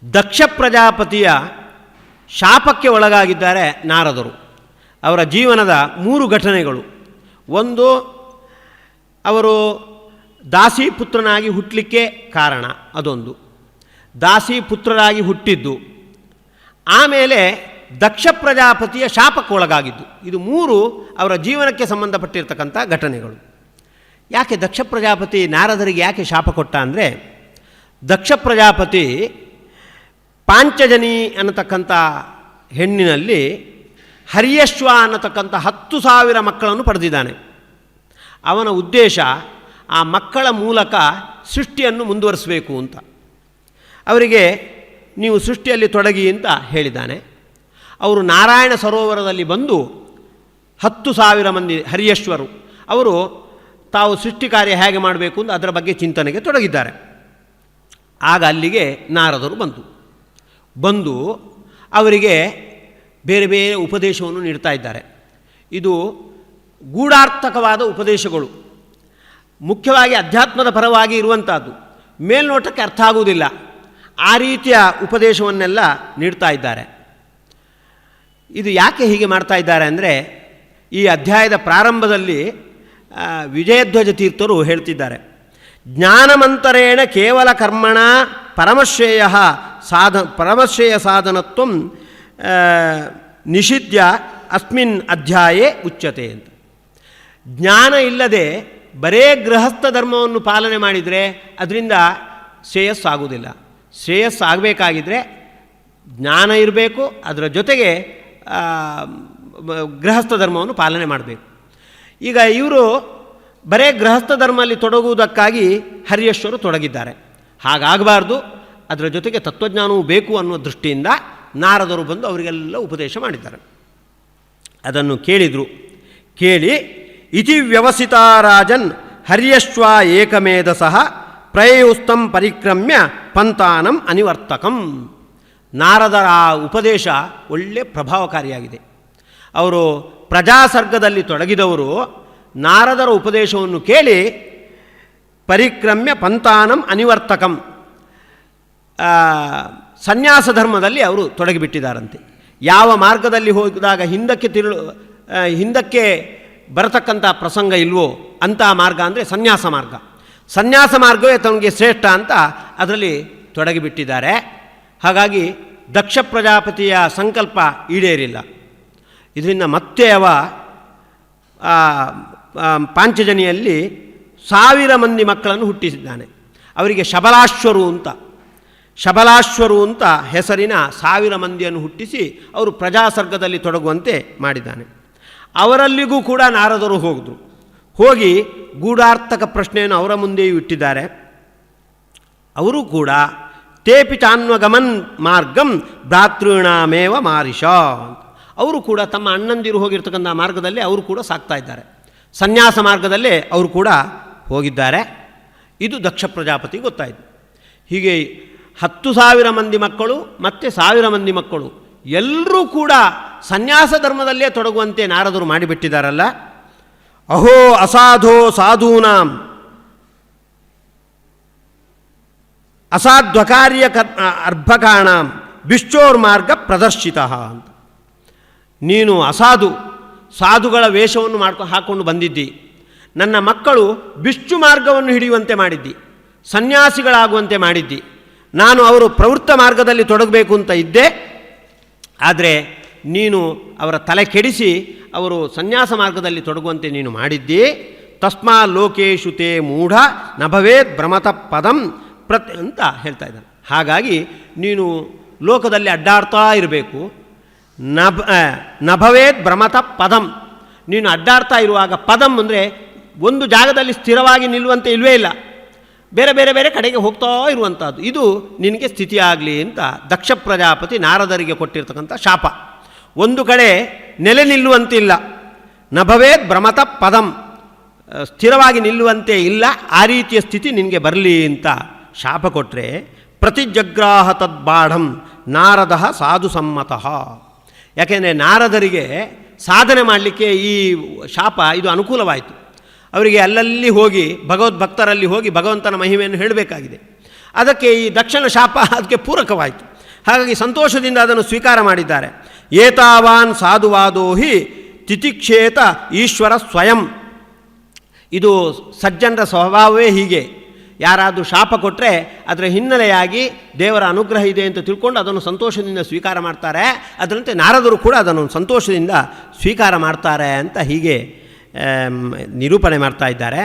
ದಕ್ಷ ಪ್ರಜಾಪತಿಯ ಶಾಪಕ್ಕೆ ಒಳಗಾಗಿದ್ದಾರೆ ನಾರದರು. ಅವರ ಜೀವನದ 3 ಘಟನೆಗಳು. ಒಂದು, ಅವರು ದಾಸಿ ಪುತ್ರನಾಗಿ ಹುಟ್ಟಲಿಕ್ಕೆ ಕಾರಣ, ಅದೊಂದು. ದಾಸಿ ಪುತ್ರರಾಗಿ ಹುಟ್ಟಿದ್ದು, ಆಮೇಲೆ ದಕ್ಷ ಪ್ರಜಾಪತಿಯ ಶಾಪಕ್ಕೆ ಒಳಗಾಗಿದ್ದು. ಇದು 3 ಅವರ ಜೀವನಕ್ಕೆ ಸಂಬಂಧಪಟ್ಟಿರ್ತಕ್ಕಂಥ ಘಟನೆಗಳು. ಯಾಕೆ ದಕ್ಷ ಪ್ರಜಾಪತಿ ನಾರದರಿಗೆ ಯಾಕೆ ಶಾಪ ಕೊಟ್ಟ ಅಂದರೆ, ದಕ್ಷ ಪ್ರಜಾಪತಿ ಪಾಂಚಜನಿ ಅನ್ನತಕ್ಕಂಥ ಹೆಣ್ಣಿನಲ್ಲಿ ಹರ್ಯಶ್ವ ಅನ್ನತಕ್ಕಂಥ 10,000 ಮಕ್ಕಳನ್ನು ಪಡೆದಿದ್ದಾನೆ. ಅವನ ಉದ್ದೇಶ ಆ ಮಕ್ಕಳ ಮೂಲಕ ಸೃಷ್ಟಿಯನ್ನು ಮುಂದುವರಿಸಬೇಕು ಅಂತ. ಅವರಿಗೆ ನೀವು ಸೃಷ್ಟಿಯಲ್ಲಿ ತೊಡಗಿ ಅಂತ ಹೇಳಿದ್ದಾನೆ. ಅವರು ನಾರಾಯಣ ಸರೋವರದಲ್ಲಿ ಬಂದು 10,000 ಮಂದಿ ಹರ್ಯಶ್ವರು ಅವರು ತಾವು ಸೃಷ್ಟಿ ಕಾರ್ಯ ಹೇಗೆ ಮಾಡಬೇಕು ಅಂತ ಅದರ ಬಗ್ಗೆ ಚಿಂತನೆಗೆ ತೊಡಗಿದ್ದಾರೆ. ಆಗ ಅಲ್ಲಿಗೆ ನಾರದರು ಬಂದು ಅವರಿಗೆ ಬೇರೆ ಬೇರೆ ಉಪದೇಶವನ್ನು ನೀಡ್ತಾ ಇದ್ದಾರೆ. ಇದು ಗೂಢಾರ್ಥಕವಾದ ಉಪದೇಶಗಳು, ಮುಖ್ಯವಾಗಿ ಅಧ್ಯಾತ್ಮದ ಪರವಾಗಿ ಇರುವಂಥದ್ದು, ಮೇಲ್ನೋಟಕ್ಕೆ ಅರ್ಥ ಆಗುವುದಿಲ್ಲ. ಆ ರೀತಿಯ ಉಪದೇಶವನ್ನೆಲ್ಲ ನೀಡ್ತಾ ಇದ್ದಾರೆ. ಇದು ಯಾಕೆ ಹೀಗೆ ಮಾಡ್ತಾ ಇದ್ದಾರೆ ಅಂದರೆ, ಈ ಅಧ್ಯಾಯದ ಪ್ರಾರಂಭದಲ್ಲಿ ವಿಜಯಧ್ವಜ ತೀರ್ಥರು ಹೇಳ್ತಿದ್ದಾರೆ, ಜ್ಞಾನಮಂತರೇಣ ಕೇವಲ ಕರ್ಮಣ ಪರಮಶ್ರೇಯ ಪರಮಶ್ರೇಯ ಸಾಧನತ್ವ ನಿಷಿದ್ಯ ಅಸ್ಮಿನ್ ಅಧ್ಯಾಯೇ ಉಚ್ಯತೆ ಅಂತ. ಜ್ಞಾನ ಇಲ್ಲದೆ ಬರೇ ಗೃಹಸ್ಥ ಧರ್ಮವನ್ನು ಪಾಲನೆ ಮಾಡಿದರೆ ಅದರಿಂದ ಶ್ರೇಯಸ್ಸಾಗುವುದಿಲ್ಲ. ಶ್ರೇಯಸ್ಸಾಗಬೇಕಾಗಿದ್ದರೆ ಜ್ಞಾನ ಇರಬೇಕು, ಅದರ ಜೊತೆಗೆ ಗೃಹಸ್ಥ ಧರ್ಮವನ್ನು ಪಾಲನೆ ಮಾಡಬೇಕು. ಈಗ ಇವರು ಬರೇ ಗೃಹಸ್ಥ ಧರ್ಮದಲ್ಲಿ ತೊಡಗುವುದಕ್ಕಾಗಿ ಹರಿಯಶ್ವರು ತೊಡಗಿದ್ದಾರೆ. ಹಾಗಾಗಬಾರ್ದು, ಅದರ ಜೊತೆಗೆ ತತ್ವಜ್ಞಾನವೂ ಬೇಕು ಅನ್ನುವ ದೃಷ್ಟಿಯಿಂದ ನಾರದರು ಬಂದು ಅವರಿಗೆಲ್ಲ ಉಪದೇಶ ಮಾಡಿದ್ದಾರೆ. ಅದನ್ನು ಕೇಳಿದರು. ಕೇಳಿ ಇತಿ ವ್ಯವಸಿತಾ ರಾಜನ್ ಹರ್ಯಶ್ವ ಏಕಮೇಧಸಃ ಪ್ರಯುಸ್ತಂ ಪರಿಕ್ರಮ್ಯ ಪಂತಾನಂ ಅನಿವರ್ತಕಂ. ನಾರದರ ಆ ಉಪದೇಶ ಒಳ್ಳೆ ಪ್ರಭಾವಕಾರಿಯಾಗಿದೆ. ಅವರು ಪ್ರಜಾಸರ್ಗದಲ್ಲಿ ತೊಡಗಿದವರು ನಾರದರ ಉಪದೇಶವನ್ನು ಕೇಳಿ ಪರಿಕ್ರಮ್ಯ ಪಂತಾನಂ ಅನಿವರ್ತಕಂ ಸನ್ಯಾಸ ಧರ್ಮದಲ್ಲಿ ಅವರು ತೊಡಗಿಬಿಟ್ಟಿದ್ದಾರಂತೆ. ಯಾವ ಮಾರ್ಗದಲ್ಲಿ ಹೋಗಿದಾಗ ಹಿಂದಕ್ಕೆ ಬರತಕ್ಕಂಥ ಪ್ರಸಂಗ ಇಲ್ವೋ ಅಂಥ ಮಾರ್ಗ ಅಂದರೆ ಸನ್ಯಾಸ ಮಾರ್ಗ. ಸನ್ಯಾಸ ಮಾರ್ಗವೇ ತಮಗೆ ಶ್ರೇಷ್ಠ ಅಂತ ಅದರಲ್ಲಿ ತೊಡಗಿಬಿಟ್ಟಿದ್ದಾರೆ. ಹಾಗಾಗಿ ದಕ್ಷ ಪ್ರಜಾಪತಿಯ ಸಂಕಲ್ಪ ಈಡೇರಿಲ್ಲ. ಇದರಿಂದ ಮತ್ತೆ ಪಾಂಚಜನಿಯಲ್ಲಿ 1000 ಮಂದಿ ಮಕ್ಕಳನ್ನು ಹುಟ್ಟಿಸಿದ್ದಾನೆ. ಅವರಿಗೆ ಶಬಲಾಶ್ವರು ಅಂತ ಹೆಸರಿನ 1000 ಮಂದಿಯನ್ನು ಹುಟ್ಟಿಸಿ ಅವರು ಪ್ರಜಾಸರ್ಗದಲ್ಲಿ ತೊಡಗುವಂತೆ ಮಾಡಿದ್ದಾನೆ. ಅವರಲ್ಲಿಗೂ ಕೂಡ ನಾರದರು ಹೋಗಿ ಗೂಢಾರ್ಥಕ ಪ್ರಶ್ನೆಯನ್ನು ಅವರ ಮುಂದೆಯೂ ಇಟ್ಟಿದ್ದಾರೆ. ಅವರು ಕೂಡ ತೇಪಿ ಚಾನ್ವಗಮನ್ ಮಾರ್ಗಂ ಭ್ರಾತೃಣಾಮೇವ ಮಾರಿಷ. ಅವರು ಕೂಡ ತಮ್ಮ ಅಣ್ಣಂದಿರು ಹೋಗಿರ್ತಕ್ಕಂಥ ಮಾರ್ಗದಲ್ಲಿ ಅವರು ಕೂಡ ಸಾಕ್ತಾ ಇದ್ದಾರೆ. ಸನ್ಯಾಸ ಮಾರ್ಗದಲ್ಲೇ ಅವರು ಕೂಡ ಹೋಗಿದ್ದಾರೆ. ಇದು ದಕ್ಷ ಪ್ರಜಾಪತಿ ಗೊತ್ತಾಯಿತು. ಹೀಗೆ 10,000 ಮಂದಿ ಮಕ್ಕಳು ಮತ್ತು 1000 ಮಂದಿ ಮಕ್ಕಳು ಎಲ್ಲರೂ ಕೂಡ ಸನ್ಯಾಸ ಧರ್ಮದಲ್ಲೇ ತೊಡಗುವಂತೆ ನಾರದರು ಮಾಡಿಬಿಟ್ಟಿದ್ದಾರಲ್ಲ. ಅಹೋ ಅಸಾಧೋ ಸಾಧೂನಾಂ ಅಸಾಧ್ವಕಾರ್ಯ ಅರ್ಭಕಾಣಾಂ ಬಿಶ್ಚೋರ್ಮಾರ್ಗ ಪ್ರದರ್ಶಿತ ಅಂತ. ನೀನು ಸಾಧುಗಳ ವೇಷವನ್ನು ಹಾಕ್ಕೊಂಡು ಬಂದಿದ್ದಿ. ನನ್ನ ಮಕ್ಕಳು ಬಿಶ್ಚು ಮಾರ್ಗವನ್ನು ಹಿಡಿಯುವಂತೆ ಮಾಡಿದ್ದಿ, ಸನ್ಯಾಸಿಗಳಾಗುವಂತೆ ಮಾಡಿದ್ದಿ. ನಾನು ಅವರು ಪ್ರವೃತ್ತ ಮಾರ್ಗದಲ್ಲಿ ತೊಡಗಬೇಕು ಅಂತ ಇದ್ದೆ. ಆದರೆ ನೀನು ಅವರ ತಲೆ ಕೆಡಿಸಿ ಅವರು ಸನ್ಯಾಸ ಮಾರ್ಗದಲ್ಲಿ ತೊಡಗುವಂತೆ ನೀನು ಮಾಡಿದ್ದಿ. ತಸ್ಮಾ ಲೋಕೇಶು ತೇ ಮೂಢ ನಭವೇತ್ ಭ್ರಮತ ಪದಂ ಅಂತ ಹೇಳ್ತಾ ಇದ್ದಾನೆ. ಹಾಗಾಗಿ ನೀನು ಲೋಕದಲ್ಲಿ ಅಡ್ಡಾಡ್ತಾ ಇರಬೇಕು. ನಭವೇತ್ ಭ್ರಮತ ಪದಂ, ನೀನು ಅಡ್ಡಾಡ್ತಾ ಇರುವಾಗ ಪದಂ ಅಂದರೆ ಒಂದು ಜಾಗದಲ್ಲಿ ಸ್ಥಿರವಾಗಿ ನಿಲ್ಲುವಂತೆ ಇಲ್ಲವೇ ಇಲ್ಲ, ಬೇರೆ ಬೇರೆ ಬೇರೆ ಕಡೆಗೆ ಹೋಗ್ತಾ ಇರುವಂಥದ್ದು. ಇದು ನಿನಗೆ ಸ್ಥಿತಿಯಾಗಲಿ ಅಂತ ದಕ್ಷ ಪ್ರಜಾಪತಿ ನಾರದರಿಗೆ ಕೊಟ್ಟಿರ್ತಕ್ಕಂಥ ಶಾಪ. ಒಂದು ಕಡೆ ನೆಲೆ ನಿಲ್ಲುವಂತಿಲ್ಲ, ನಭವೇತ್ ಭ್ರಮತ ಪದಂ, ಸ್ಥಿರವಾಗಿ ನಿಲ್ಲುವಂತೆ ಇಲ್ಲ, ಆ ರೀತಿಯ ಸ್ಥಿತಿ ನಿನಗೆ ಬರಲಿ ಅಂತ ಶಾಪ ಕೊಟ್ಟರೆ ಪ್ರತಿಜಗ್ರಾಹ ತದ್ಬಾಢಂ ನಾರದ ಸಾಧು ಸಮ್ಮತಃ. ಯಾಕೆಂದರೆ ನಾರದರಿಗೆ ಸಾಧನೆ ಮಾಡಲಿಕ್ಕೆ ಈ ಶಾಪ ಇದು ಅನುಕೂಲವಾಯಿತು. ಅವರಿಗೆ ಅಲ್ಲಲ್ಲಿ ಹೋಗಿ ಭಗವದ್ಭಕ್ತರಲ್ಲಿ ಹೋಗಿ ಭಗವಂತನ ಮಹಿಮೆಯನ್ನು ಹೇಳಬೇಕಾಗಿದೆ. ಅದಕ್ಕೆ ಈ ದಕ್ಷಿಣ ಶಾಪ ಅದಕ್ಕೆ ಪೂರಕವಾಯಿತು. ಹಾಗಾಗಿ ಸಂತೋಷದಿಂದ ಅದನ್ನು ಸ್ವೀಕಾರ ಮಾಡಿದ್ದಾರೆ. ಏತಾವಾನ್ ಸಾಧುವಾದೋ ಹಿ ತಿತಿಕ್ಷೇತ ಈಶ್ವರ ಸ್ವಯಂ. ಇದು ಸಜ್ಜನರ ಸ್ವಭಾವವೇ ಹೀಗೆ. ಯಾರಾದರೂ ಶಾಪ ಕೊಟ್ಟರೆ ಅದರ ಹಿನ್ನೆಲೆಯಾಗಿ ದೇವರ ಅನುಗ್ರಹ ಇದೆ ಅಂತ ತಿಳ್ಕೊಂಡು ಅದನ್ನು ಸಂತೋಷದಿಂದ ಸ್ವೀಕಾರ ಮಾಡ್ತಾರೆ. ಅದರಂತೆ ನಾರದರು ಕೂಡ ಅದನ್ನು ಸಂತೋಷದಿಂದ ಸ್ವೀಕಾರ ಮಾಡ್ತಾರೆ ಅಂತ ಹೀಗೆ ನಿರೂಪಣೆ ಮಾಡ್ತಾ ಇದ್ದಾರೆ.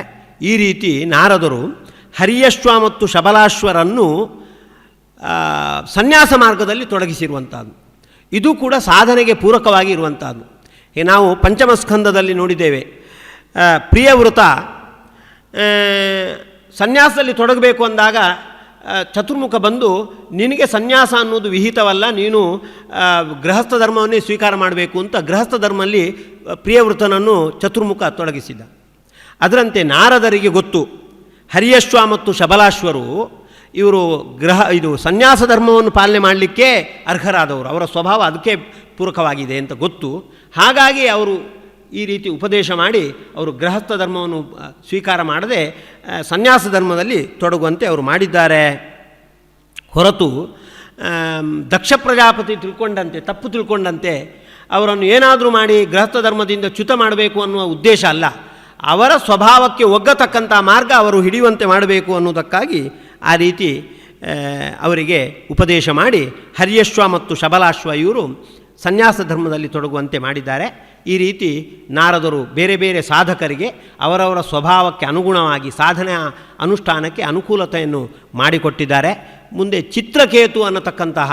ಈ ರೀತಿ ನಾರದರು ಹರಿಯಶ್ವ ಮತ್ತು ಶಬಲಾಶ್ವರನ್ನು ಸನ್ಯಾಸ ಮಾರ್ಗದಲ್ಲಿ ತೊಡಗಿಸಿರುವಂಥದ್ದು. ಇದು ಕೂಡ ಸಾಧನೆಗೆ ಪೂರಕವಾಗಿ ಇರುವಂಥದ್ದು. ನಾವು ಪಂಚಮಸ್ಕಂದದಲ್ಲಿ ನೋಡಿದ್ದೇವೆ. ಪ್ರಿಯವೃತ ಸನ್ಯಾಸದಲ್ಲಿ ತೊಡಗಬೇಕು ಅಂದಾಗ ಚತುರ್ಮುಖ ಬಂದು ನಿನಗೆ ಸನ್ಯಾಸ ಅನ್ನೋದು ವಿಹಿತವಲ್ಲ, ನೀನು ಗೃಹಸ್ಥ ಧರ್ಮವನ್ನೇ ಸ್ವೀಕಾರ ಮಾಡಬೇಕು ಅಂತ ಗೃಹಸ್ಥ ಧರ್ಮದಲ್ಲಿ ಪ್ರಿಯವೃತನನ್ನು ಚತುರ್ಮುಖ ತೊಡಗಿಸಿದ. ಅದರಂತೆ ನಾರದರಿಗೆ ಗೊತ್ತು ಹರಿಯಶ್ವ ಮತ್ತು ಶಬಲಾಶ್ವರು ಇವರು ಇದು ಸನ್ಯಾಸ ಧರ್ಮವನ್ನು ಪಾಲನೆ ಮಾಡಲಿಕ್ಕೆ ಅರ್ಹರಾದವರು, ಅವರ ಸ್ವಭಾವ ಅದಕ್ಕೆ ಪೂರಕವಾಗಿದೆ ಅಂತ ಗೊತ್ತು. ಹಾಗಾಗಿ ಅವರು ಈ ರೀತಿ ಉಪದೇಶ ಮಾಡಿ ಅವರು ಗೃಹಸ್ಥ ಧರ್ಮವನ್ನು ಸ್ವೀಕಾರ ಮಾಡದೆ ಸನ್ಯಾಸ ಧರ್ಮದಲ್ಲಿ ತೊಡಗುವಂತೆ ಅವರು ಮಾಡಿದ್ದಾರೆ. ಹೊರತು ದಕ್ಷ ಪ್ರಜಾಪತಿ ತಪ್ಪು ತಿಳ್ಕೊಂಡಂತೆ ಅವರನ್ನು ಏನಾದರೂ ಮಾಡಿ ಗೃಹಸ್ಥ ಧರ್ಮದಿಂದ ಚ್ಯುತ ಮಾಡಬೇಕು ಅನ್ನುವ ಉದ್ದೇಶ ಅಲ್ಲ. ಅವರ ಸ್ವಭಾವಕ್ಕೆ ಒಗ್ಗತಕ್ಕಂಥ ಮಾರ್ಗ ಅವರು ಹಿಡಿಯುವಂತೆ ಮಾಡಬೇಕು ಅನ್ನೋದಕ್ಕಾಗಿ ಆ ರೀತಿ ಅವರಿಗೆ ಉಪದೇಶ ಮಾಡಿ ಹರ್ಯಶ್ವ ಮತ್ತು ಶಬಲಾಶ್ವ ಇವರು ಸನ್ಯಾಸ ಧರ್ಮದಲ್ಲಿ ತೊಡಗುವಂತೆ ಮಾಡಿದ್ದಾರೆ. ಈ ರೀತಿ ನಾರದರು ಬೇರೆ ಬೇರೆ ಸಾಧಕರಿಗೆ ಅವರವರ ಸ್ವಭಾವಕ್ಕೆ ಅನುಗುಣವಾಗಿ ಸಾಧನೆಯ ಅನುಷ್ಠಾನಕ್ಕೆ ಅನುಕೂಲತೆಯನ್ನು ಮಾಡಿಕೊಟ್ಟಿದ್ದಾರೆ. ಮುಂದೆ ಚಿತ್ರಕೇತು ಅನ್ನತಕ್ಕಂತಹ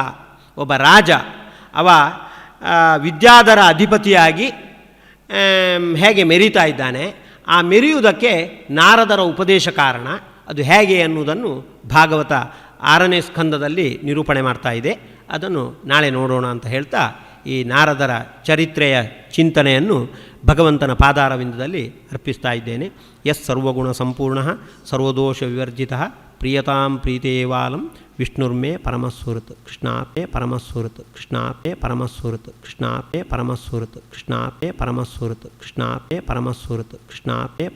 ಒಬ್ಬ ರಾಜ, ಅವ ವಿದ್ಯಾಧರ ಅಧಿಪತಿಯಾಗಿ ಹೇಗೆ ಮೆರೀತಾ ಇದ್ದಾನೆ, ಆ ಮೆರೆಯುವುದಕ್ಕೆ ನಾರದರ ಉಪದೇಶ ಕಾರಣ. ಅದು ಹೇಗೆ ಅನ್ನುವುದನ್ನು ಭಾಗವತ 6ನೇ ಸ್ಕಂದದಲ್ಲಿ ನಿರೂಪಣೆ ಮಾಡ್ತಾ ಇದೆ. ಅದನ್ನು ನಾಳೆ ನೋಡೋಣ ಅಂತ ಹೇಳ್ತಾ ಈ ನಾರದರ ಚರಿತ್ರೆಯ ಚಿಂತನೆಯನ್ನು ಭಗವಂತನ ಪಾದಾರವಿಂದದಲ್ಲಿ ಅರ್ಪಿಸ್ತಾ ಇದ್ದೇನೆ. ಯಸ್ ಸರ್ವಗುಣ ಸಂಪೂರ್ಣ ಸರ್ವದೋಷ ವಿವರ್ಜಿತ ಪ್ರಿಯತಾಂ ಪ್ರೀತೇವಾಲಂ ವಿಷ್ಣುರ್ಮೇ ಪರಮಸ್ವರತ್ ಕೃಷ್ಣಾಪೇ ಪರಮಸ್ವರತ್ ಕೃಷ್ಣಾಪೇ ಪರಮಸ್ವರತ್ ಕೃಷ್ಣಾಪೇ ಪರಮಸ್ವರತ್ ಕೃಷ್ಣಾಪೇ ಪರಮಸ್ವರತ್ ಕೃಷ್ಣಾಪೇ ಪರಮಸ್ವರತ್ ಕೃಷ್ಣಾಪೇ